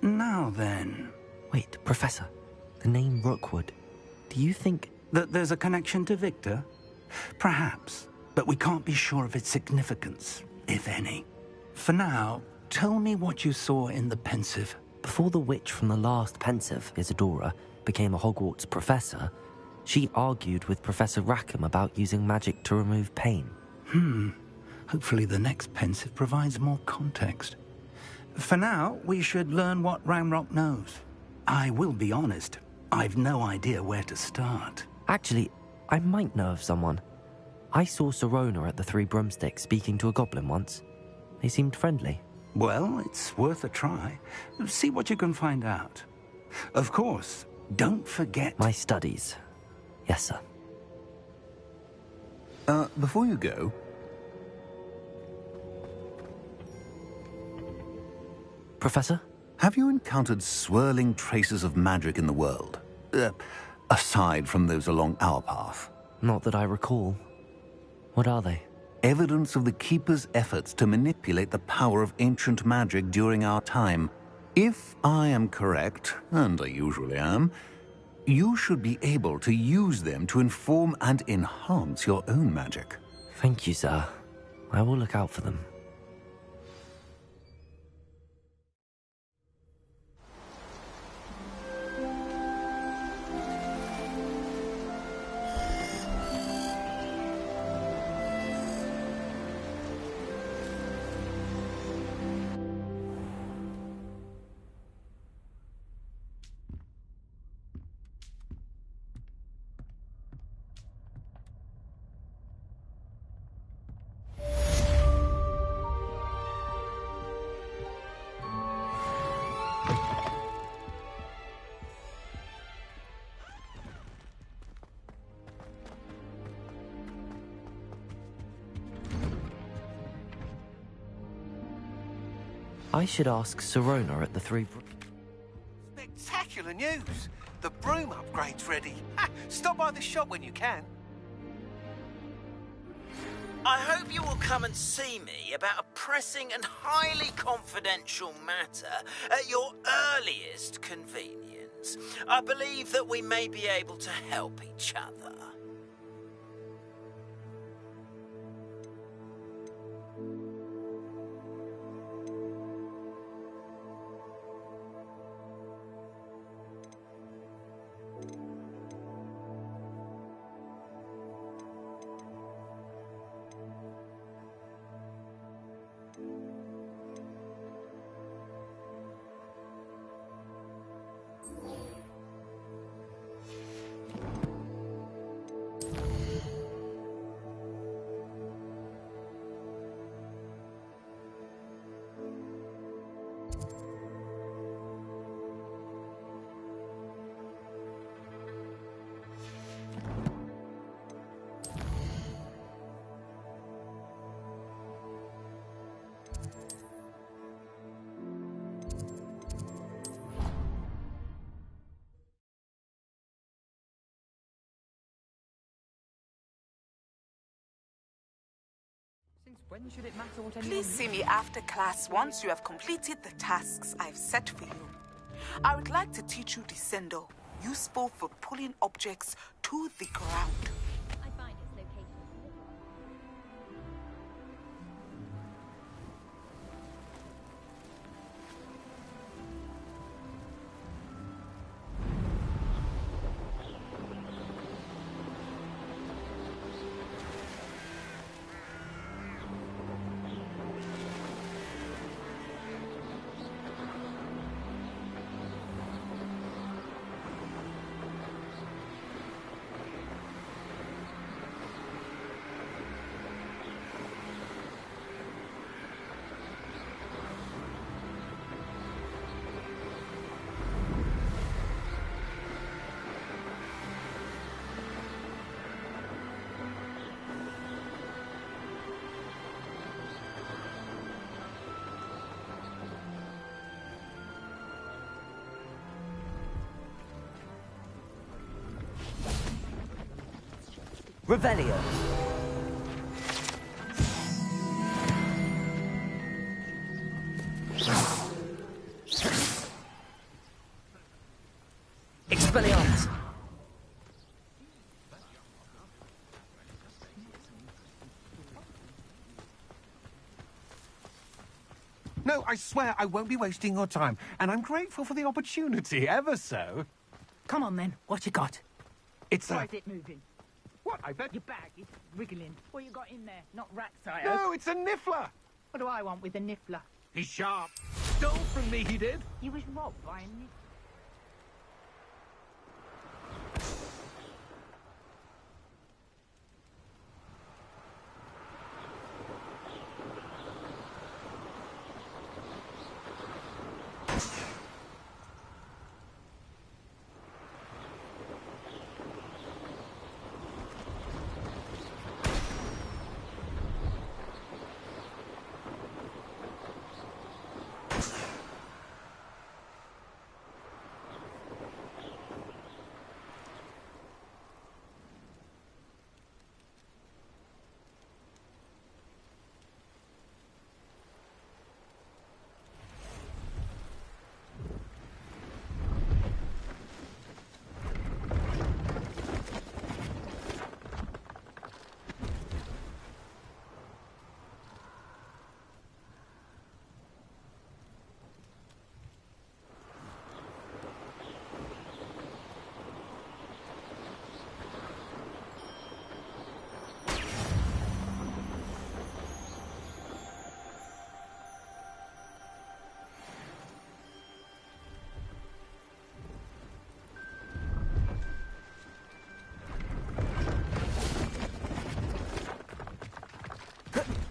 Now then...
Wait, Professor. The name Rookwood. Do you think...
that there's a connection to Victor? Perhaps, but we can't be sure of its significance, if any. For now, tell me what you saw in the Pensive.
Before the witch from the last Pensive, Isadora, became a Hogwarts professor, she argued with Professor Rackham about using magic to remove pain.
Hopefully the next Pensive provides more context. For now, we should learn what Ramrock knows. I will be honest, I've no idea where to start.
Actually, I might know of someone. I saw Sirona at the Three Broomsticks speaking to a goblin once. They seemed friendly.
Well, it's worth a try. See what you can find out. Of course, don't forget...
My studies. Yes, sir.
Before you go...
Professor?
Have you encountered swirling traces of magic in the world? Aside from those along our path?
Not that I recall. What are they?
Evidence of the Keeper's efforts to manipulate the power of ancient magic during our time. If I am correct, and I usually am, you should be able to use them to inform and enhance your own magic.
Thank you, sir. I will look out for them. I should ask Sirona at the Three...
Spectacular news! The broom upgrade's ready. Ha! Stop by the shop when you can.
I hope you will come and see me about a pressing and highly confidential matter at your earliest convenience. I believe that we may be able to help each other.
When should it matter what
Please see me after class once you have completed the tasks I've set for you. I would like to teach you Descendo, useful for pulling objects to the ground.
I find its location.
Revelio. Expelliarmus.
No, I swear I won't be wasting your time, and I'm grateful for the opportunity, ever so.
Come on then, what you got?
It's
Why
a...
is it moving?
What? I bet...
Your bag is wriggling. What you got in there? Not rats, I
No, it's a niffler!
What do I want with a niffler?
He's sharp. Stole from me, he did.
He was robbed by a new...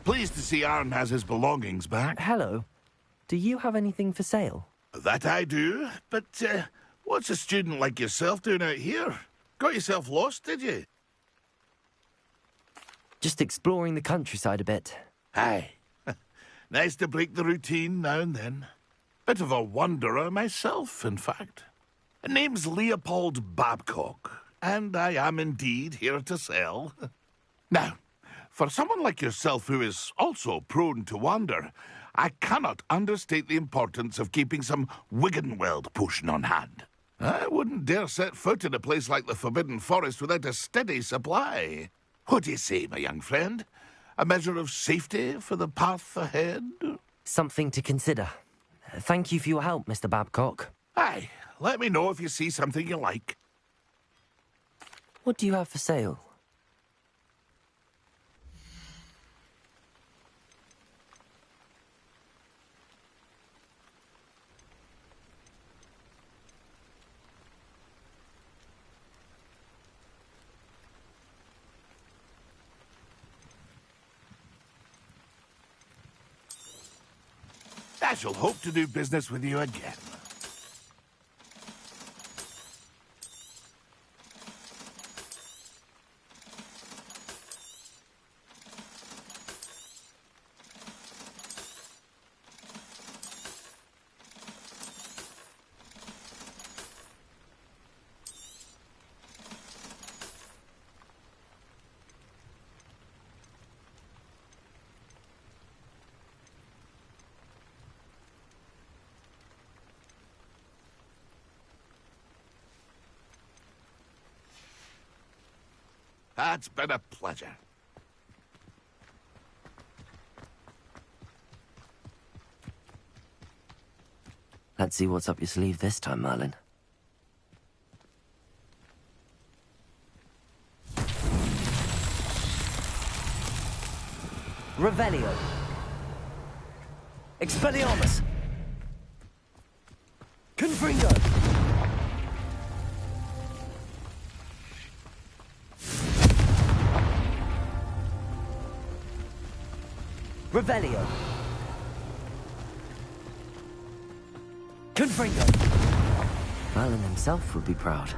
Pleased to see Aaron has his belongings back.
Hello. Do you have anything for sale?
That I do, but what's a student like yourself doing out here? Got yourself lost, did you?
Just exploring the countryside a bit.
Aye. Nice to break the routine now and then. Bit of a wanderer myself, in fact. Name's Leopold Babcock, and I am indeed here to sell. Now, for someone like yourself who is also prone to wander, I cannot understate the importance of keeping some Wiggenweld potion on hand. I wouldn't dare set foot in a place like the Forbidden Forest without a steady supply. What do you say, my young friend? A measure of safety for the path ahead?
Something to consider. Thank you for your help, Mr. Babcock.
Aye, let me know if you see something you like.
What do you have for sale?
I shall hope to do business with you again. It's been a pleasure.
Let's see what's up your sleeve this time, Merlin. Revelio. Expelliarmus. Confringo. Revelio. Confringo. Merlin himself would be proud.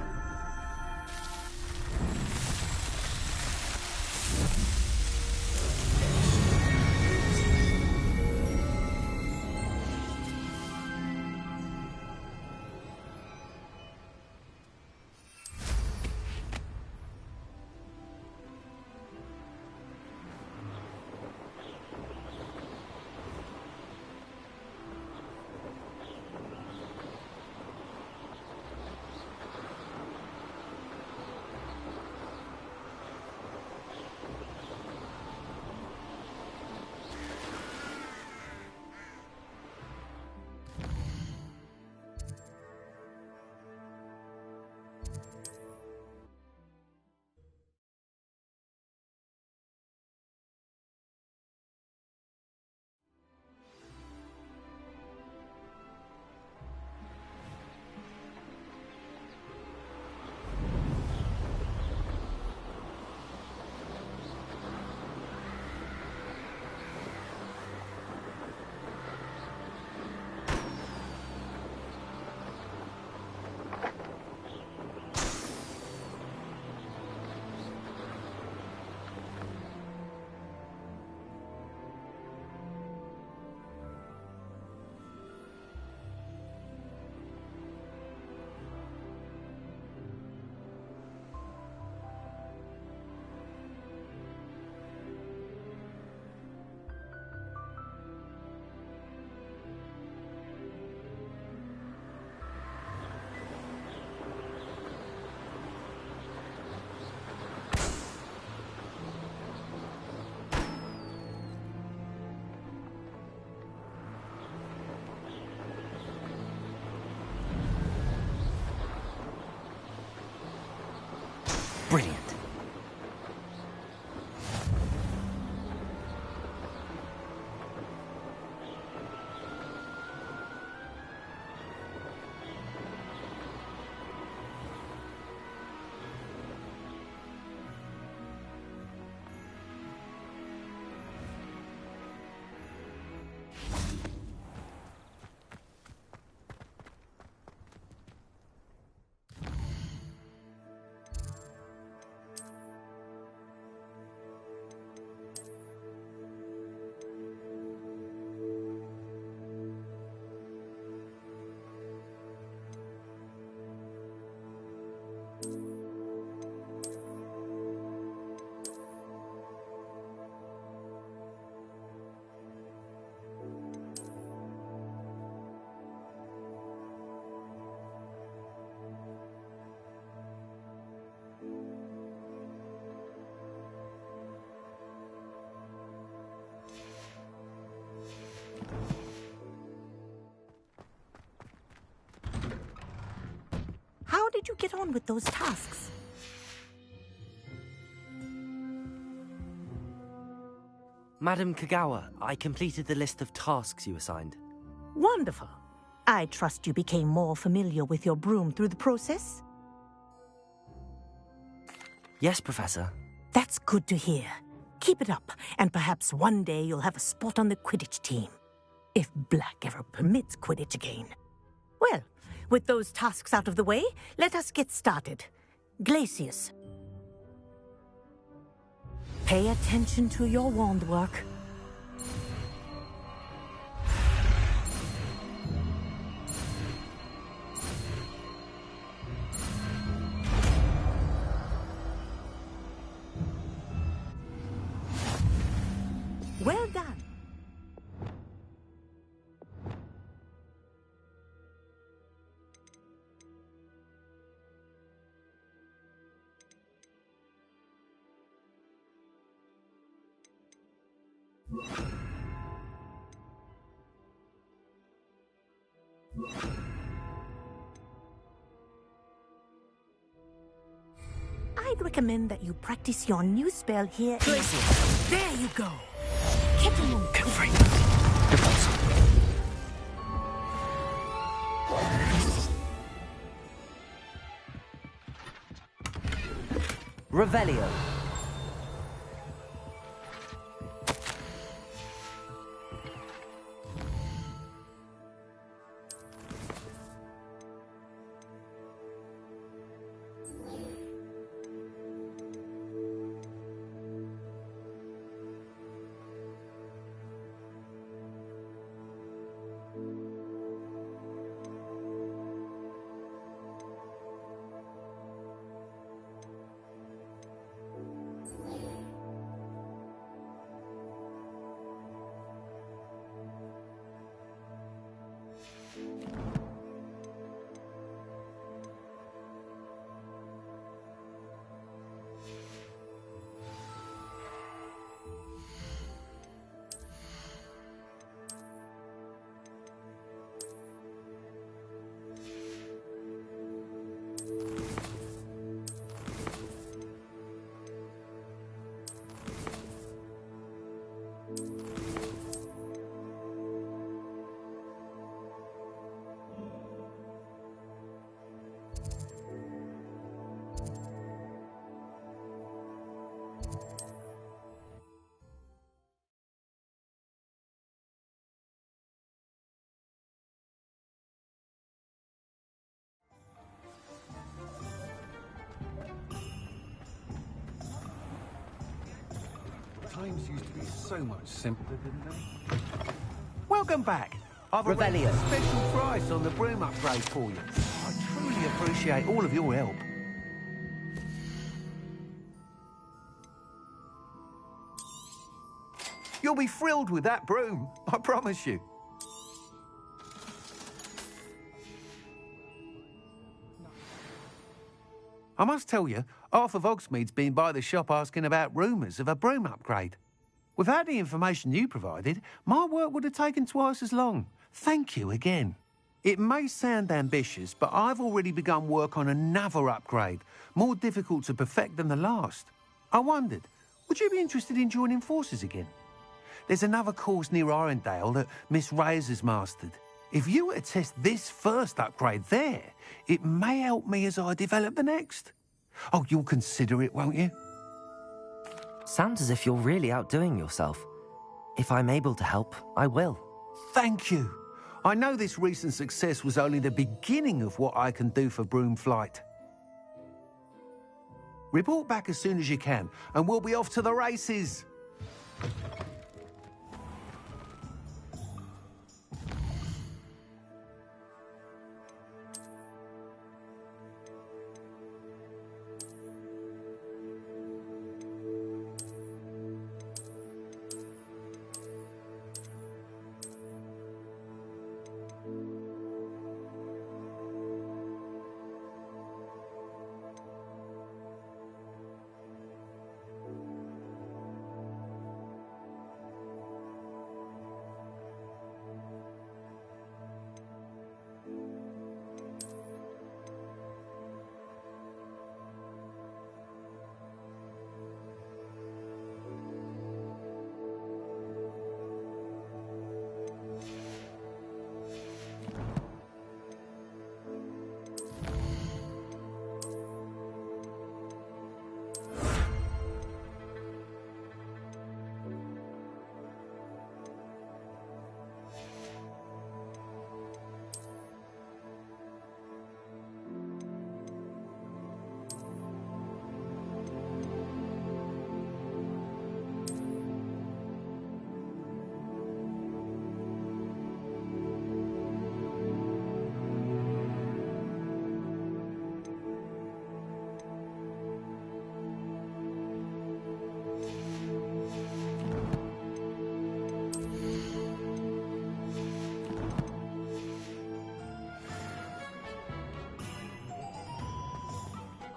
did you get on with those tasks?
Madam Kagawa, I completed the list of tasks you assigned.
Wonderful. I trust you became more familiar with your broom through the process?
Yes, Professor.
That's good to hear. Keep it up, and perhaps one day you'll have a spot on the Quidditch team. If Black ever permits Quidditch again. Well, with those tasks out of the way, let us get started. Glacius. Pay attention to your wand work. Well done. I'd recommend that you practice your new spell here. There you go.
Confront. Revelio.
Times used to be so much simpler, didn't they? Welcome back. I've
Revelio.
arranged a special price on the broom upgrade for you. I truly appreciate all of your help. You'll be thrilled with that broom, I promise you. I must tell you, half of Hogsmeade's been by the shop asking about rumours of a broom upgrade. Without the information you provided, my work would have taken twice as long. Thank you again. It may sound ambitious, but I've already begun work on another upgrade, more difficult to perfect than the last. I wondered, would you be interested in joining forces again? There's another course near Arendelle that Miss Reyes has mastered. If you were to test this first upgrade there, it may help me as I develop the next. Oh, you'll consider it, won't you?
Sounds as if you're really outdoing yourself. If I'm able to help, I will.
Thank you. I know this recent success was only the beginning of what I can do for Broomflight. Report back as soon as you can, and we'll be off to the races.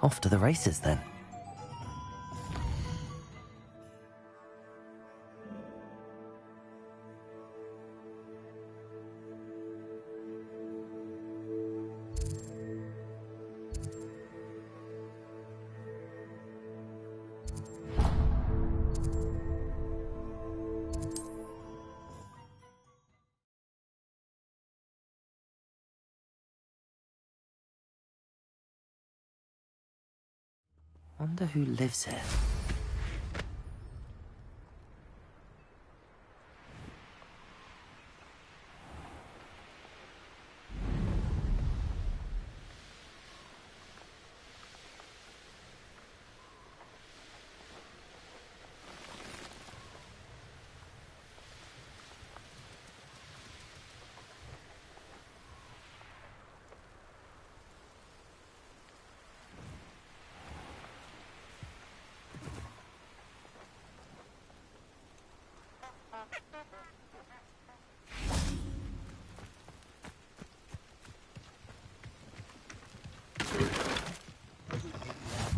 Off to the races then. Wonder who lives here.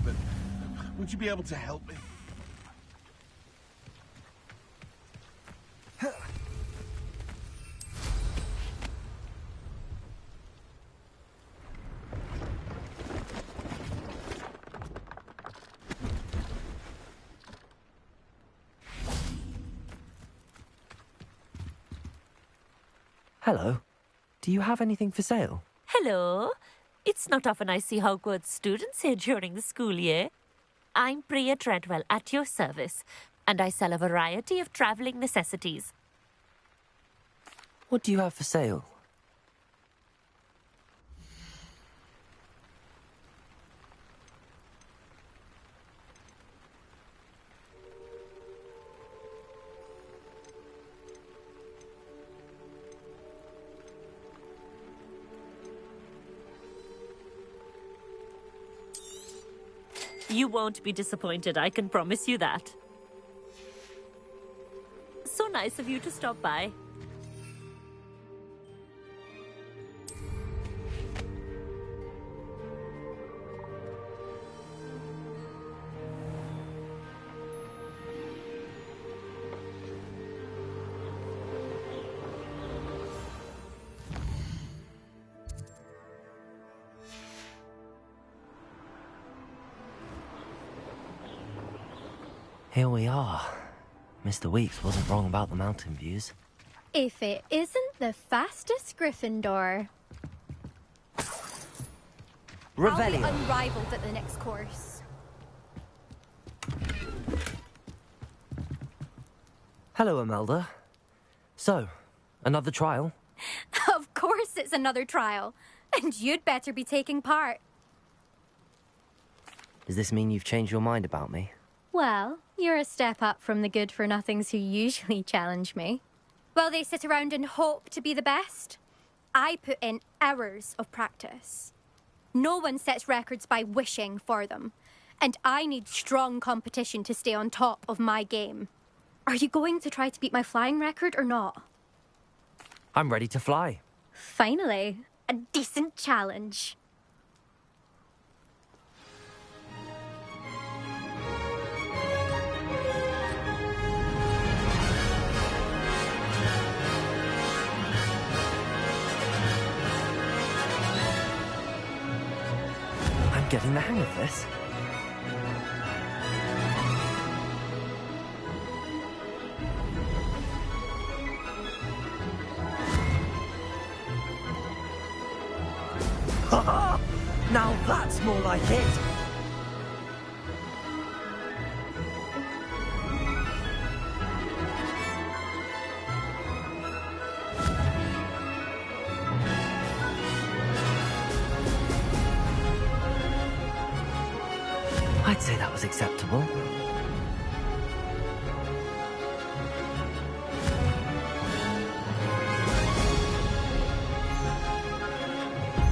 But would you be able to help me?
Hello. Do you have anything for sale?
Hello. It's not often I see Hogwarts students here during the school year. I'm Priya Treadwell, at your service, and I sell a variety of travelling necessities.
What do you have for sale?
You won't be disappointed, I can promise you that. So nice of you to stop by.
Here we are. Mr. Weeks wasn't wrong about the mountain views.
If it isn't the fastest Gryffindor.
Revelio.
I'll be unrivaled at the next course.
Hello, Imelda. So, another trial?
Of course it's another trial. And you'd better be taking part.
Does this mean you've changed your mind about me?
Well, you're a step up from the good-for-nothings who usually challenge me. Well, they sit around and hope to be the best. I put in hours of practice. No one sets records by wishing for them. And I need strong competition to stay on top of my game. Are you going to try to beat my flying record or not?
I'm ready to fly.
Finally, a decent challenge.
I'm getting the hang of this. Now that's more like it! I'd say that was acceptable.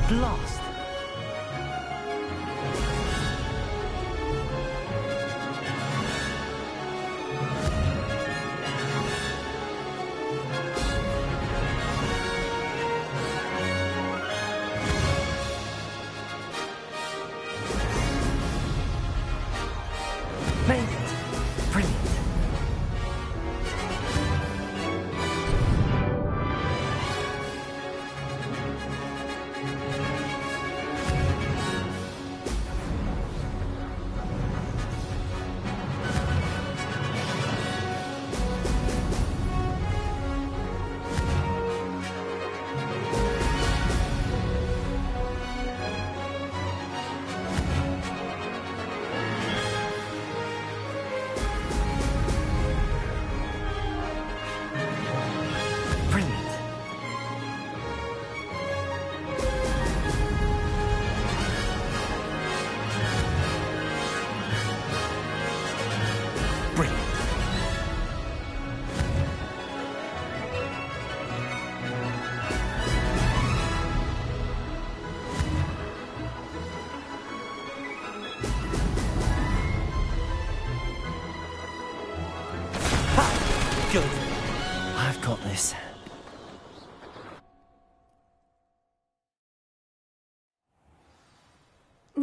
Blast!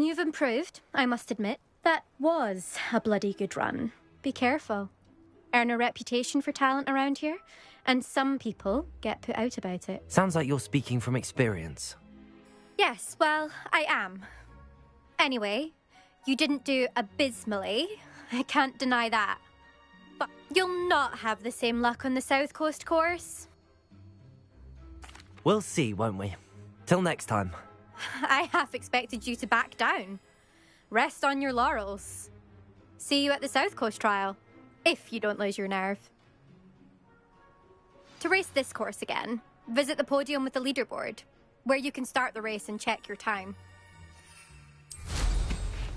you've improved, I must admit. That was a bloody good run. Be careful. Earn a reputation for talent around here, and some people get put out about it.
Sounds like you're speaking from experience.
Yes, well, I am. Anyway, you didn't do abysmally. I can't deny that. But you'll not have the same luck on the South Coast course.
We'll see, won't we? Till next time.
I half expected you to back down. Rest on your laurels. See you at the South Coast trial, if you don't lose your nerve. To race this course again, visit the podium with the leaderboard, where you can start the race and check your time.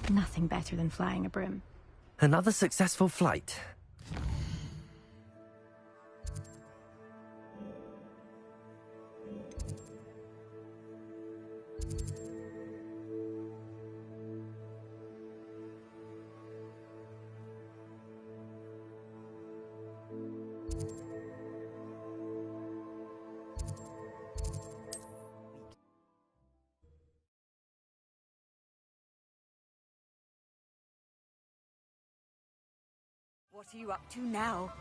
Nothing better than flying a broom.
Another successful flight.
What are you up to now?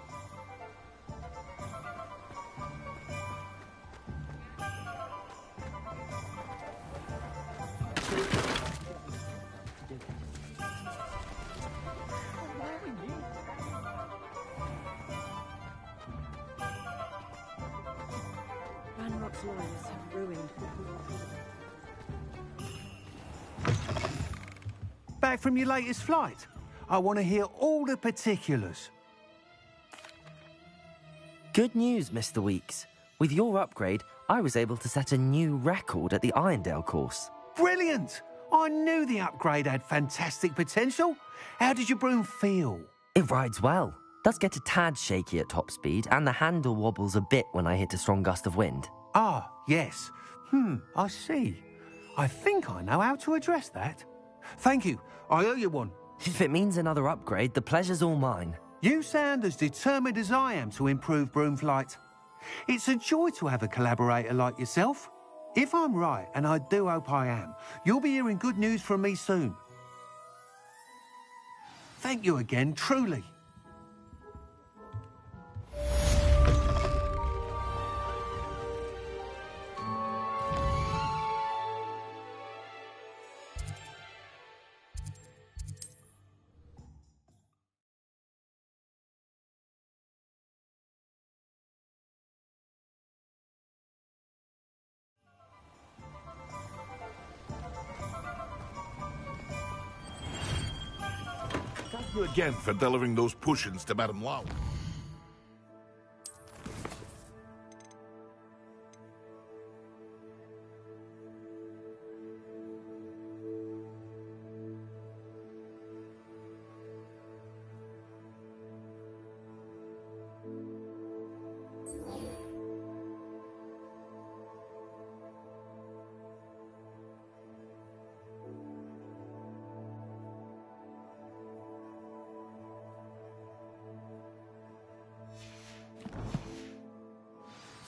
Ranrock's lawyers have ruined.
Back from your latest flight? I want to hear all the particulars.
Good news, Mr. Weeks. With your upgrade, I was able to set a new record at the Irondale course.
Brilliant! I knew the upgrade had fantastic potential. How did your broom feel?
It rides well. Does get a tad shaky at top speed, and the handle wobbles a bit when I hit a strong gust of wind.
Ah, yes. I see. I think I know how to address that. Thank you. I owe you one.
If it means another upgrade, the pleasure's all mine.
You sound as determined as I am to improve broom flight. It's a joy to have a collaborator like yourself. If I'm right, and I do hope I am, you'll be hearing good news from me soon. Thank you again, truly.
Thank you again for delivering those potions to Madame Lau.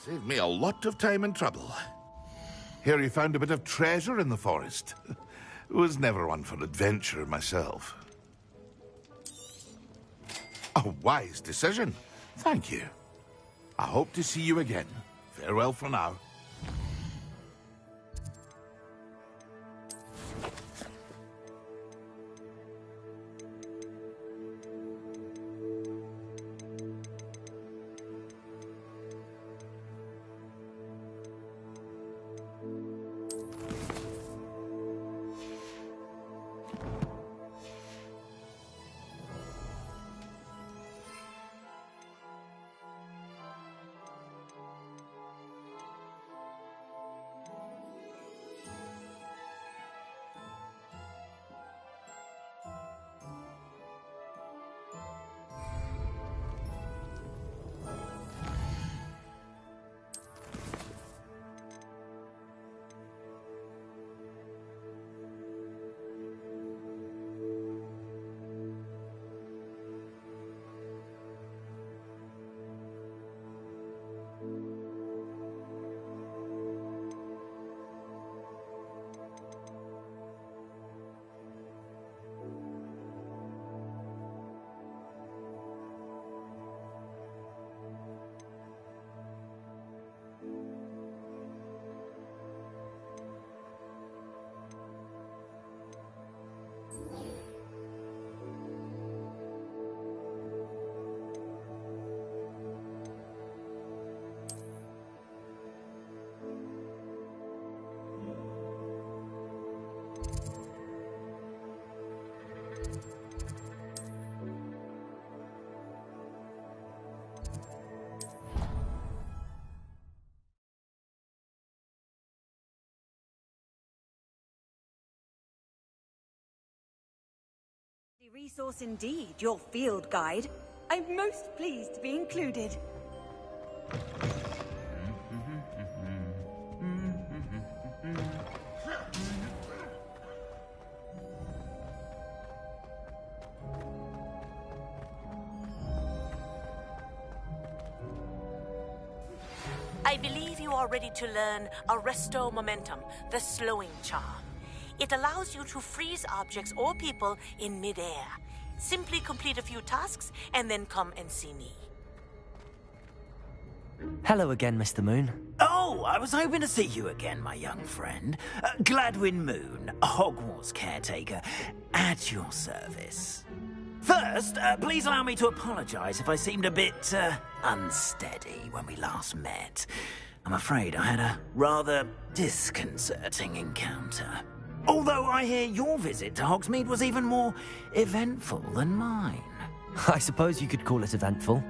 Saved me a lot of time and trouble. Here you found a bit of treasure in the forest. Was never one for adventure myself. A wise decision. Thank you. I hope to see you again. Farewell for now.
resource indeed, your field guide. I'm most pleased to be included.
I believe you are ready to learn Arresto Momentum, the slowing charm. It allows you to freeze objects or people in midair. Simply complete a few tasks and then come and see me.
Hello again, Mr. Moon.
Oh, I was hoping to see you again, my young friend. Gladwin Moon, Hogwarts caretaker, at your service. First, please allow me to apologize if I seemed a bit, unsteady when we last met. I'm afraid I had a rather disconcerting encounter. Although I hear your visit to Hogsmeade was even more eventful than mine.
I suppose you could call it eventful.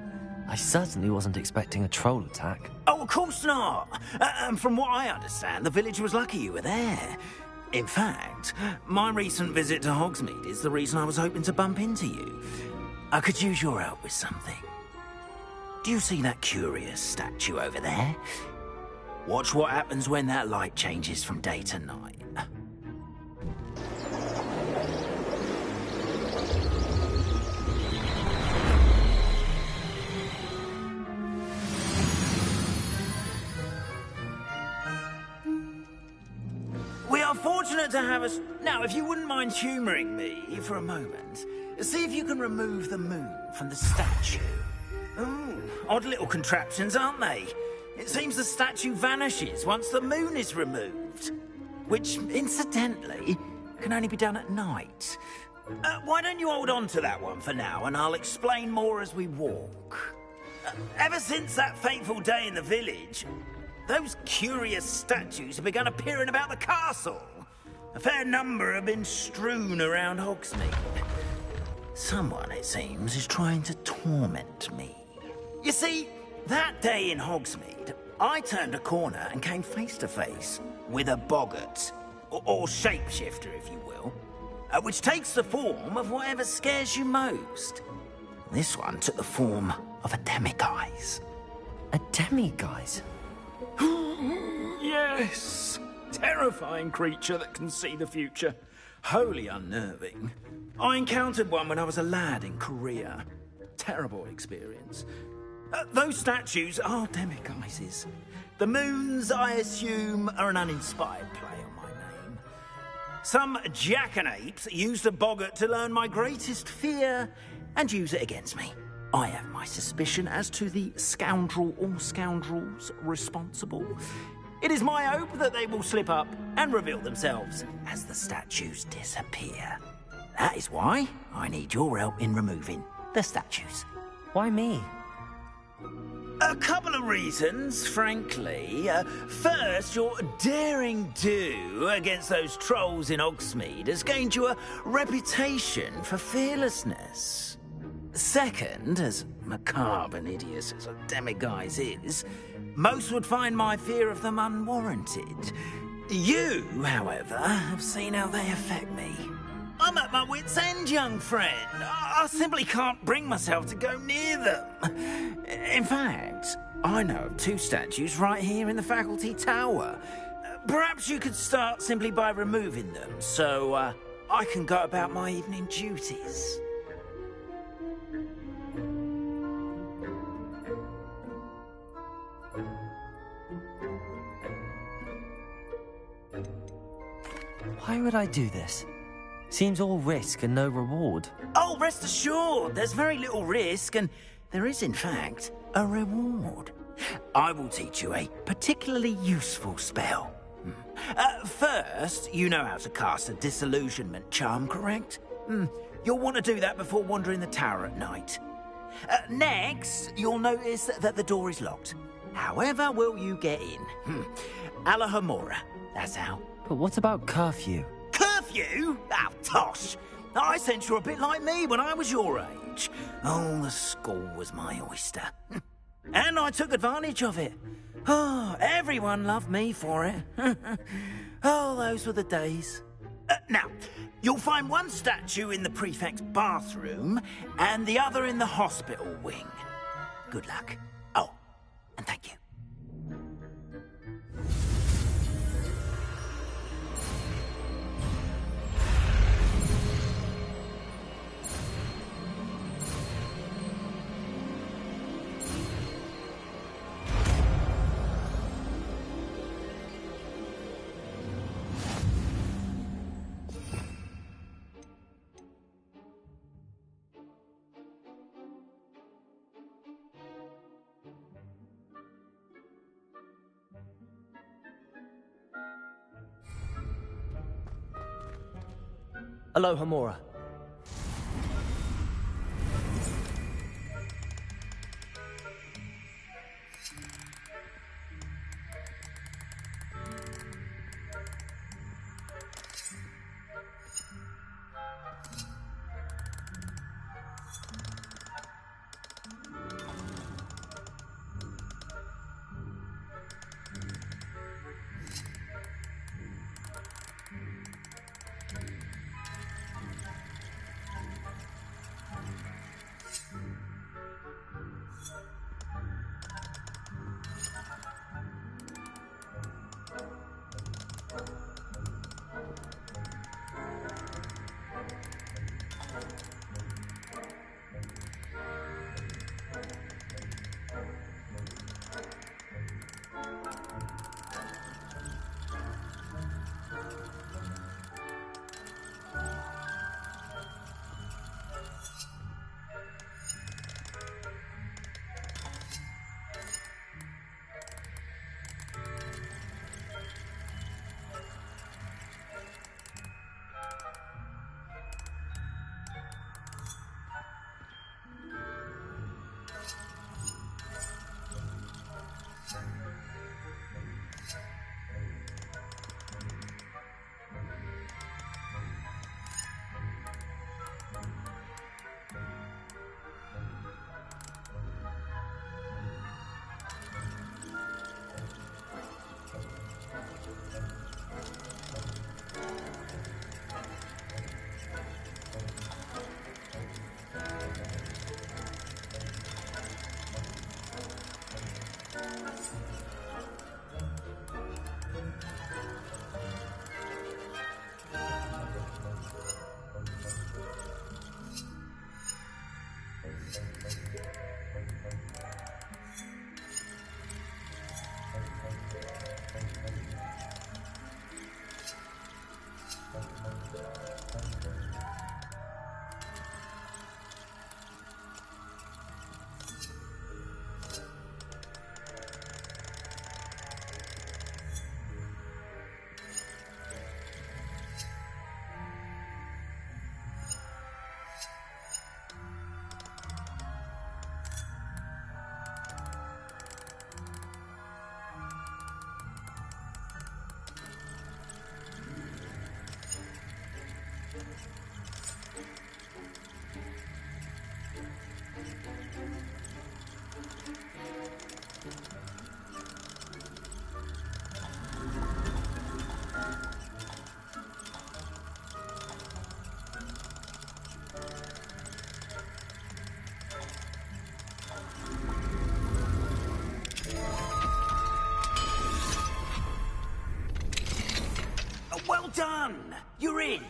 I certainly wasn't expecting a troll attack.
Oh, of course not. And from what I understand, the village was lucky you were there. In fact, my recent visit to Hogsmeade is the reason I was hoping to bump into you. I could use your help with something. Do you see that curious statue over there? Watch what happens when that light changes from day to night. We are fortunate to have us... Now, if you wouldn't mind humouring me for a moment, see if you can remove the moon from the statue. Ooh, odd little contraptions, aren't they? It seems the statue vanishes once the moon is removed. Which, incidentally, can only be done at night. Why don't you hold on to that one for now, and I'll explain more as we walk. Ever since that fateful day in the village, those curious statues have begun appearing about the castle. A fair number have been strewn around Hogsmeade. Someone, it seems, is trying to torment me. You see, that day in Hogsmeade, I turned a corner and came face to face with a boggart, or shapeshifter, if you will, which takes the form of whatever scares you most. This one took the form of a demiguise.
A demiguise?
Yes! Terrifying creature that can see the future. Wholly unnerving. I encountered one when I was a lad in Korea. Terrible experience. Those statues are demiguises. The moons, I assume, are an uninspired play on my name. Some jackanapes used a boggart to learn my greatest fear and use it against me. I have my suspicion as to the scoundrel or scoundrels responsible. It is my hope that they will slip up and reveal themselves as the statues disappear. That is why I need your help in removing the statues.
Why me?
A couple of reasons, frankly. First, your daring do against those trolls in Hogsmeade has gained you a reputation for fearlessness. Second, as macabre and hideous as a demiguise is, most would find my fear of them unwarranted. You, however, have seen how they affect me. I'm at my wit's end, young friend. I simply can't bring myself to go near them. In fact, I know of two statues right here in the faculty tower. Perhaps you could start simply by removing them, so I can go about my evening duties.
Why would I do this? Seems all risk and no reward.
Oh, rest assured, there's very little risk, and there is, in fact, a reward. I will teach you a particularly useful spell. First, you know how to cast a disillusionment charm, correct? You'll want to do that before wandering the tower at night. Next, you'll notice that the door is locked. However will you get in? Alahomora, that's how.
But what about curfew?
Curfew? Oh, tosh! I sense you're a bit like me when I was your age. Oh, the school was my oyster. And I took advantage of it. Oh, everyone loved me for it. Oh, those were the days. Now, you'll find one statue in the prefect's bathroom and the other in the hospital wing. Good luck. Oh, and thank you.
Aloha Mora.
Well done! You're in.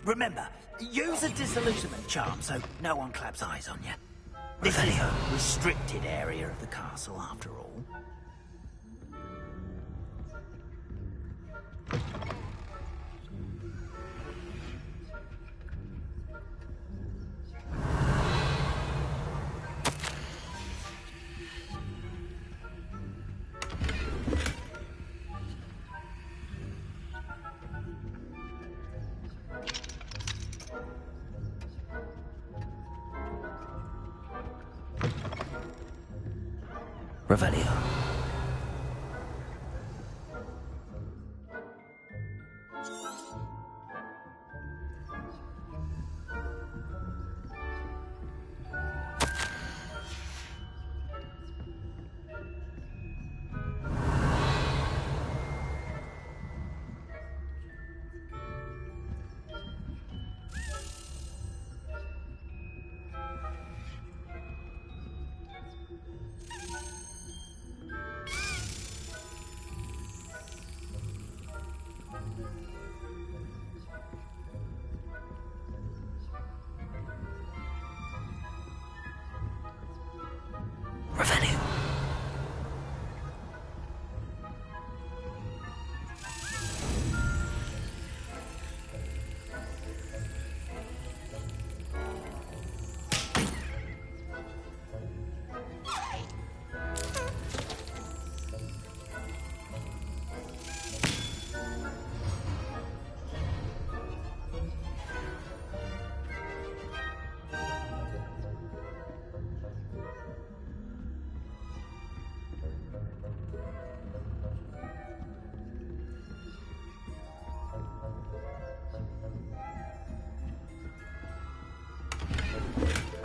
Remember, use a disillusionment charm so no one claps eyes on you. This is a restricted area of the castle, after all.
Revelio.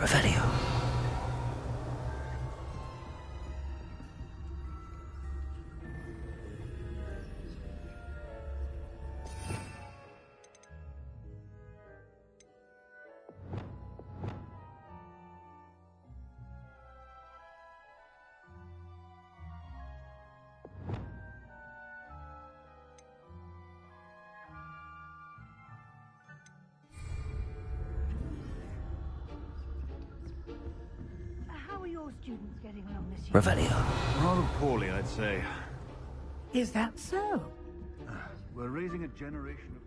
Revelio.
How are your students getting along this year?
Revelio.
Rather poorly, I'd say.
Is that so?
We're raising a generation of...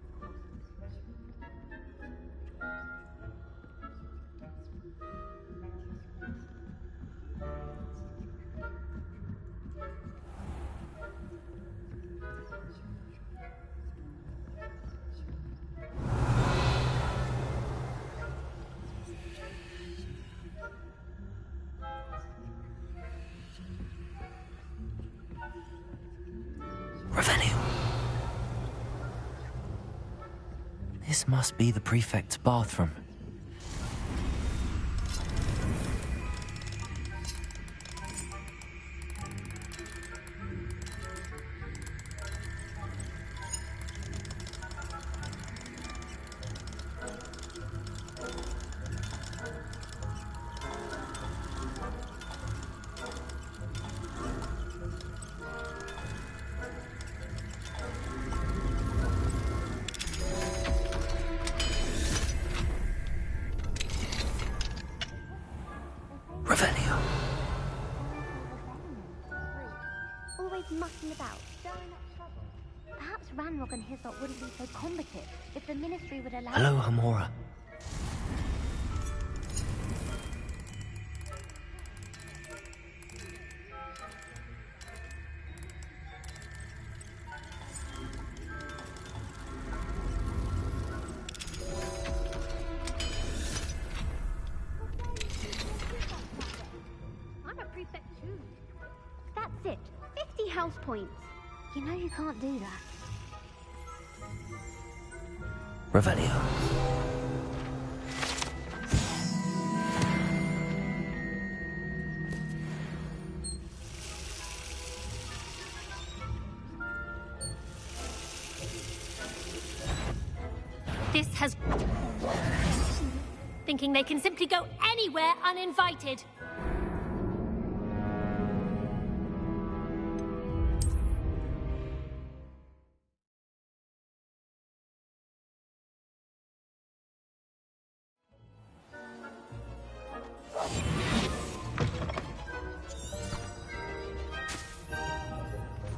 Revelio. This must be the prefect's bathroom. Revelio.
Always mucking about, stirring up trouble. Perhaps Ranrock and his lot wouldn't be so combative if the Ministry would allow...
Hello, Hamora.
I'm a prefect too. That's it. 50 house points. You know you can't do that.
Revelio.
This has... Thinking they can simply go anywhere uninvited.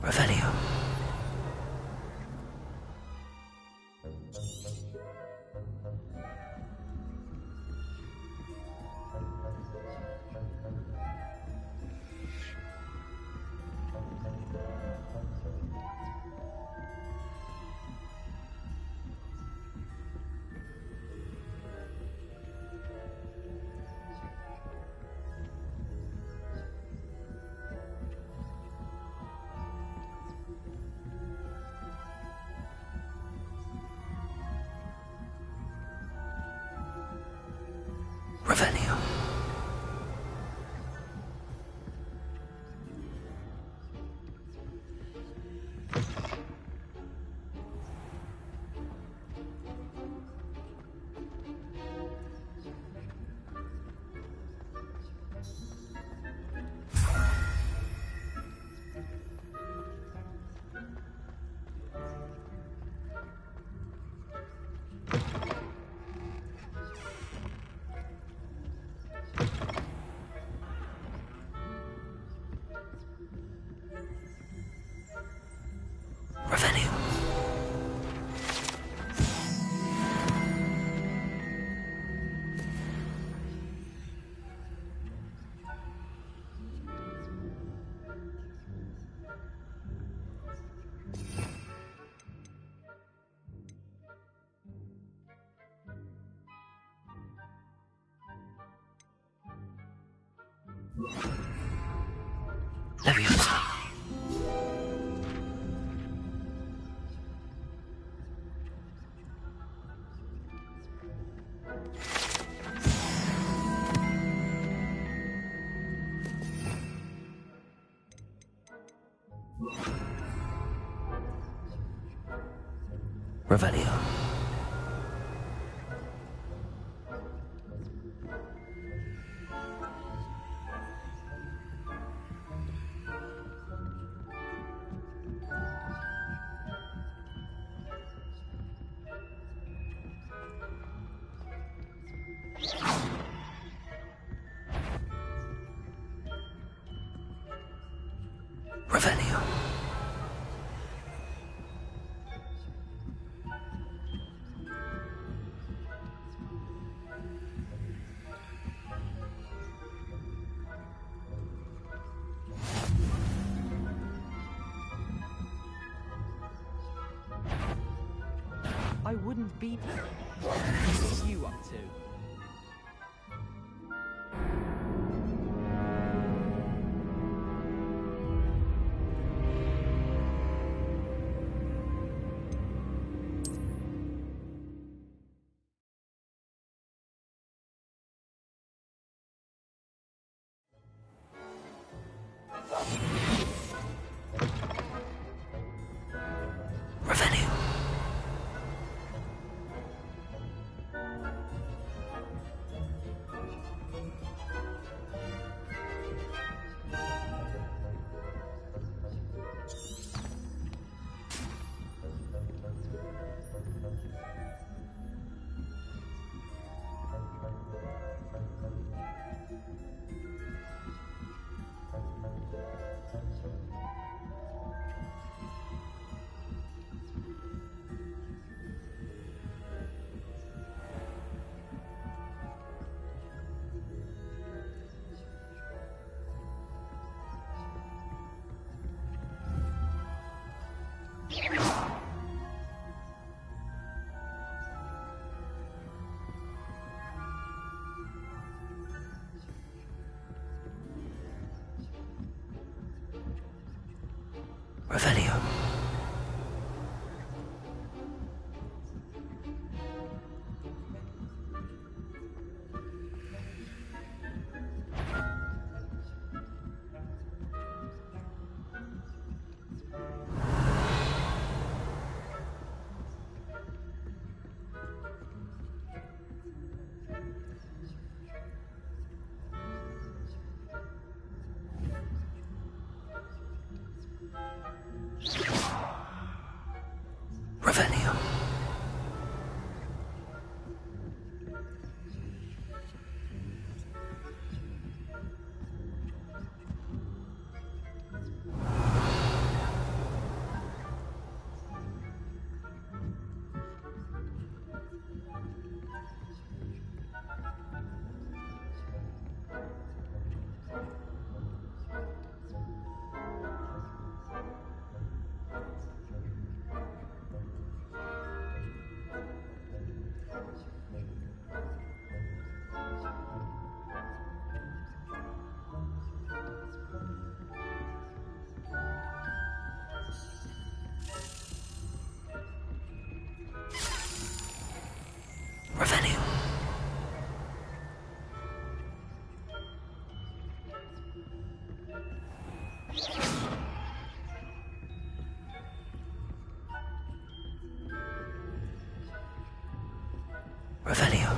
Revelio. Revelio. Revelio. Leviosa. Revelio. Revelio.
I wouldn't be... What are you up to?
Revelio. Revelio. Revelio. Revelio. Revelio.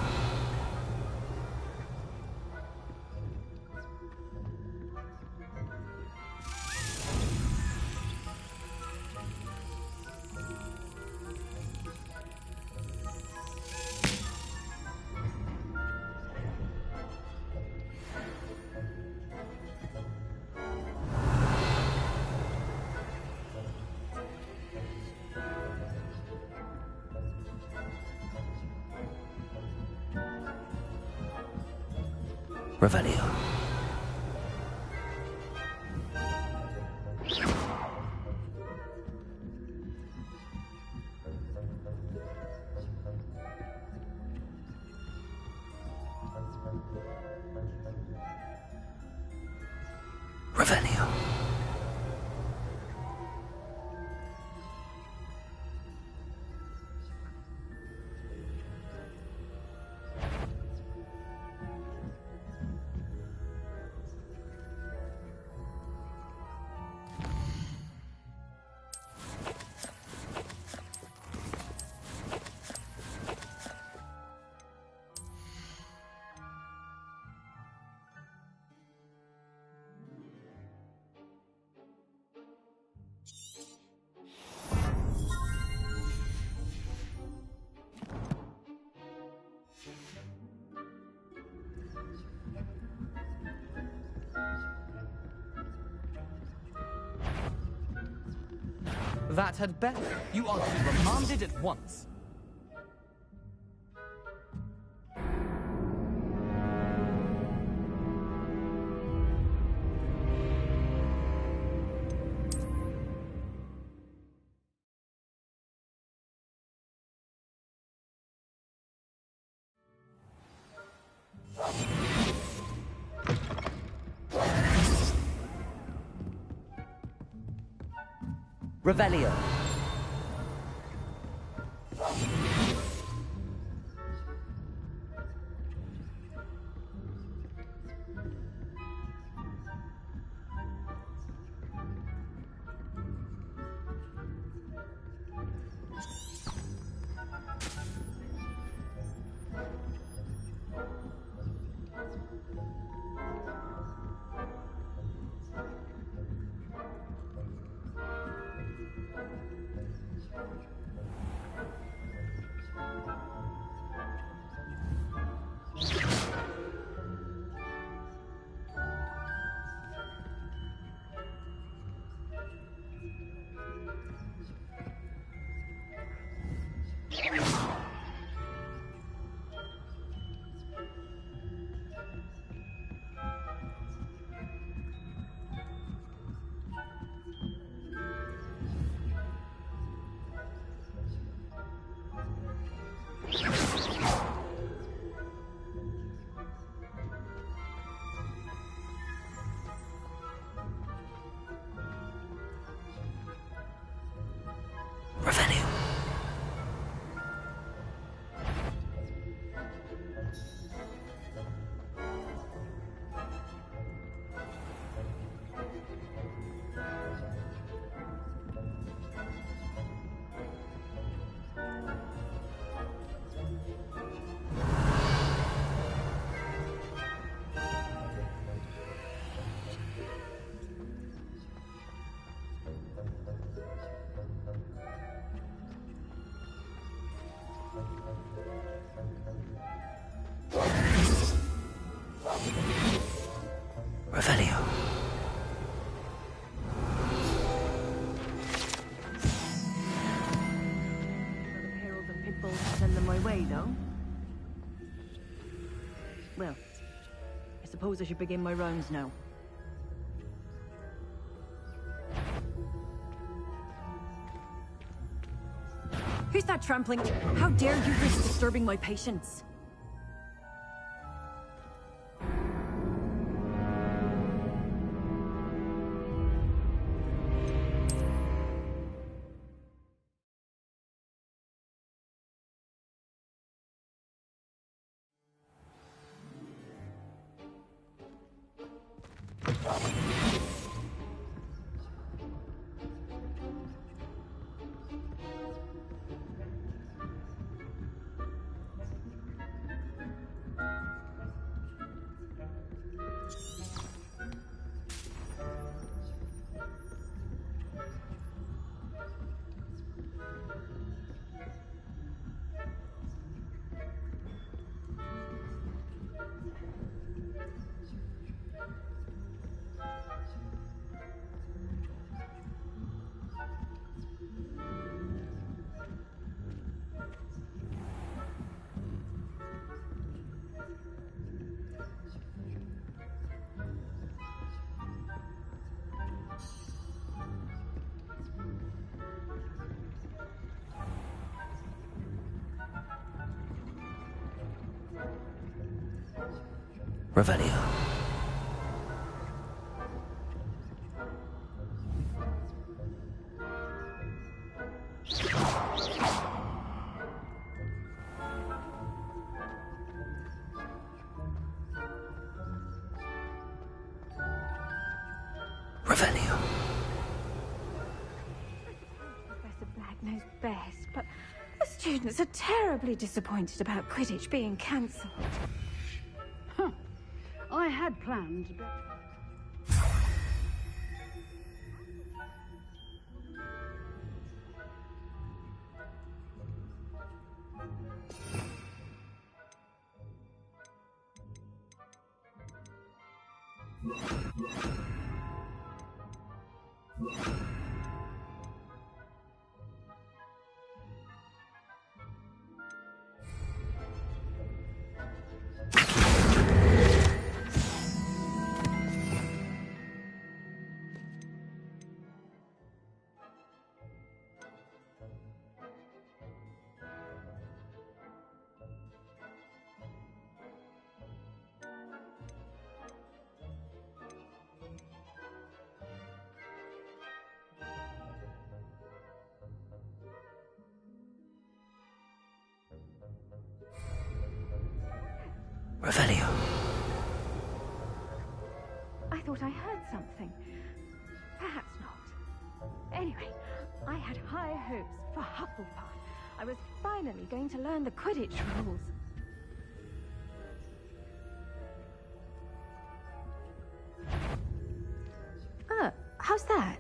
Revelio. Revelio.
That had better. You are to be remanded at once.
Revelio. Revelio.
Herald and Pitbull to send them my way, though. Well, I suppose I should begin my rounds now. Who's that trampling? How dare you risk disturbing my patients?
Revelio. Revelio.
Professor Black knows best, but the students are terribly disappointed about Quidditch being cancelled.
I had planned, but...
Revelio.
I thought I heard something. Perhaps not. Anyway, I had high hopes for Hufflepuff. I was finally going to learn the Quidditch rules. How's that?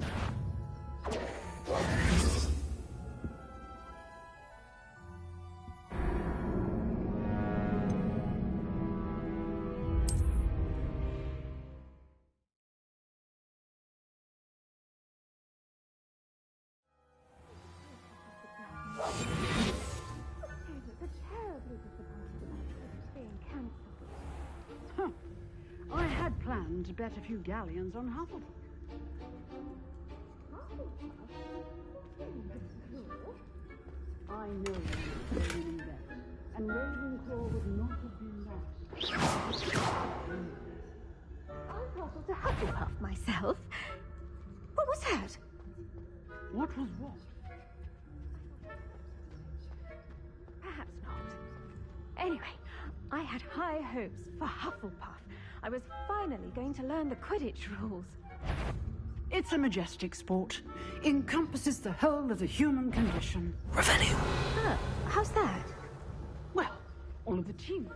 I had planned to bet a few galleons on Hufflepuff. I know you're a winning bet, and Ravenclaw would not have been that.
I thought to Hufflepuff myself. What was that?
What was what?
Perhaps not. Anyway, I had high hopes for Hufflepuff. I was finally going to learn the Quidditch rules.
It's a majestic sport. Encompasses the whole of the human condition.
Revelio.
How's that?
Well, all of the team.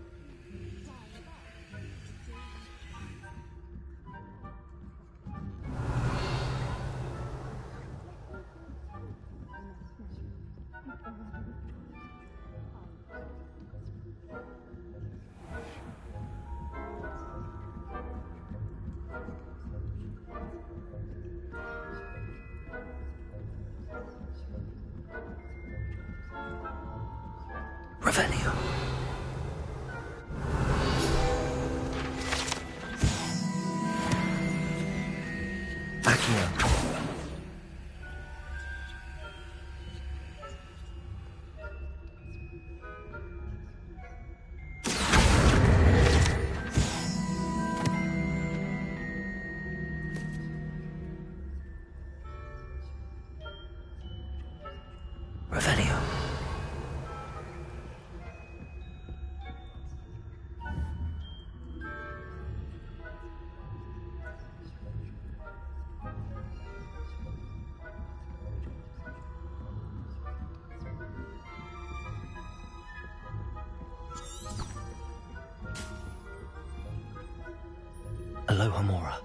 Revelio. Accio. Revelio. Aloha Mora.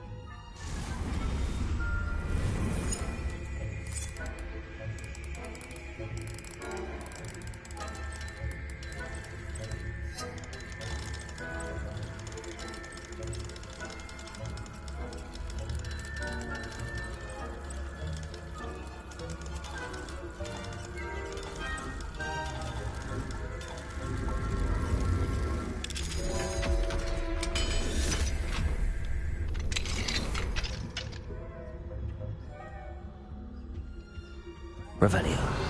Revelio.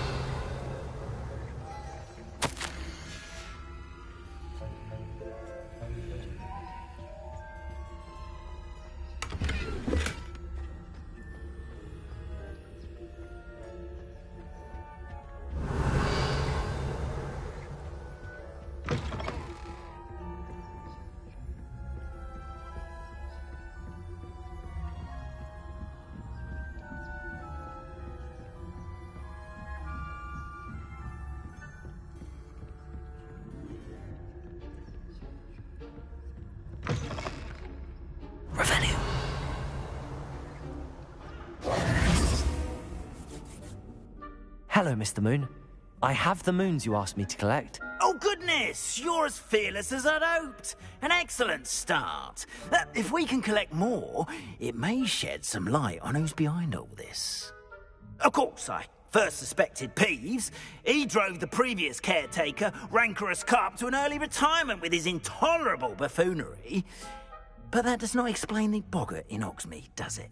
Revelio. Hello, Mr. Moon. I have the moons you asked me to collect.
Oh, goodness! You're as fearless as I'd hoped. An excellent start. If we can collect more, it may shed some light on who's behind all this. Of course, I first suspected Peeves. He drove the previous caretaker, Rancorous Carp, to an early retirement with his intolerable buffoonery. But that does not explain the boggart in Hogsmeade, does it?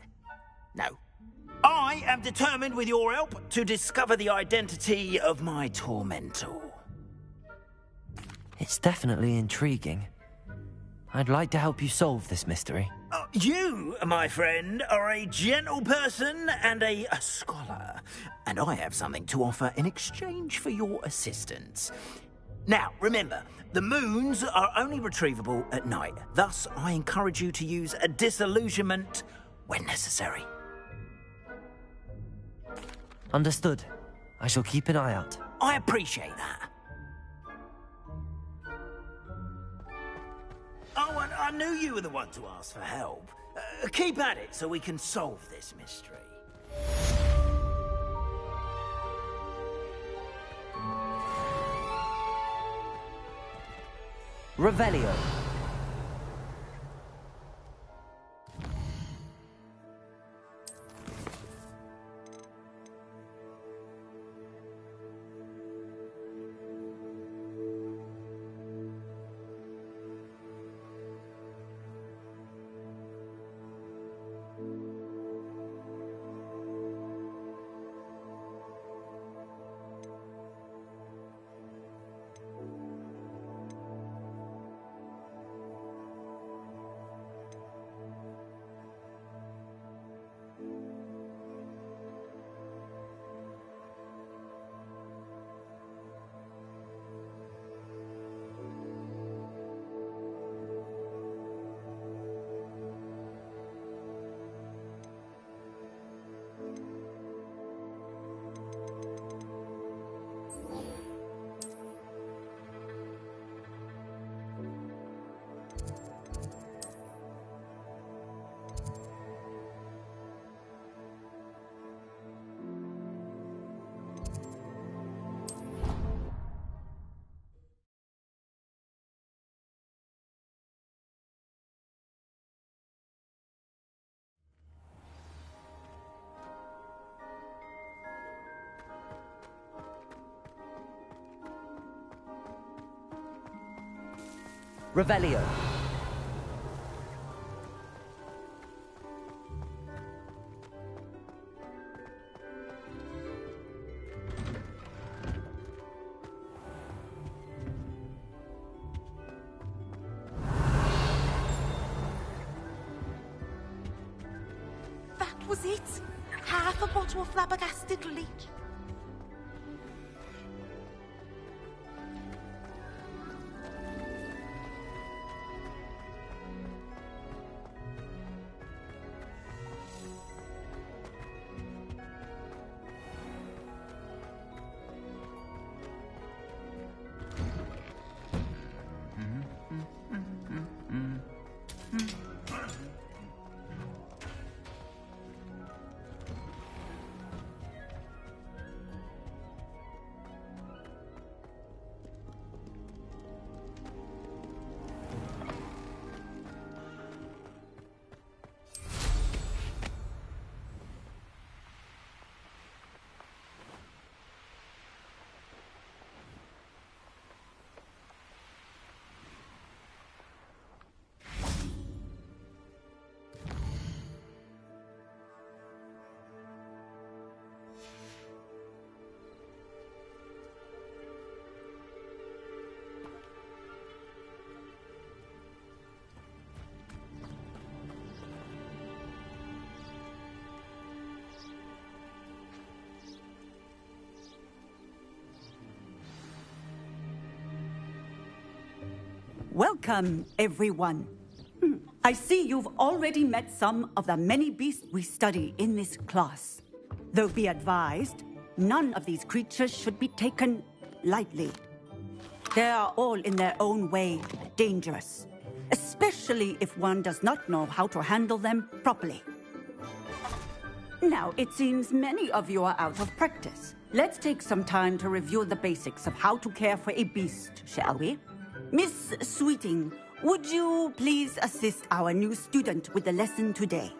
No. I am determined, with your help, to discover the identity of my tormentor.
It's definitely intriguing. I'd like to help you solve this mystery.
You, my friend, are a gentle person and a scholar, and I have something to offer in exchange for your assistance. Now, remember, the moons are only retrievable at night. Thus, I encourage you to use a disillusionment when necessary.
Understood. I shall keep an eye out.
I appreciate that. Oh, and I knew you were the one to ask for help. Keep at it so we can solve this mystery.
Revelio. Revelio.
That was it. Half a bottle of flabbergasted leech.
Welcome, everyone. I see you've already met some of the many beasts we study in this class. Though be advised, none of these creatures should be taken lightly. They are all in their own way dangerous, especially if one does not know how to handle them properly. Now, it seems many of you are out of practice. Let's take some time to review the basics of how to care for a beast, shall we? Miss Sweeting, would you please assist our new student with the lesson today?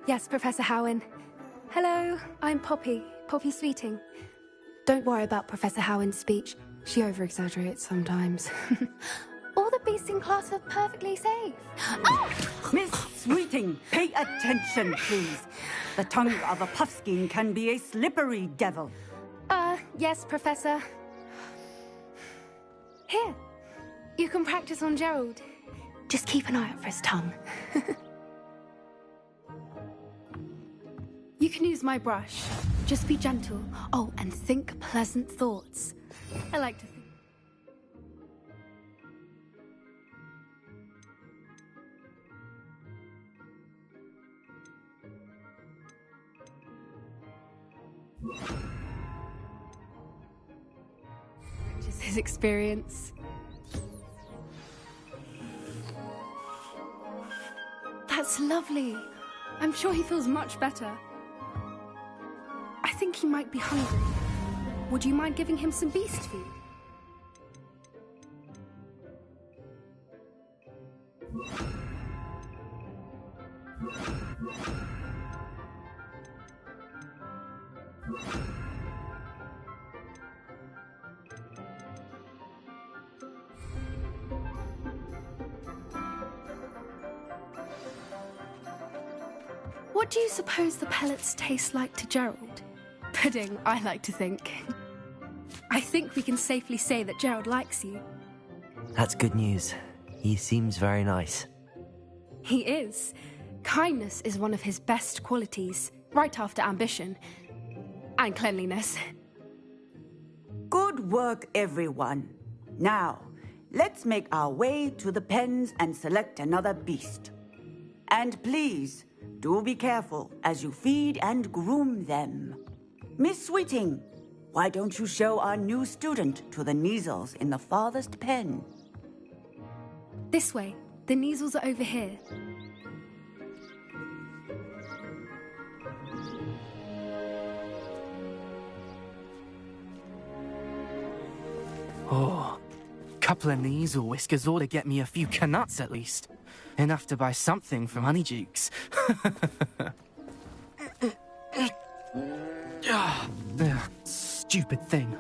Yes, Professor Howen. Hello, I'm Poppy Sweeting. Don't worry about Professor Howen's speech. She over-exaggerates sometimes. All the beasts in class are perfectly safe.
Oh! Miss Sweeting, pay attention, please. The tongue of a puffskein can be a slippery devil.
Yes, Professor. Here. You can practice on Gerald. Just keep an eye out for his tongue. You can use my brush. Just be gentle. Oh, and think pleasant thoughts. I like to think. his experience. That's lovely. I'm sure he feels much better. I think he might be hungry. Would you mind giving him some beast food? What do you suppose the pellets taste like to Gerald? Pudding, I like to think. I think we can safely say that Gerald likes you.
That's good news. He seems very nice.
He is. Kindness is one of his best qualities, right after ambition. And cleanliness.
Good work, everyone. Now, let's make our way to the pens and select another beast. And please, do be careful as you feed and groom them. Miss Sweeting, why don't you show our new student to the Kneazles in the farthest pen?
This way. The Kneazles are over here.
Oh, couple of Kneazle whiskers ought to get me a few canuts at least. Enough to buy something from Honeydukes. Stupid thing.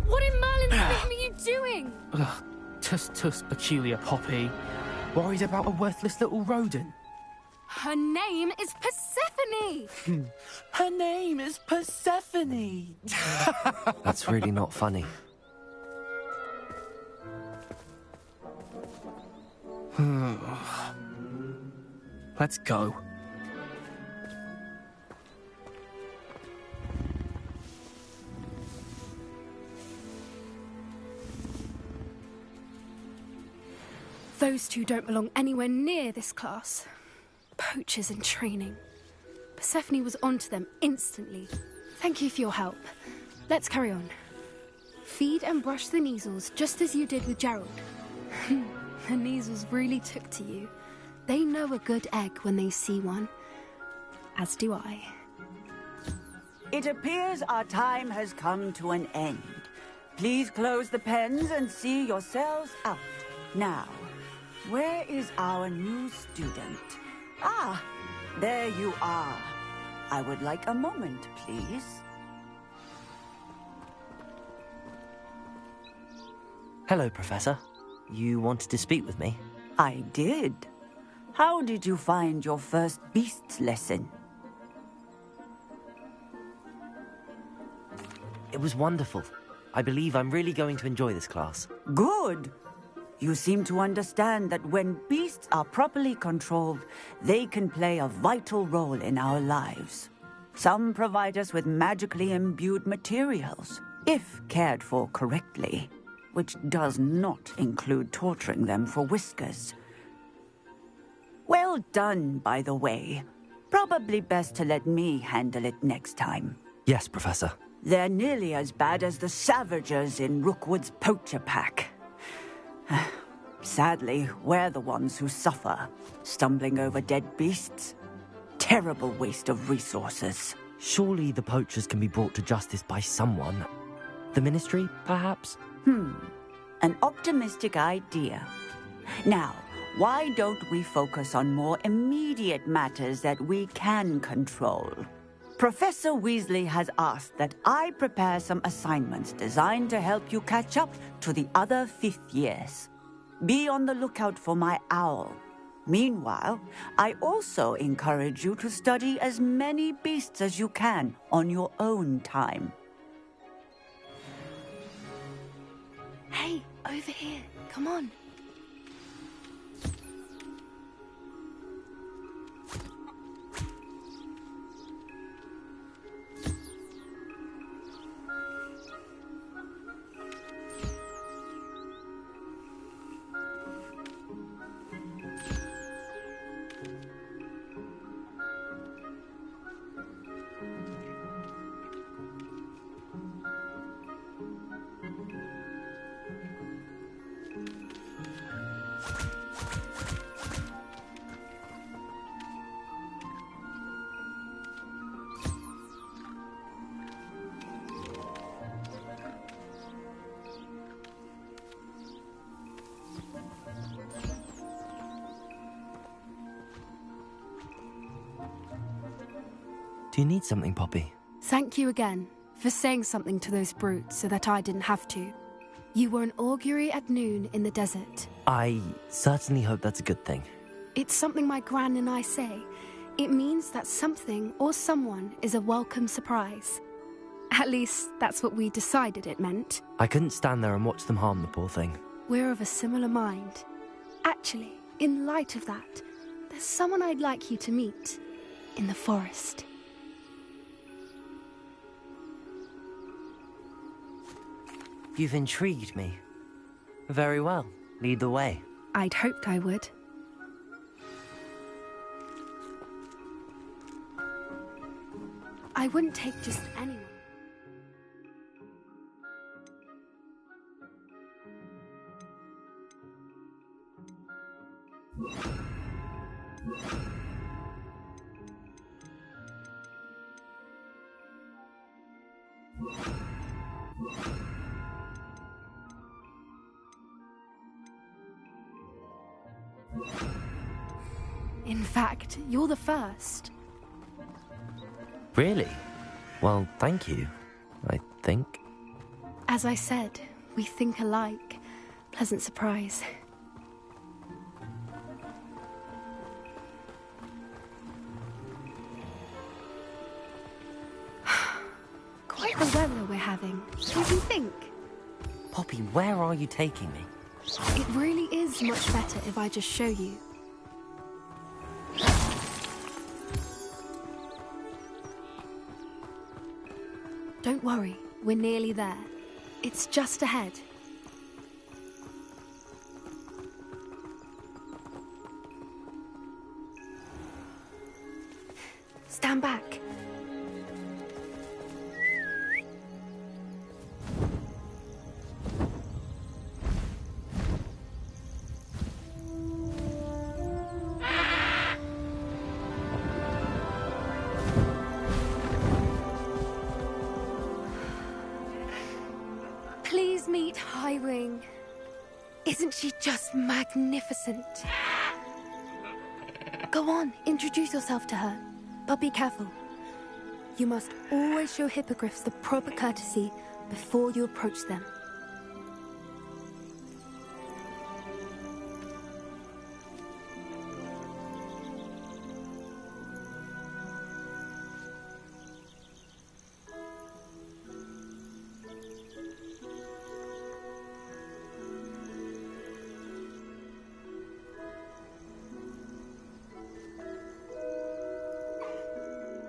What in Merlin's name are you doing?
Tuss, peculiar Poppy. Worried about a worthless little rodent.
Her name is Persephone!
Her name is Persephone!
That's really not funny.
Let's go.
Those two don't belong anywhere near this class. Poachers in training. Persephone was onto them instantly. Thank you for your help. Let's carry on. Feed and brush the Kneazles just as you did with Gerald. The Kneazles really took to you. They know a good egg when they see one. As do I.
It appears our time has come to an end. Please close the pens and see yourselves out. Now, where is our new student? Ah, there you are. I would like a moment, please.
Hello, Professor. You wanted to speak with me?
I did. How did you find your first beasts lesson?
It was wonderful. I believe I'm really going to enjoy this class.
Good. You seem to understand that when beasts are properly controlled, they can play a vital role in our lives. Some provide us with magically imbued materials, if cared for correctly, which does not include torturing them for whiskers. Well done, by the way. Probably best to let me handle it next time.
Yes, Professor.
They're nearly as bad as the Savagers in Rookwood's poacher pack. Sadly, we're the ones who suffer, stumbling over dead beasts. Terrible waste of resources.
Surely the poachers can be brought to justice by someone. The Ministry, perhaps?
An optimistic idea. Now, why don't we focus on more immediate matters that we can control? Professor Weasley has asked that I prepare some assignments designed to help you catch up to the other 5th years. Be on the lookout for my owl. Meanwhile, I also encourage you to study as many beasts as you can on your own time.
Hey, over here. Come on.
Do you need something, Poppy?
Thank you again for saying something to those brutes so that I didn't have to. You were an augury at noon in the desert.
I certainly hope that's a good thing.
It's something my gran and I say. It means that something or someone is a welcome surprise. At least, that's what we decided it meant.
I couldn't stand there and watch them harm the poor thing.
We're of a similar mind. Actually, in light of that, there's someone I'd like you to meet in the forest.
You've intrigued me. Very well. Lead the way.
I'd hoped I would. I wouldn't take just anyone. In fact, you're the first.
Really? Well, thank you, I think.
As I said, we think alike. Pleasant surprise. Quite the weather we're having. What do you think?
Poppy, where are you taking me?
It really is much better if I just show you. Don't worry, we're nearly there. It's just ahead. Stand back. Please meet Highwing. Isn't she just magnificent? Go on, introduce yourself to her. But be careful. You must always show hippogriffs the proper courtesy before you approach them.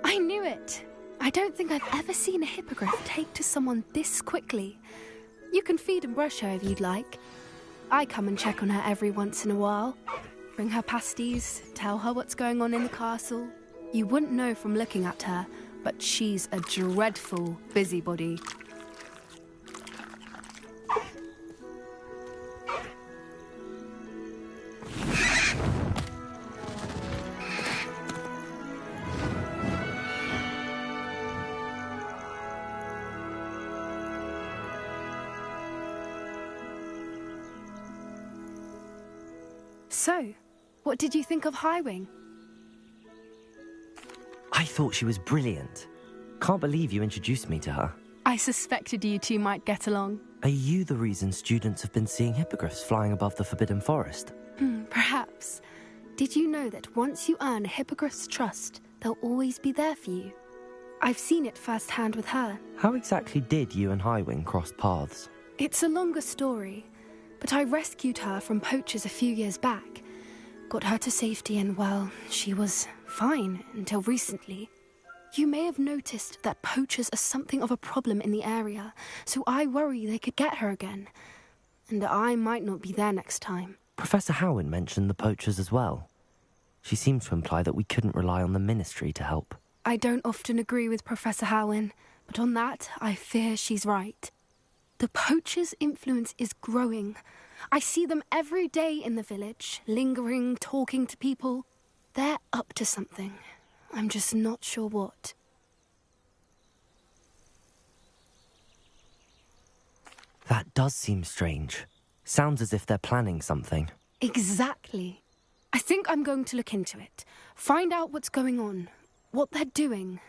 I knew it! I don't think I've ever seen a hippogriff take to someone this quickly. You can feed and brush her if you'd like. I come and check on her every once in a while. Bring her pasties, tell her what's going on in the castle. You wouldn't know from looking at her, but she's a dreadful busybody. So, what did you think of Highwing?
I thought she was brilliant. Can't believe you introduced me to her.
I suspected you two might get along.
Are you the reason students have been seeing hippogriffs flying above the Forbidden Forest?
Perhaps. Did you know that once you earn a hippogriff's trust, they'll always be there for you? I've seen it firsthand with her.
How exactly did you and Highwing cross paths?
It's a longer story, but I rescued her from poachers a few years back. Got her to safety and, well, she was fine until recently. You may have noticed that poachers are something of a problem in the area, so I worry they could get her again. And I might not be there next time.
Professor Howen mentioned the poachers as well. She seemed to imply that we couldn't rely on the Ministry to help.
I don't often agree with Professor Howen, but on that, I fear she's right. The poachers' influence is growing. I see them every day in the village, lingering, talking to people. They're up to something. I'm just not sure what.
That does seem strange. Sounds as if they're planning something.
Exactly. I think I'm going to look into it. Find out what's going on, what they're doing.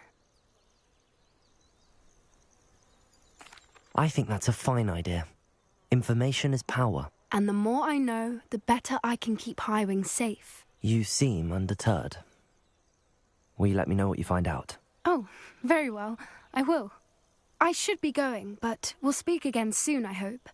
I think that's a fine idea. Information is power.
And the more I know, the better I can keep Highwing safe.
You seem undeterred. Will you let me know what you find out?
Oh, very well. I will. I should be going, but we'll speak again soon, I hope.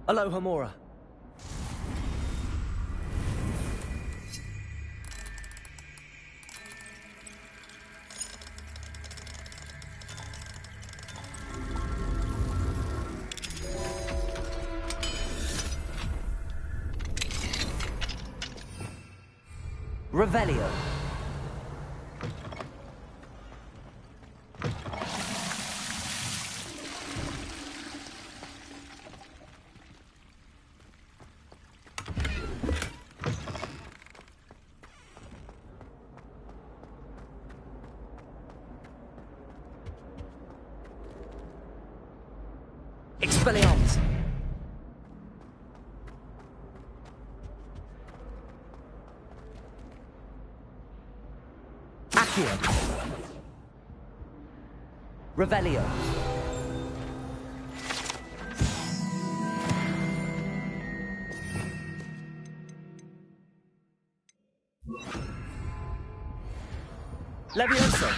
Hello, Homura.
Revelio.
Expelliarmus.
Accio. Revelio.
Levioso!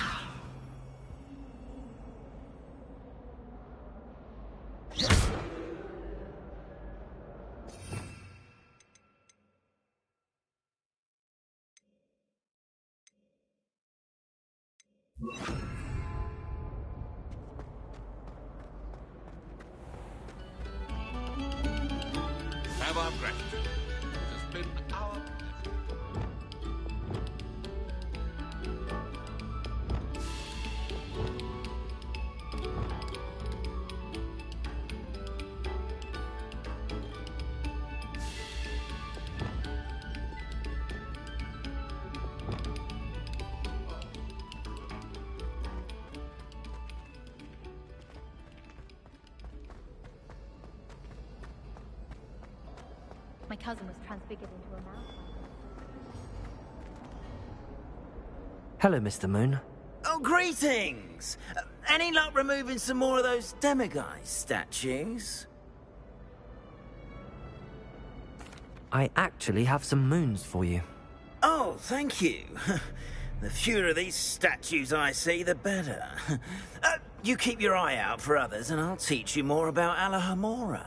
Have our gratitude. It has been our pleasure.
My cousin was transfigured into a mouse.
Hello, Mr. Moon.
Oh, greetings! Any luck removing some more of those demiguise statues?
I actually have some moons for you.
Oh, thank you. The fewer of these statues I see, the better. You keep your eye out for others, and I'll teach you more about Alohomora.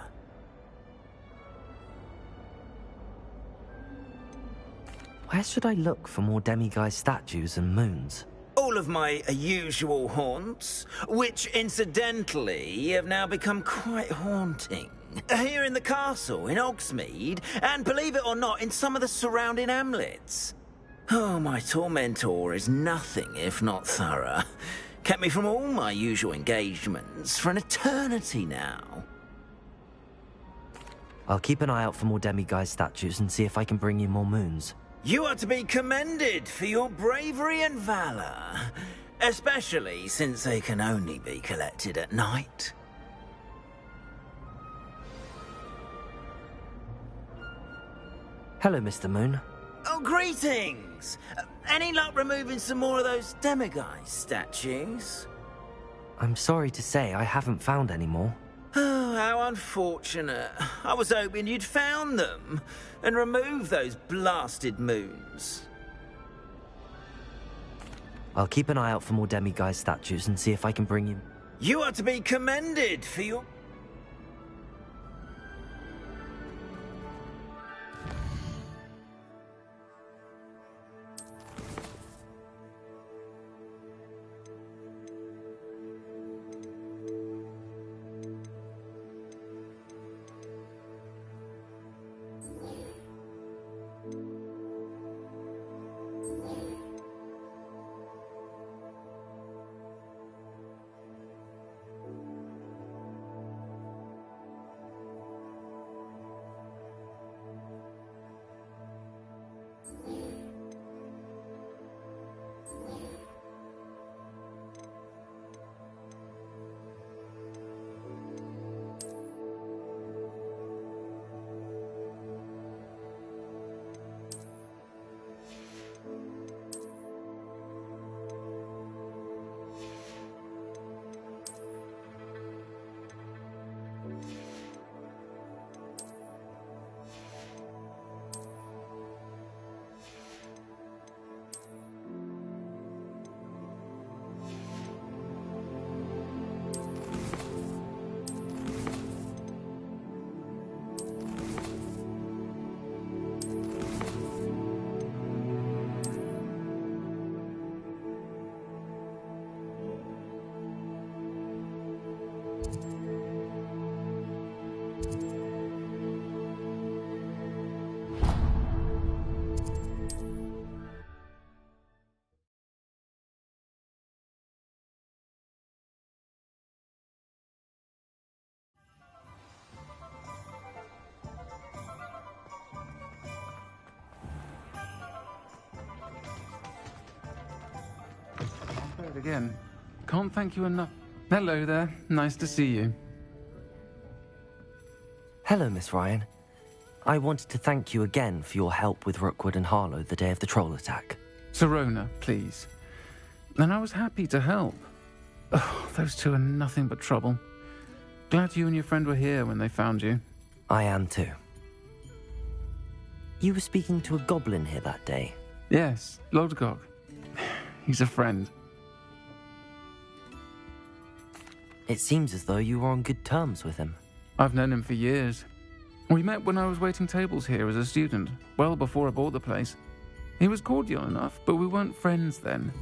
Where should I look for more demiguise statues and moons?
All of my usual haunts, which incidentally have now become quite haunting. Here in the castle, in Hogsmeade, and believe it or not, in some of the surrounding hamlets. Oh, my tormentor is nothing if not thorough. Kept me from all my usual engagements for an eternity now.
I'll keep an eye out for more demiguise statues and see if I can bring you more moons.
You are to be commended for your bravery and valor, especially since they can only be collected at night.
Hello, Mr. Moon.
Oh, greetings! Any luck removing some more of those demiguise statues?
I'm sorry to say I haven't found any more.
Oh, how unfortunate. I was hoping you'd found them and removed those blasted moons.
I'll keep an eye out for more demiguise statues and see if I can bring you...
You are to be commended for your...
Again. Can't thank you enough. Hello there. Nice to see you.
Hello, Miss Ryan. I wanted to thank you again for your help with Rookwood and Harlow the day of the troll attack.
Serona, please. And I was happy to help. Oh, those two are nothing but trouble. Glad you and your friend were here when they found you.
I am too. You were speaking to a goblin here that day.
Yes, Lodgok. He's a friend.
It seems as though you were on good terms with him.
I've known him for years. We met when I was waiting tables here as a student, well before I bought the place. He was cordial enough, but we weren't friends then.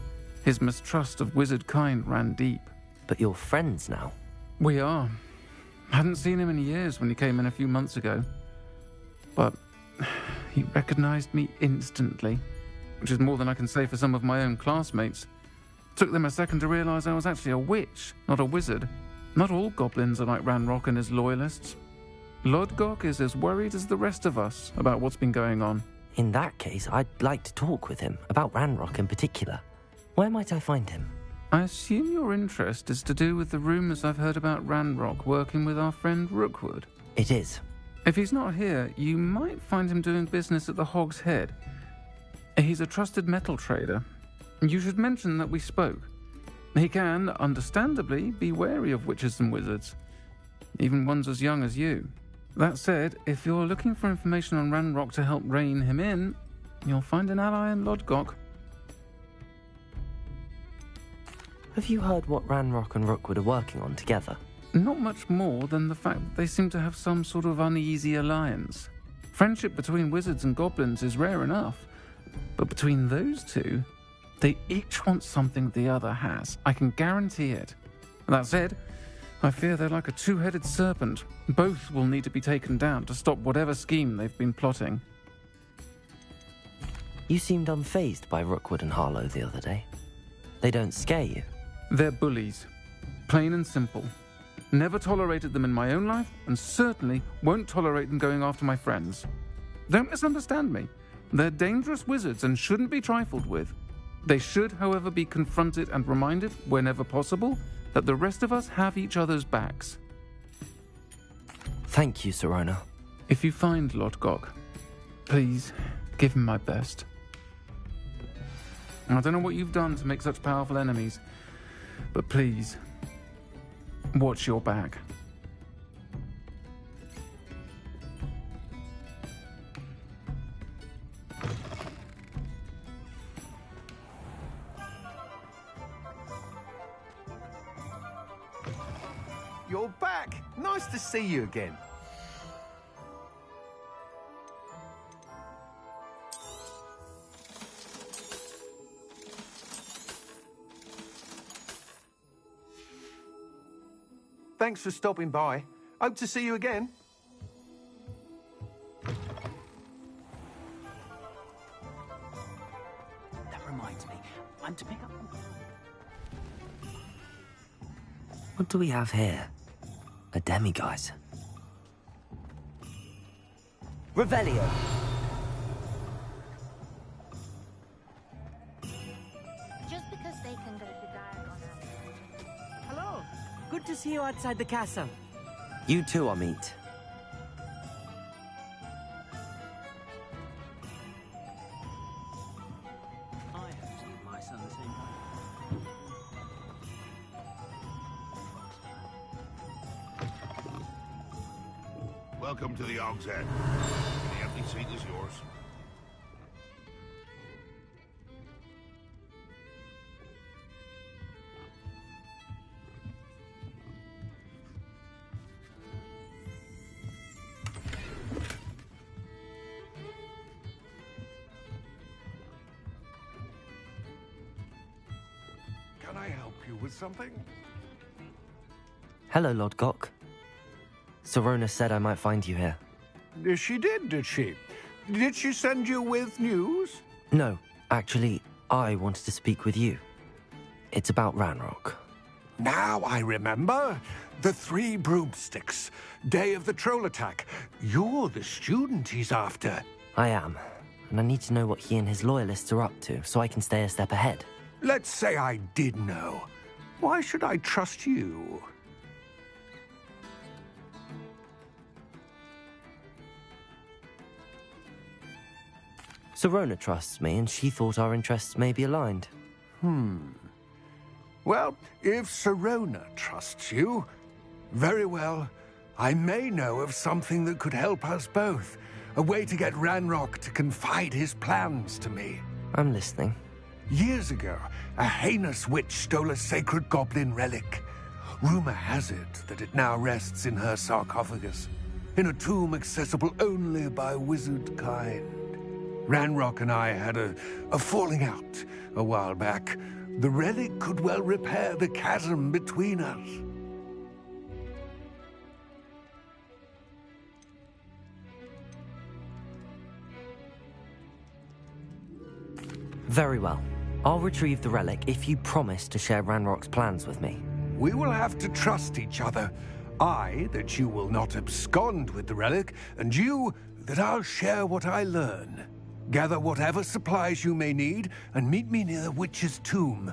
His mistrust of wizard kind ran deep.
But you're friends now?
We are. Hadn't seen him in years when he came in a few months ago. But he recognized me instantly, which is more than I can say for some of my own classmates. Took them a second to realize I was actually a witch, not a wizard. Not all goblins are like Ranrock and his loyalists. Lodgok is as worried as the rest of us about what's been going on.
In that case, I'd like to talk with him, about Ranrock in particular. Where might I find him?
I assume your interest is to do with the rumors I've heard about Ranrock working with our friend Rookwood.
It is.
If he's not here, you might find him doing business at the Hog's Head. He's a trusted metal trader. You should mention that we spoke. He can, understandably, be wary of witches and wizards, even ones as young as you. That said, if you're looking for information on Ranrock to help rein him in, you'll find an ally in Lodgok.
Have you heard what Ranrock and Rookwood are working on together?
Not much more than the fact that they seem to have some sort of uneasy alliance. Friendship between wizards and goblins is rare enough, but between those two, they each want something the other has. I can guarantee it. That said, I fear they're like a two-headed serpent. Both will need to be taken down to stop whatever scheme they've been plotting.
You seemed unfazed by Rookwood and Harlow the other day. They don't scare you?
They're bullies. Plain and simple. Never tolerated them in my own life, and certainly won't tolerate them going after my friends. Don't misunderstand me. They're dangerous wizards and shouldn't be trifled with. They should, however, be confronted and reminded, whenever possible, that the rest of us have each other's backs.
Thank you, Sirona.
If you find Lodgok, please give him my best. I don't know what you've done to make such powerful enemies, but please, watch your back.
You're back! Nice to see you again. Thanks for stopping by. Hope to see you again.
That reminds me, I'm to pick up...
What do we have here? A demiguise. Revelio.
Just because they can go to Diagon.
Hello. Good to see you outside the castle.
You too, Amit.
I have seen my son the same time.
Welcome to the Hog's Head. The empty seat is yours.
Can I help you with something?
Hello, Lodgok. Sirona said I might find you here.
She did she? Did she send you with news?
No, actually, I wanted to speak with you. It's about Ranrock.
Now I remember. The 3 broomsticks. Day of the troll attack. You're the student he's after.
I am, and I need to know what he and his loyalists are up to so I can stay a step ahead.
Let's say I did know. Why should I trust you?
Sirona trusts me, and she thought our interests may be aligned.
Well, if Sirona trusts you, very well. I may know of something that could help us both. A way to get Ranrock to confide his plans to me.
I'm listening.
Years ago, a heinous witch stole a sacred goblin relic. Rumor has it that it now rests in her sarcophagus, in a tomb accessible only by wizard kind. Ranrock and I had a falling out a while back. The relic could well repair the chasm between us.
Very well. I'll retrieve the relic if you promise to share Ranrock's plans with me.
We will have to trust each other. I, that you will not abscond with the relic, and you, that I'll share what I learn. Gather whatever supplies you may need, and meet me near the witch's tomb.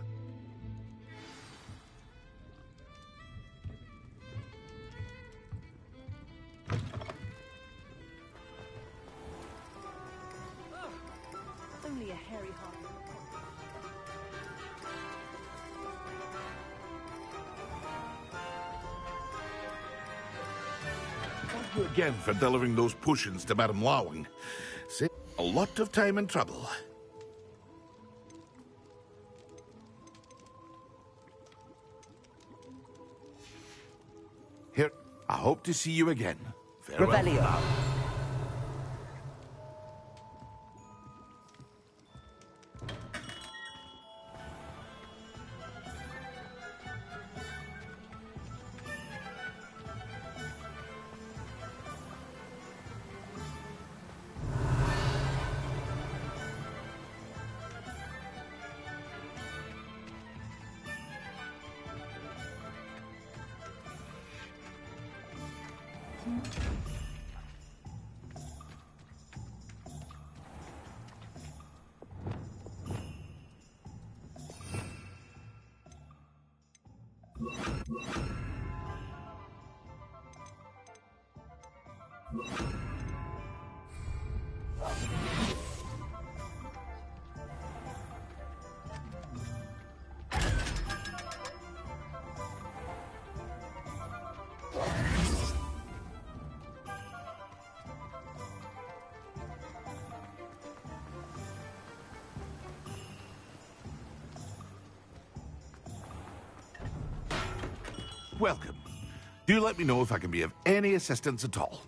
Only a hairy heart.
Thank you again for delivering those potions to Madame Lawing. Saved a lot of time and trouble. Here, I hope to see you again. Farewell.
Revelio.
Welcome. Do let me know if I can be of any assistance at all.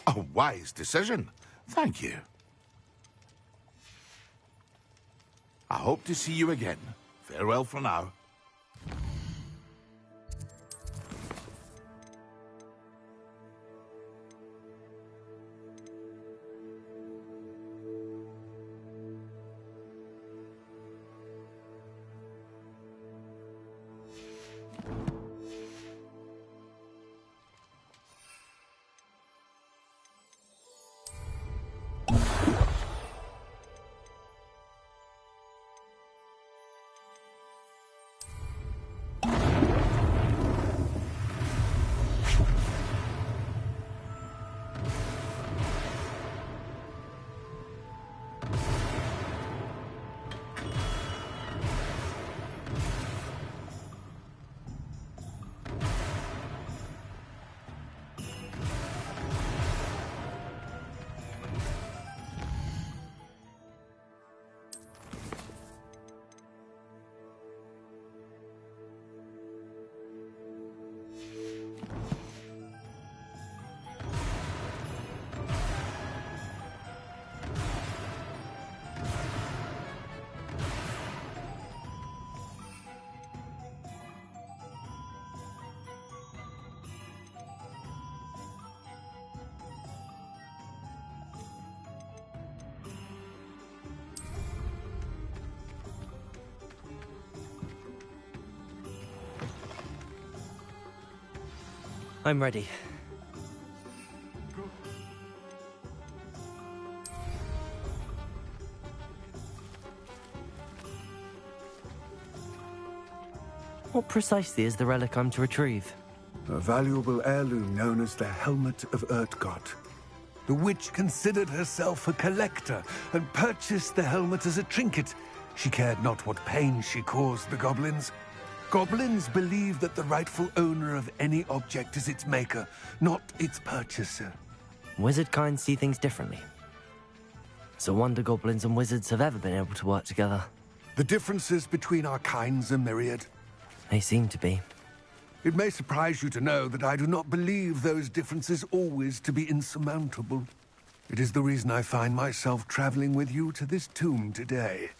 A wise decision. Thank you. I hope to see you again. Farewell for now.
I'm ready. What precisely is the relic I'm to retrieve?
A valuable heirloom known as the Helmet of Urtgott. The witch considered herself a collector and purchased the helmet as a trinket. She cared not what pain she caused the goblins. Goblins believe that the rightful owner of any object is its maker, not its purchaser.
Wizard kind see things differently. It's a wonder goblins and wizards have ever been able to work together.
The differences between our kinds are myriad.
They seem to be.
It may surprise you to know that I do not believe those differences always to be insurmountable. It is the reason I find myself traveling with you to this tomb today.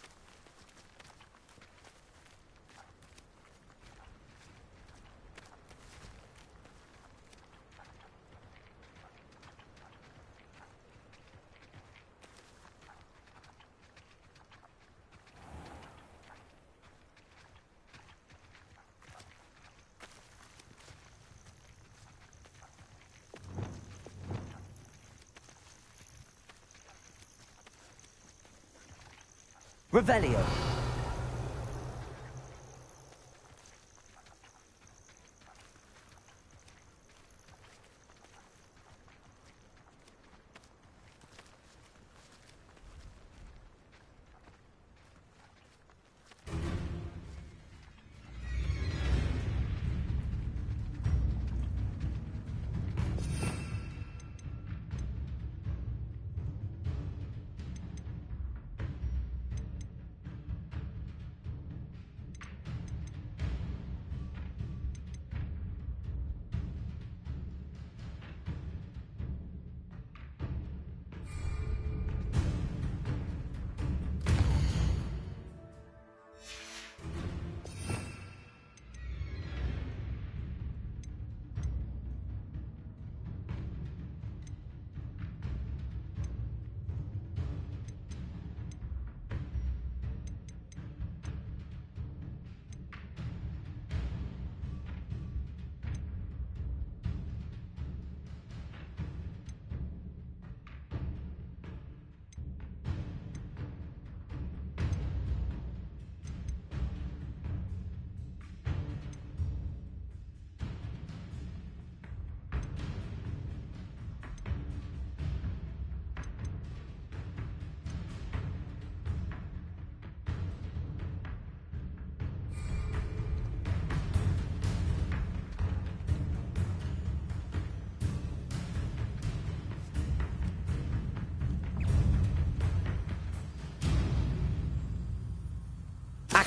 Revelio.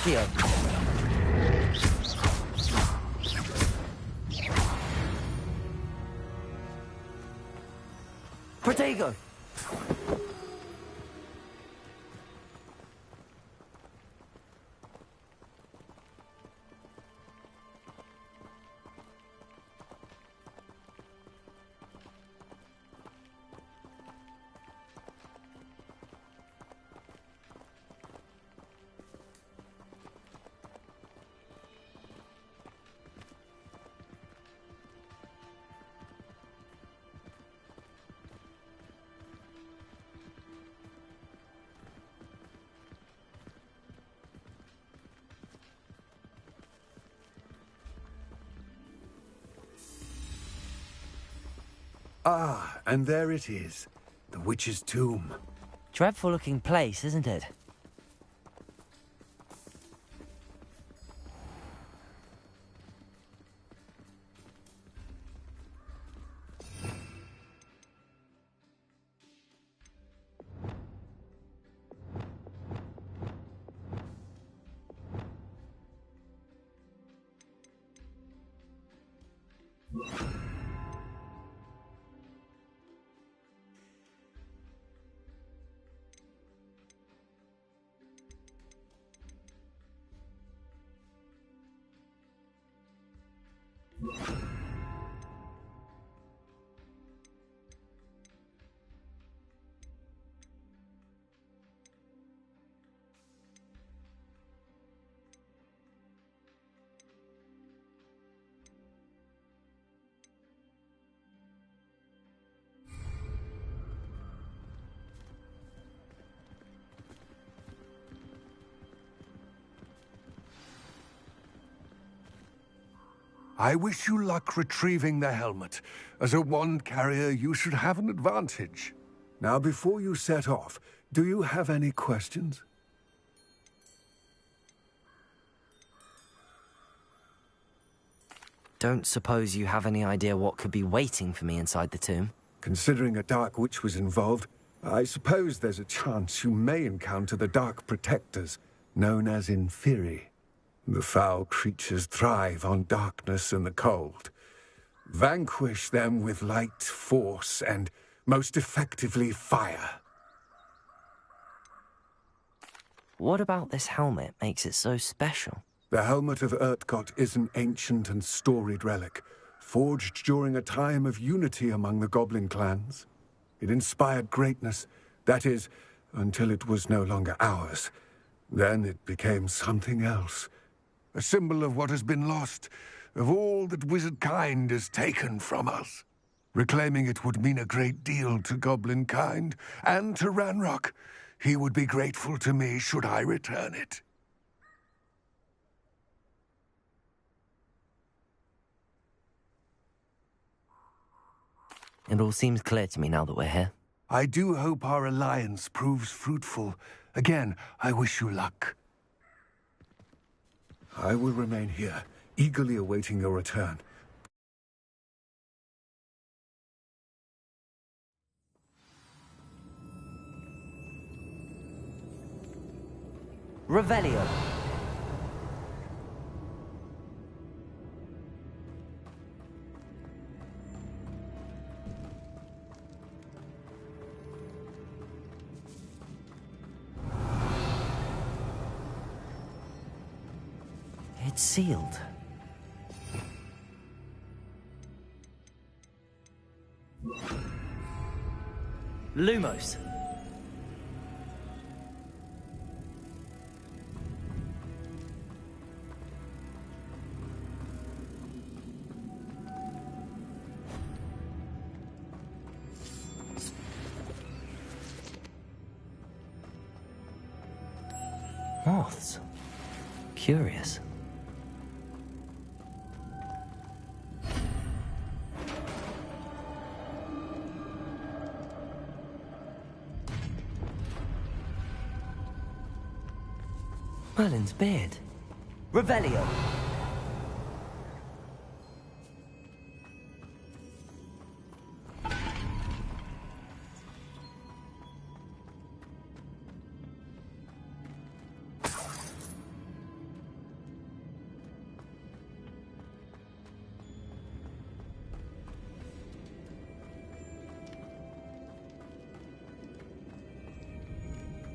Accio. Protego.
Ah, and there it is. The witch's tomb.
Dreadful looking place, isn't it?
I wish you luck retrieving the helmet. As a wand carrier, you should have an advantage. Now, before you set off, do you have any questions?
Don't suppose you have any idea what could be waiting for me inside the tomb?
Considering a Dark Witch was involved, I suppose there's a chance you may encounter the Dark Protectors, known as Inferi. The foul creatures thrive on darkness and the cold. Vanquish them with light, force, and, most effectively, fire.
What about this helmet makes it so special?
The Helmet of Urtkot is an ancient and storied relic, forged during a time of unity among the goblin clans. It inspired greatness, that is, until it was no longer ours. Then it became something else. A symbol of what has been lost, of all that wizard kind has taken from us. Reclaiming it would mean a great deal to goblin kind, and to Ranrock. He would be grateful to me should I return it.
It all seems clear to me now that we're here.
I do hope our alliance proves fruitful. Again, I wish you luck. I will remain here, eagerly awaiting your return.
Revelio. It's sealed. Lumos. Moths. Curious. Merlin's beard. Revelio.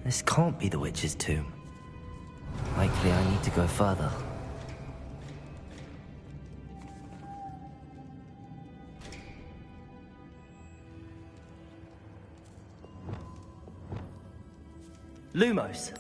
This can't be the witch's tomb. Likely I need to go further. Lumos.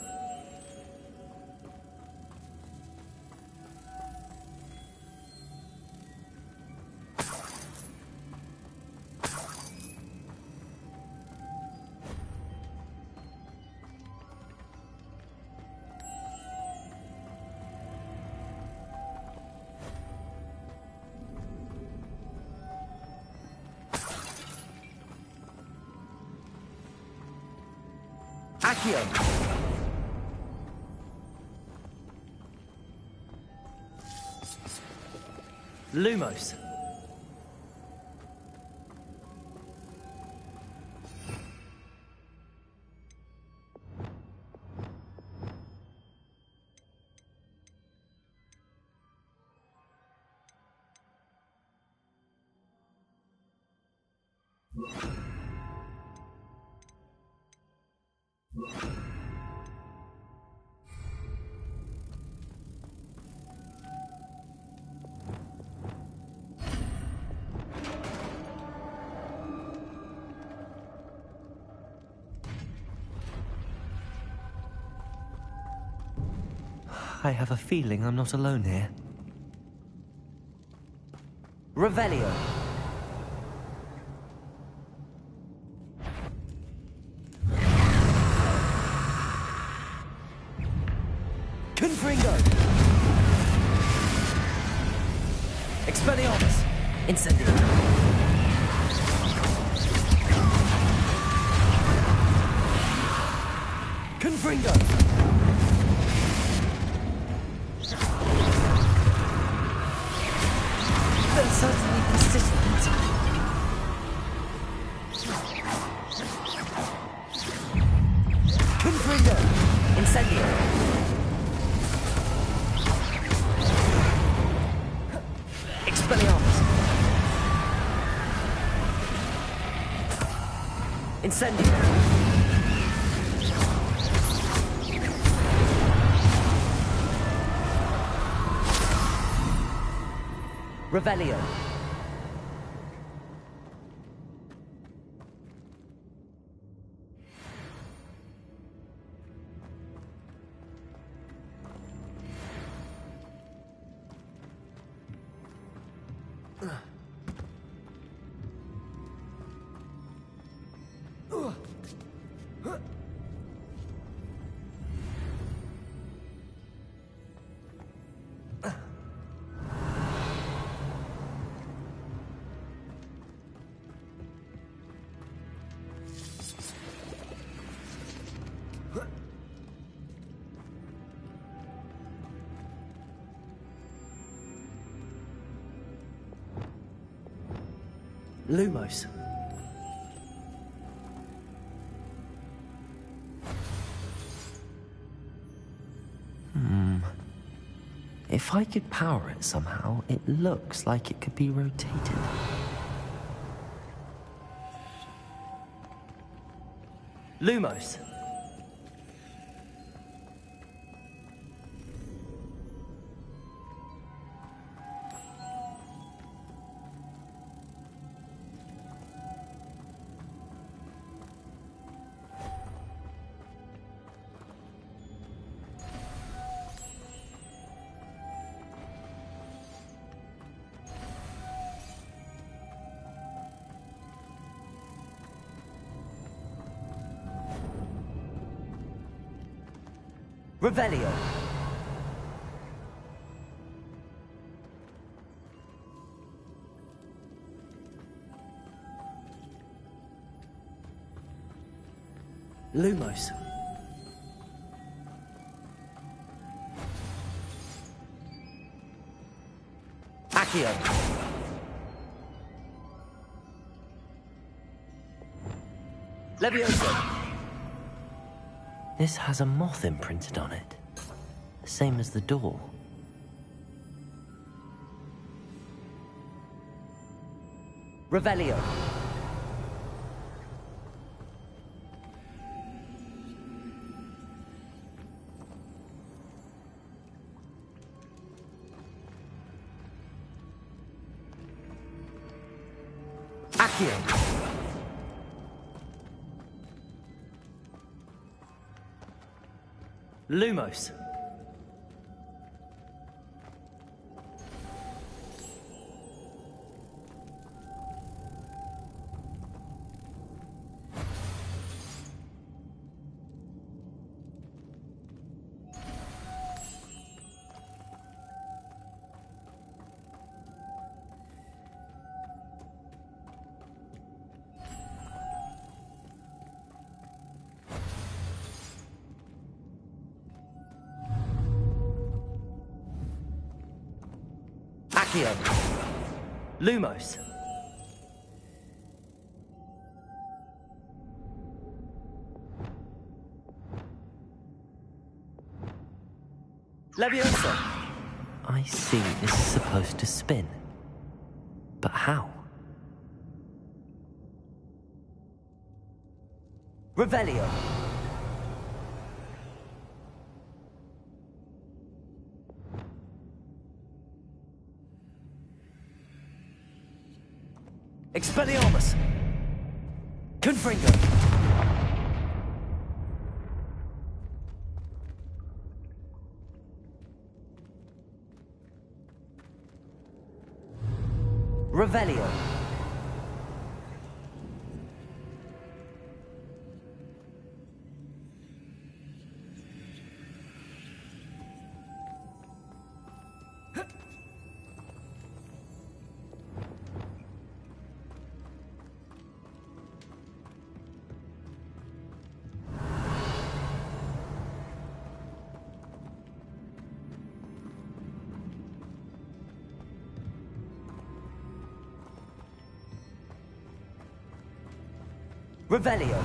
Accio. Lumos. I have a feeling I'm not alone here. Revelio. Confringo. Expelliarmus! Incendio! Confringo! They're certainly persistent. Confringo! Incendio! Expelliarmus! Incendio! Revelio. Lumos. If I could power it somehow, it looks like it could be rotated. Lumos. Revelio. Lumos. Accio. Levioso. This has a moth imprinted on it, the same as the door. Revelio. Accio. Lumos. Accio. Lumos. Leviosa. I see this is supposed to spin. But how? Revelio. Expelliarmus! Confringo! Revelio! Revelio.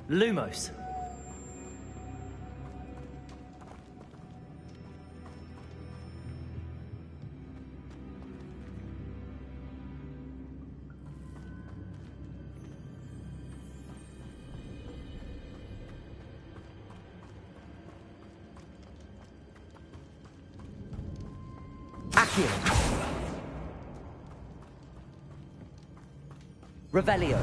Lumos. Accio. Revelio.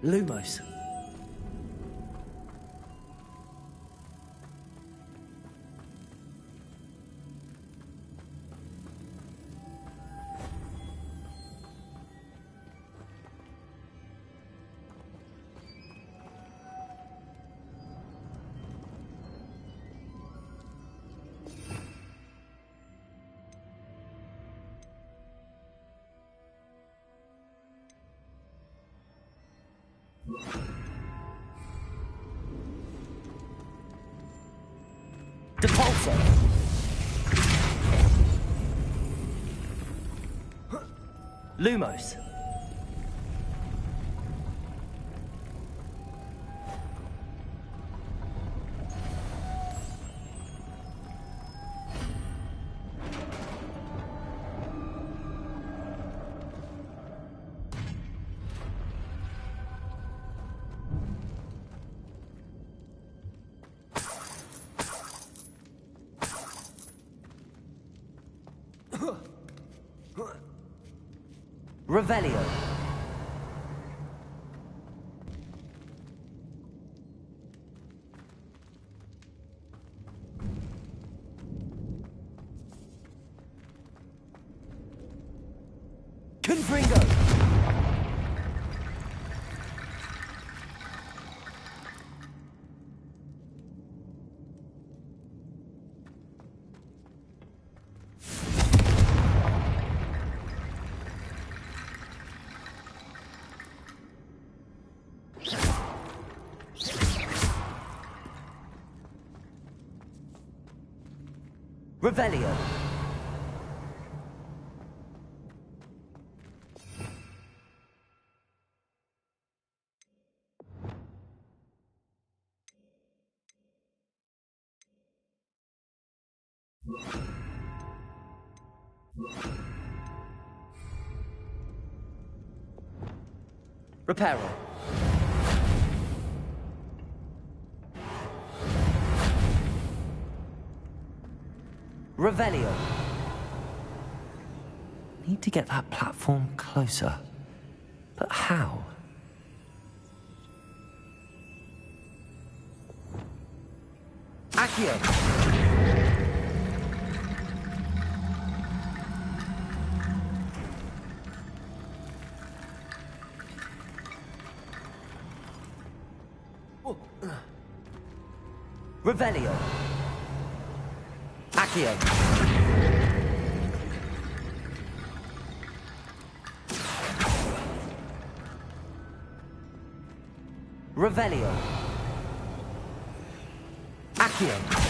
Lumos. Depulso. Lumos. Revelio. Confringo. Revelio. Reparo. Revelio. Need to get that platform closer. But how? Accio. Revelio. Accio. Revelio. Accio.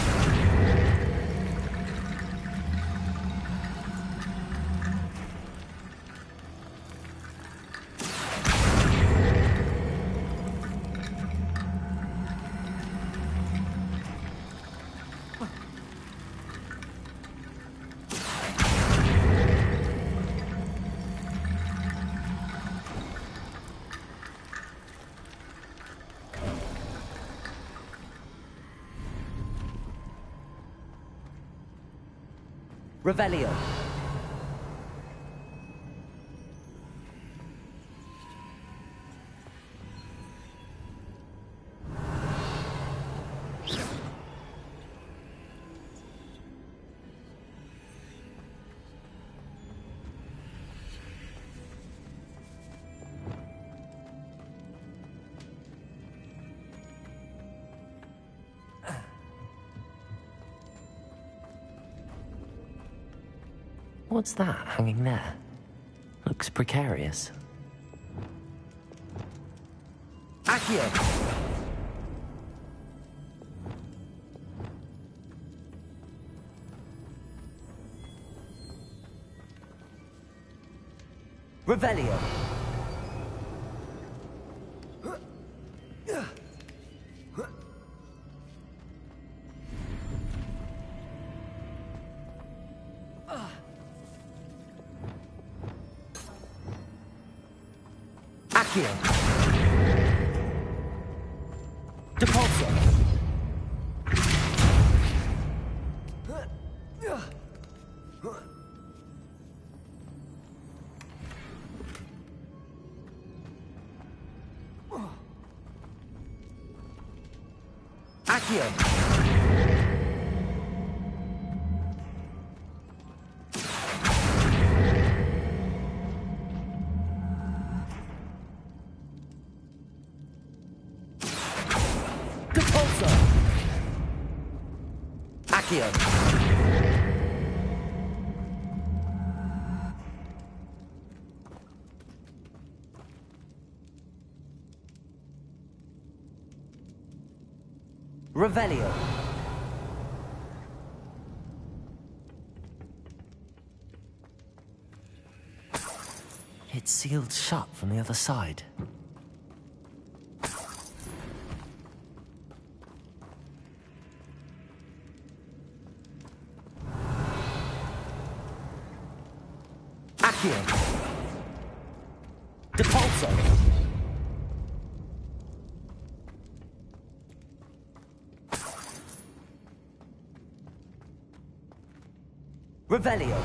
Revelio. What's that hanging there? Looks precarious.
Accio! Revelio! Accio! Depulso! Accio! Depulso! Accio! Revelio!
It's sealed shut from the other side.
Accio! Depulso! Revelio!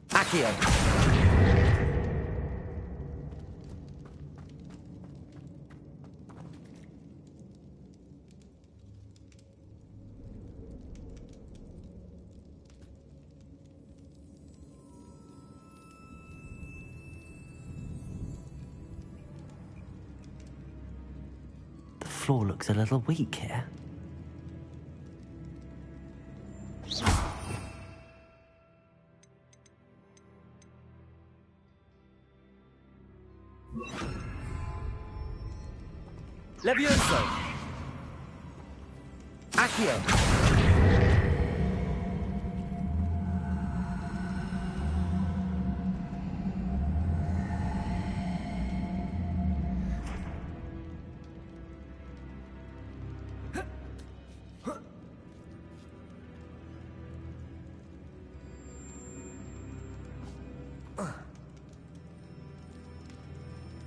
Accio!
The floor looks a little weak here.
Levioso! Accio!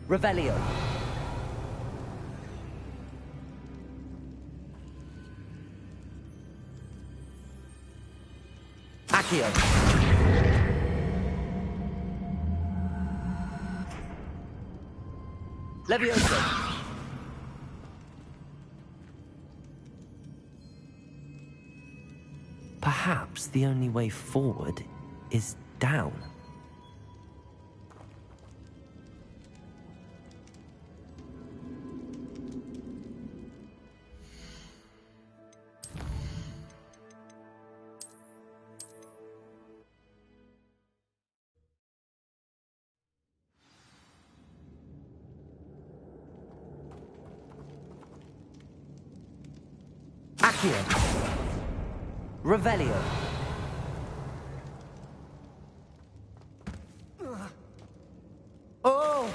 Revelio! Accio! Levioso!
Perhaps the only way forward is down.
Accio! Revelio! Oh!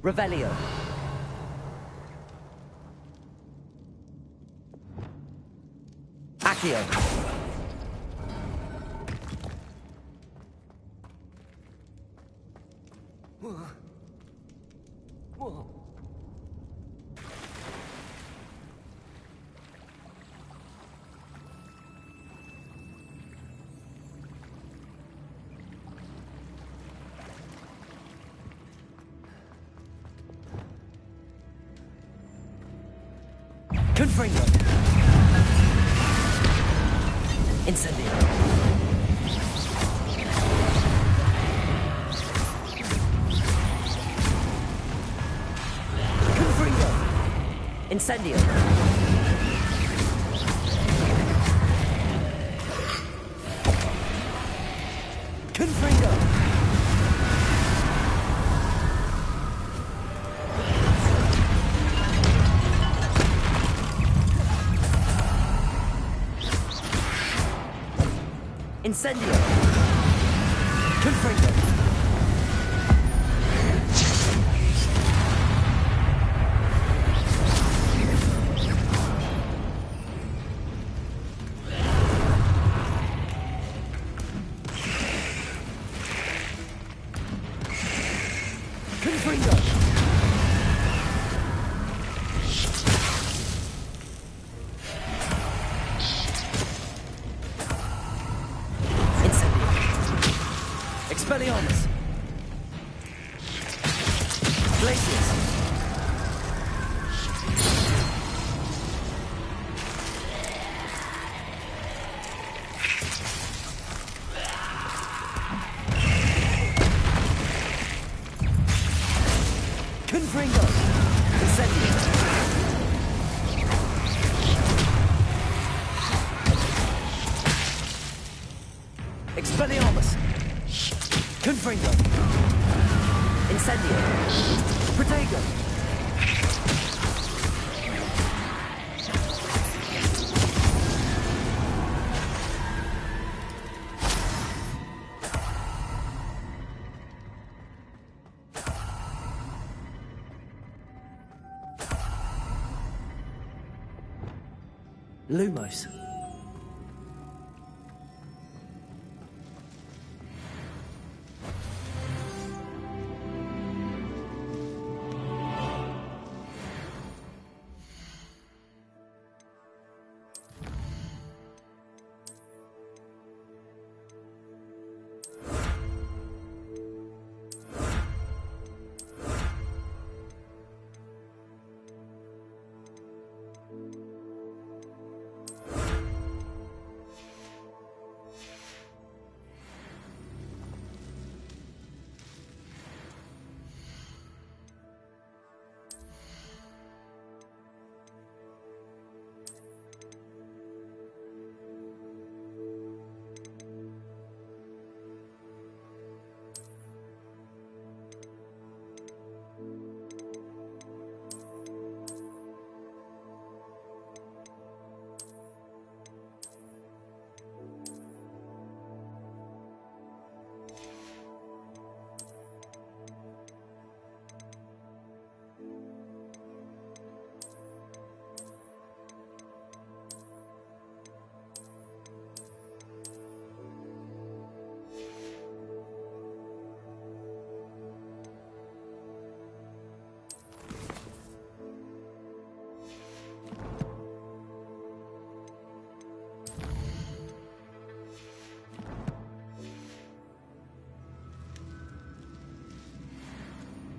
Revelio! Accio!
Confringo. Incendio. Confringo. Incendio. Confringo. Incendio. Confringo. Confringo. Expelliarmus! Glacius! Confringo! Incendio! Expelliarmus! Confringo! Incendio! Protego! Lumos.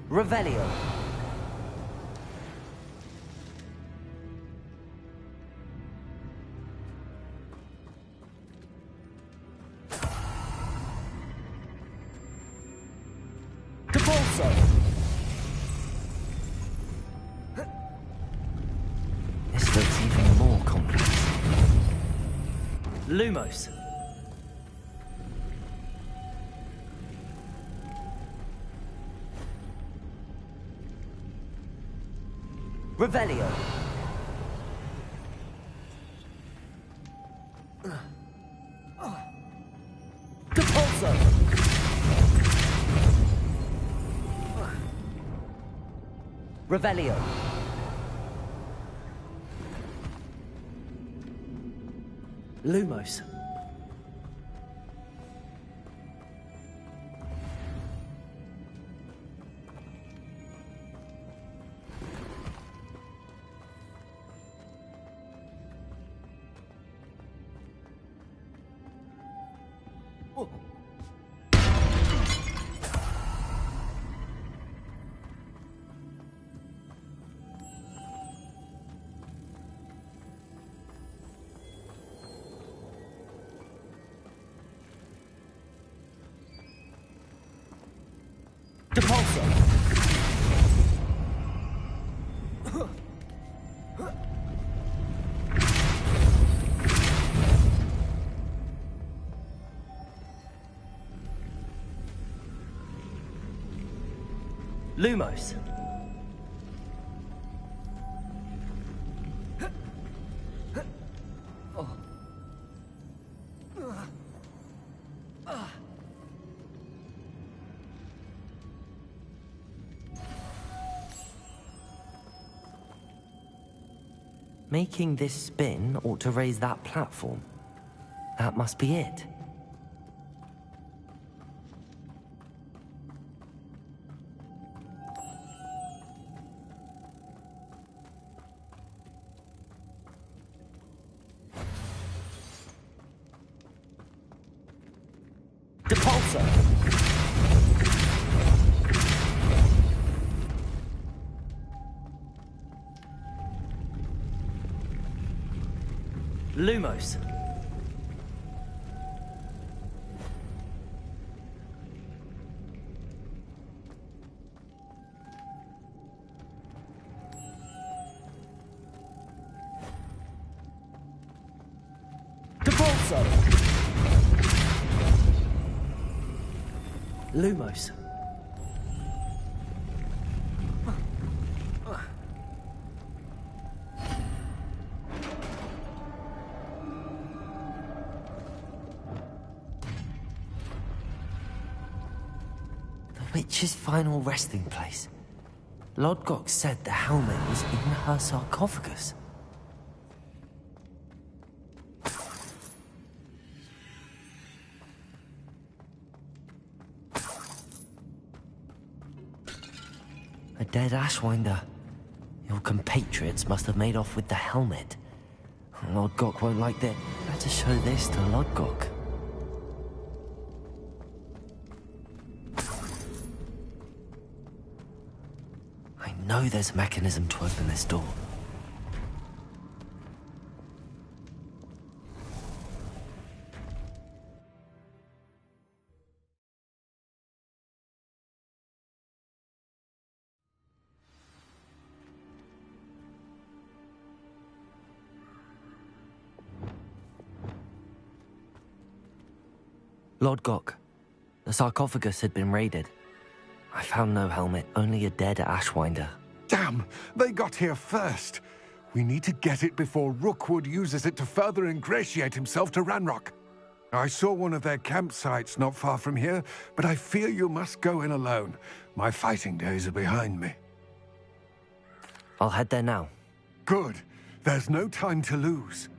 Revelio. Capolso. This looks even more complex. Lumos. Revelio. Capolso. Revelio. Lumos. Depulso! Lumos. Making this spin ought to raise that platform. That must be it. Depulso! Lumos. Depulso! Lumos. The witch's final resting place. Lodgok said the helmet was in her sarcophagus. A dead Ashwinder. Your compatriots must have made off with the helmet. Lodgok won't like that. Better show this to Lodgok. I know there's a mechanism to open this door. Lodgok, the sarcophagus had been raided. I found no helmet, only a dead Ashwinder.
Damn! They got here first. We need to get it before Rookwood uses it to further ingratiate himself to Ranrock. I saw one of their campsites not far from here, but I fear you must go in alone. My fighting days are behind me.
I'll head there now.
Good. There's no time to lose.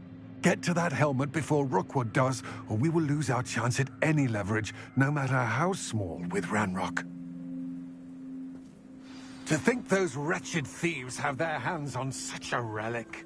Get to that helmet before Rookwood does, or we will lose our chance at any leverage, no matter how small, with Ranrock. To think those wretched thieves have their hands on such a relic.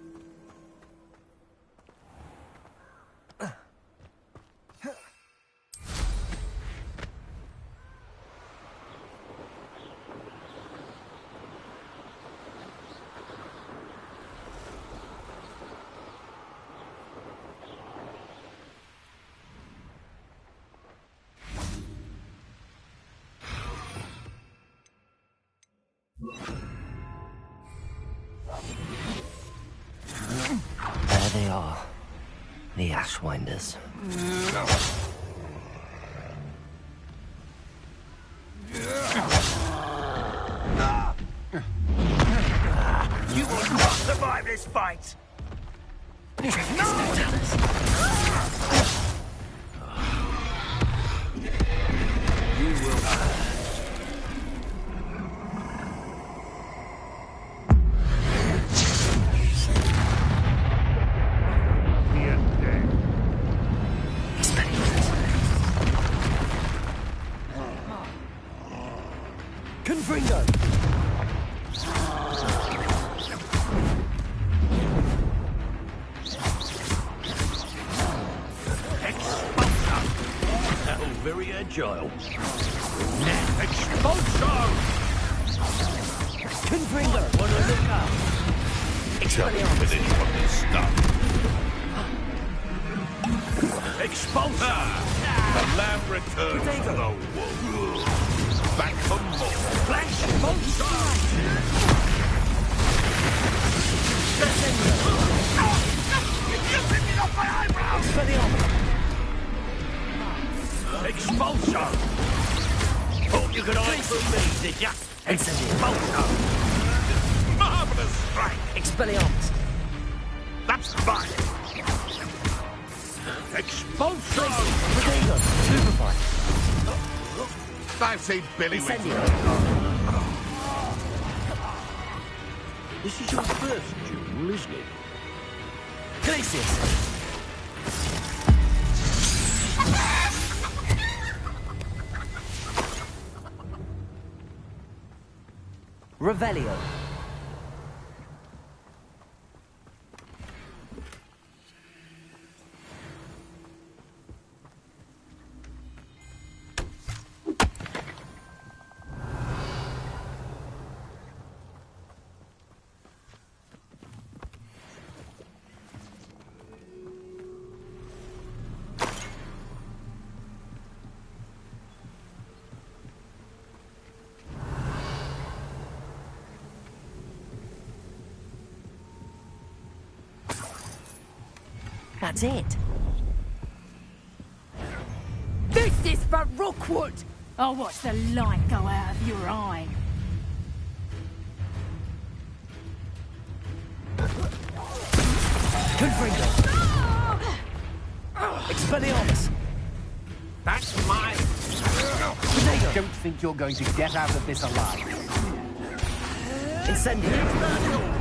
There they are. The Ashwinders.
You will not survive this fight! You will.
Confringo!
Very agile. Expulso!
Confringo!
Wanna look up? Tell me finish what this stuff. Expulso! The lamb returns to the wolf. back for more.
Flash! Monster!
You're ripping off my eyebrows!
Expulsion! Thought you could hide from me, did ya? Expulsion!
Marvelous strike!
Expelliarmus!
That's mine!
Expulsion!
Protego! Stupefy!
I've seen Billy with
This is your first duel, isn't it?
Glacius! Revelio. That's it.
This is for Rookwood! I'll watch the light go out of your eye.
Confringo! Expelliarmus!
That's mine!
Potato!
Don't think you're going to get out of this alive.
Incendio!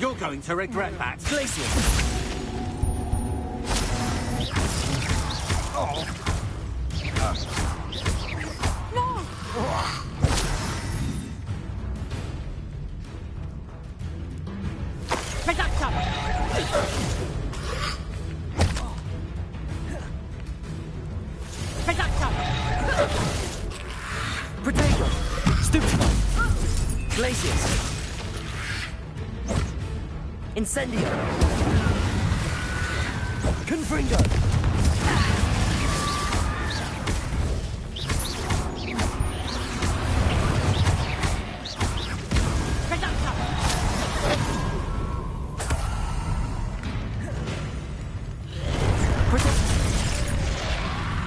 You're going to regret that.
Glacius! Protego! Stupefy! Glacius! Incendio! Confringo!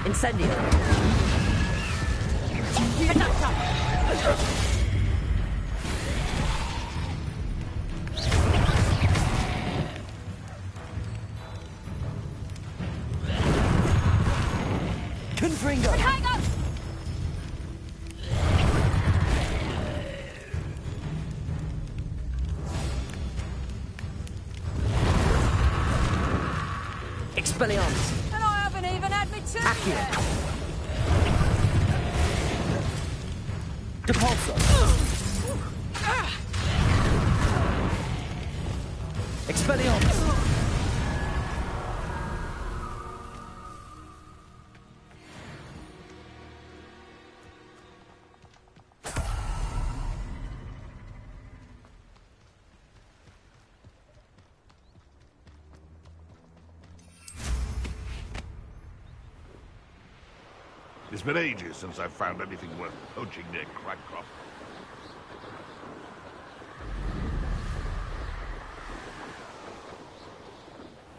Incendio! Confringo! Expelliarmus!
And I haven't even had me turn
Accio!
yet.
Depulso! Expelliarmus!
It's been ages since I've found anything worth poaching near Crackcroft.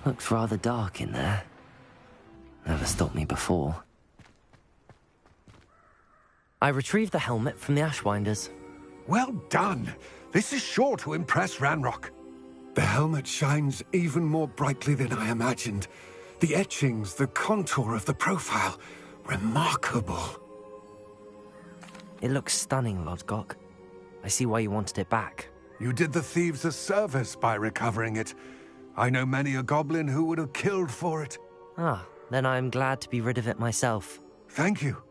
Looks rather dark in there. Never stopped me before. I retrieved the helmet from the Ashwinders.
Well done. This is sure to impress Ranrock. The helmet shines even more brightly than I imagined. The etchings, the contour of the profile. Remarkable.
It looks stunning, Lodgok. I see why you wanted it back.
You did the thieves a service by recovering it. I know many a goblin who would have killed for it.
Ah, then I'm glad to be rid of it myself.
Thank you.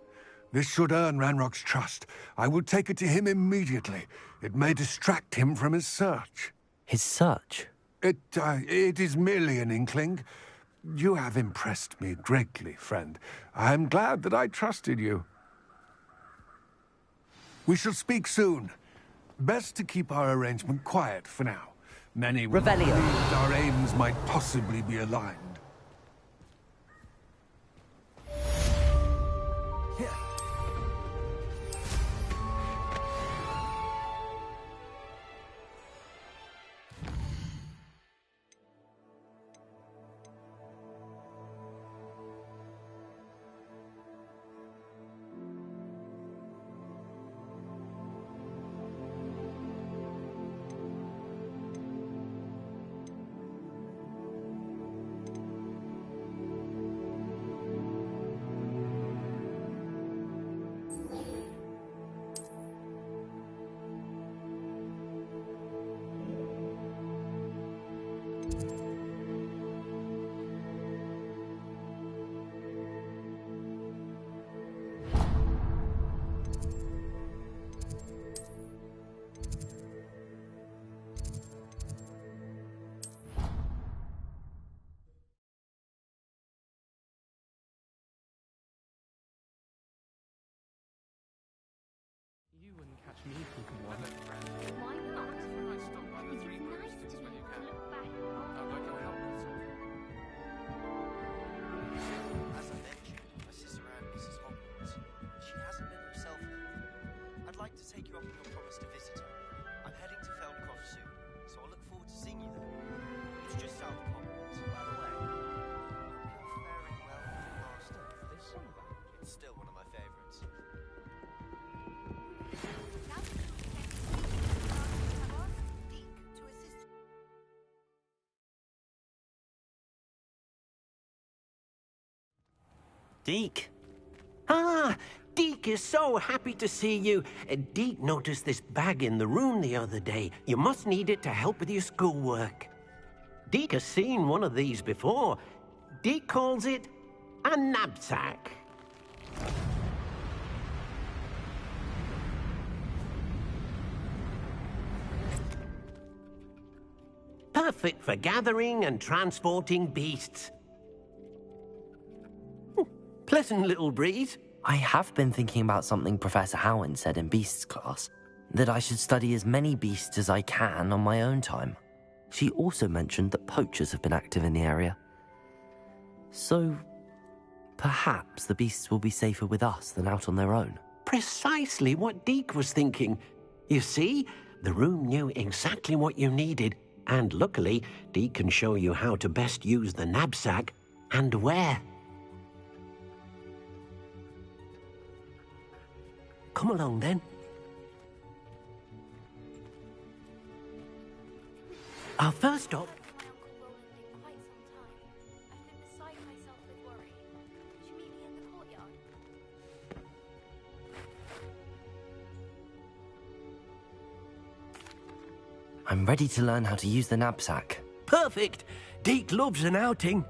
This should earn Ranrock's trust. I will take it to him immediately. It may distract him from his search.
His search?
It is merely an inkling. You have impressed me greatly, friend. I am glad that I trusted you. We shall speak soon. Best to keep our arrangement quiet for now. Many will
Revelio.
believe our aims might possibly be aligned.
You wouldn't catch me keeping one.
Why not? It's nice to look back.
As I mentioned, my sister Anne misses Hogwarts. She hasn't been herself lately. I'd like to take you up on your promise to visit her. I'm heading to Feldcroft soon, so I look forward to seeing you there. It's just south of Hogwarts, by the way. Hope you're faring well with your master. It's still one of my favorites.
Deke. Ah, Deke is so happy to see you. Deke noticed this bag in the room the other day. You must need it to help with your schoolwork. Deke has seen one of these before. Deke calls it a knapsack. Perfect for gathering and transporting beasts. Pleasant little breeze.
I have been thinking about something Professor Howin said in Beasts class, that I should study as many beasts as I can on my own time. She also mentioned that poachers have been active in the area. So, perhaps the beasts will be safer with us than out on their own.
Precisely what Deke was thinking. You see, the room knew exactly what you needed, and luckily, Deke can show you how to best use the knapsack and where. Come along, then. Our first stop...
I'm ready to learn how to use the knapsack.
Perfect! Deke loves an outing.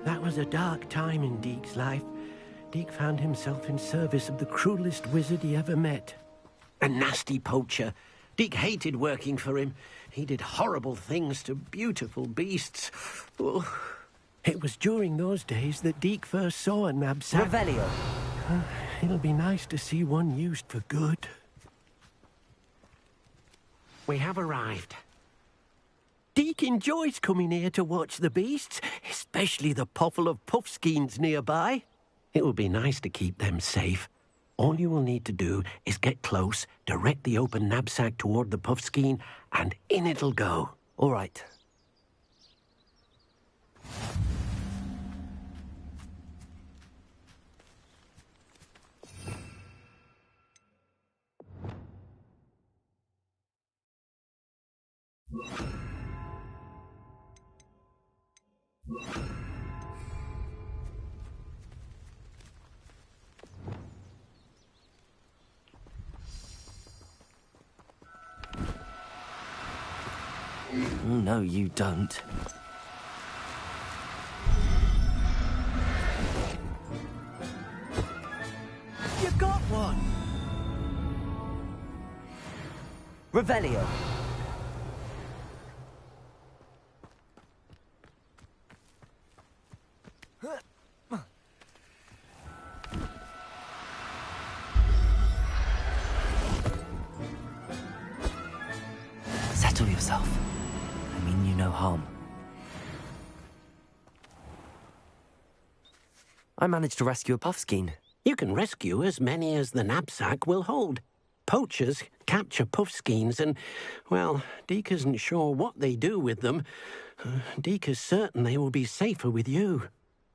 That was a dark time in Deke's life. Deke found himself in service of the cruelest wizard he ever met. A nasty poacher. Deke hated working for him. He did horrible things to beautiful beasts. Oh. It was during those days that Deke first saw a knapsack.
Revelio.
It'll be nice to see one used for good. We have arrived. Deke enjoys coming here to watch the beasts, especially the poffle of puffskeins nearby. It will be nice to keep them safe. All you will need to do is get close, direct the open knapsack toward the puffskein, and in it'll go.
All right. No, you don't.
You got one!
Revelio. Settle yourself. I mean you no harm. I managed to rescue a puffskein.
You can rescue as many as the knapsack will hold. Poachers capture puffskeins and, well, Deke isn't sure what they do with them. Deke is certain they will be safer with you.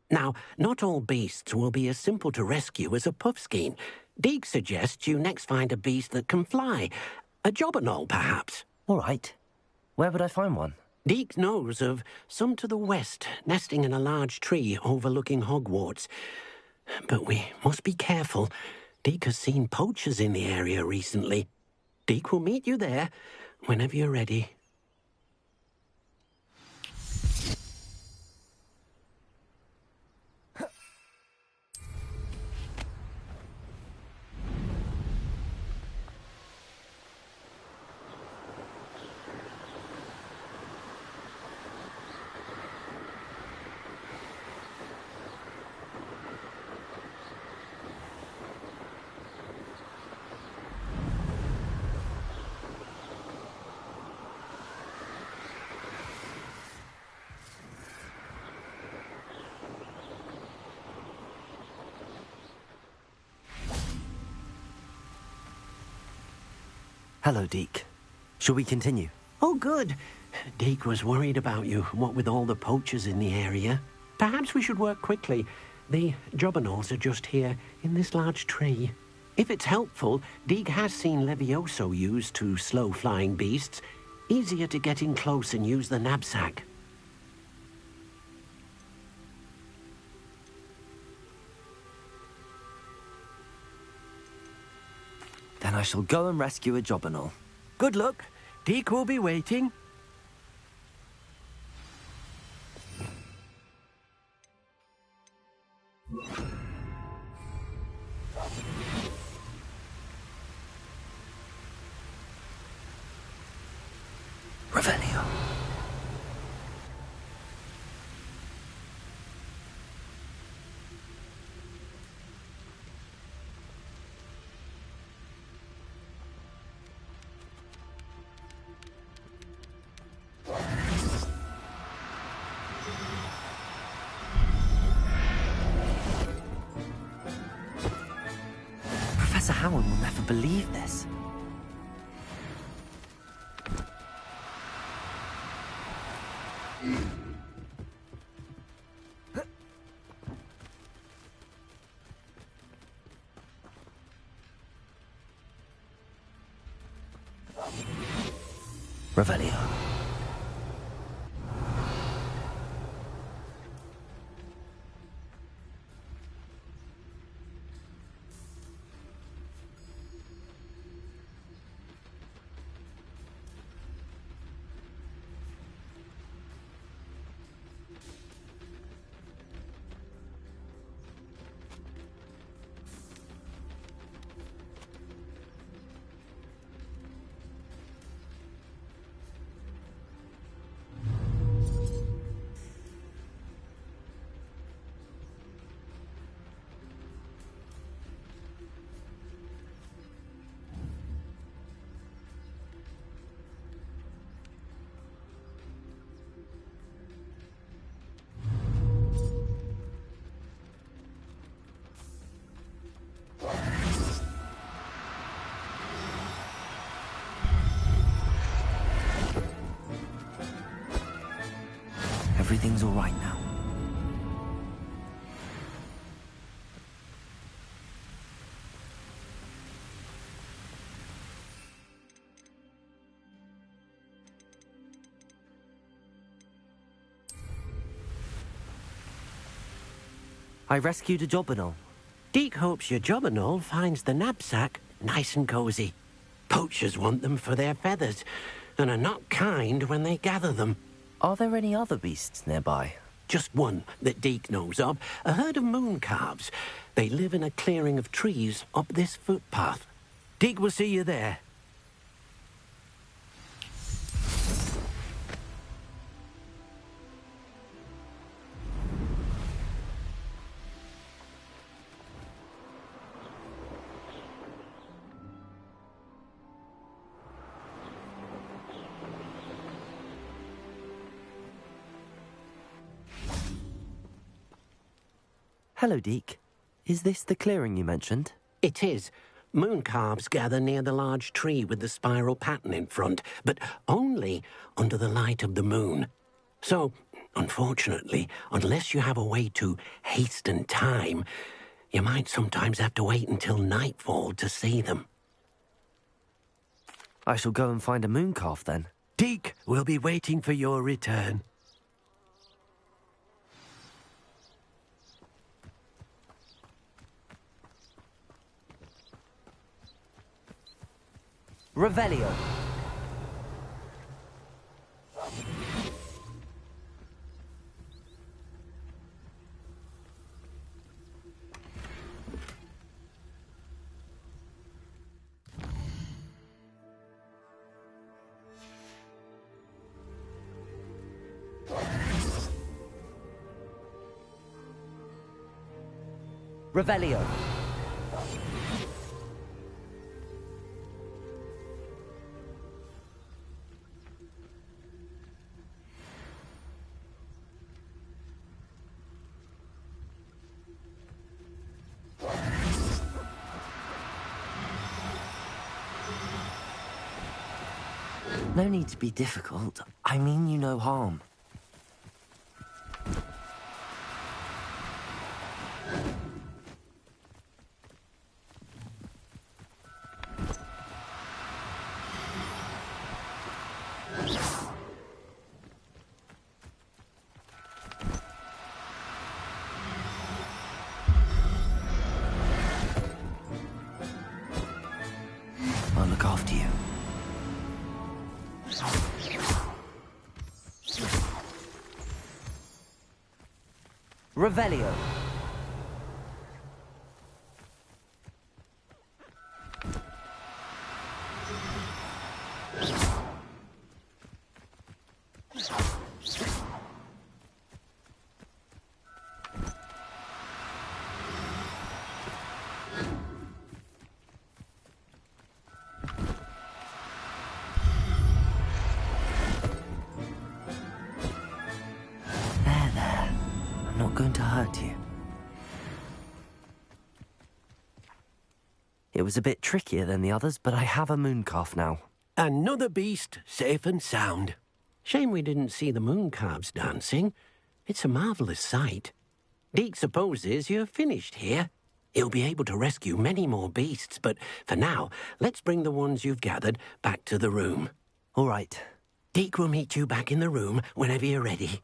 Now, not all beasts will be as simple to rescue as a puffskein. Deke suggests you next find a beast that can fly. A jobberknoll, perhaps.
All right. Where would I find one?
Deke knows of some to the west, nesting in a large tree overlooking Hogwarts. But we must be careful. Deke has seen poachers in the area recently. Deke will meet you there whenever you're ready.
Hello, Deke. Shall we continue?
Oh, good. Deke was worried about you, what with all the poachers in the area. Perhaps we should work quickly. The jobberknolls are just here, in this large tree. If it's helpful, Deke has seen Levioso used to slow flying beasts. Easier to get in close and use the knapsack.
Then I shall go and rescue a jobberknoll.
Good luck. Deke will be waiting.
Revelio. Professor Howard will never believe this. Revelio. Everything's all right now. I rescued a jobberknoll.
Deke hopes your jobberknoll finds the knapsack nice and cozy. Poachers want them for their feathers, and are not kind when they gather them.
Are there any other beasts nearby?
Just one that Deke knows of, a herd of moon calves. They live in a clearing of trees up this footpath. Deke will see you there.
Hello, Deke. Is this the clearing you mentioned?
It is. Moon calves gather near the large tree with the spiral pattern in front, but only under the light of the moon. So, unfortunately, unless you have a way to hasten time, you might sometimes have to wait until nightfall to see them.
I shall go and find a moon calf then.
Deke will be waiting for your return.
Revelio. Revelio. No need to be difficult. I mean you no harm. I'll look after you. Revelio. There. I'm not going to hurt you. It was a bit trickier than the others, but I have a mooncalf now.
Another beast, safe and sound. Shame we didn't see the mooncalves dancing. It's a marvellous sight. Deke supposes you're finished here. He'll be able to rescue many more beasts, but for now, let's bring the ones you've gathered back to the room.
All right.
Deke will meet you back in the room whenever you're ready.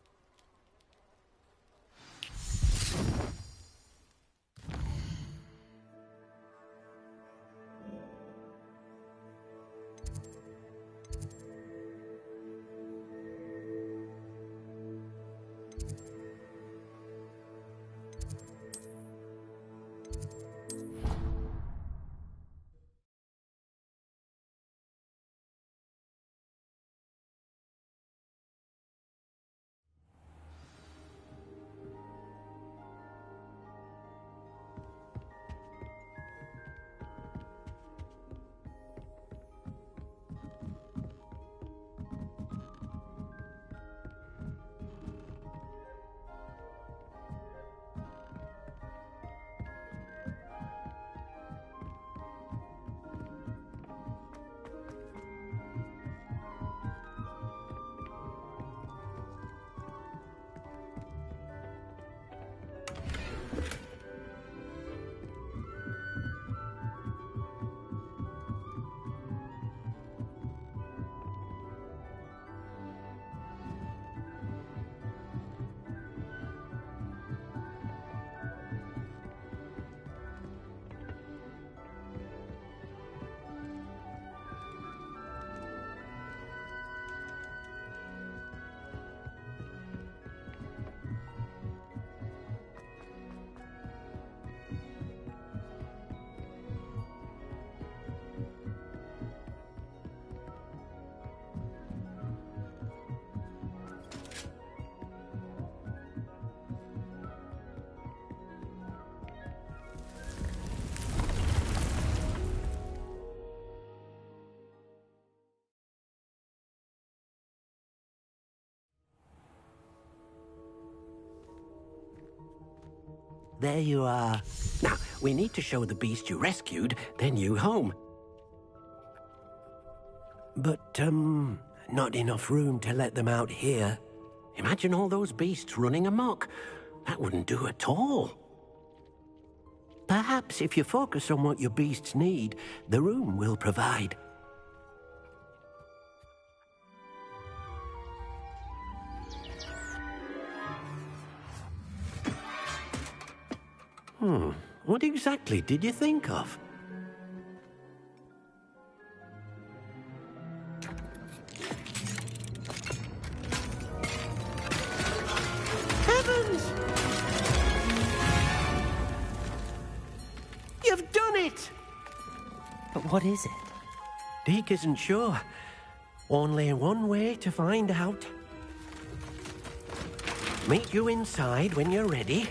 There you are. Now, we need to show the beast you rescued their new home. But, not enough room to let them out here. Imagine all those beasts running amok. That wouldn't do at all. Perhaps if you focus on what your beasts need, the room will provide. What exactly did you think of? Heavens! You've done it!
But what is it?
Deke isn't sure. Only one way to find out. Meet you inside when you're ready.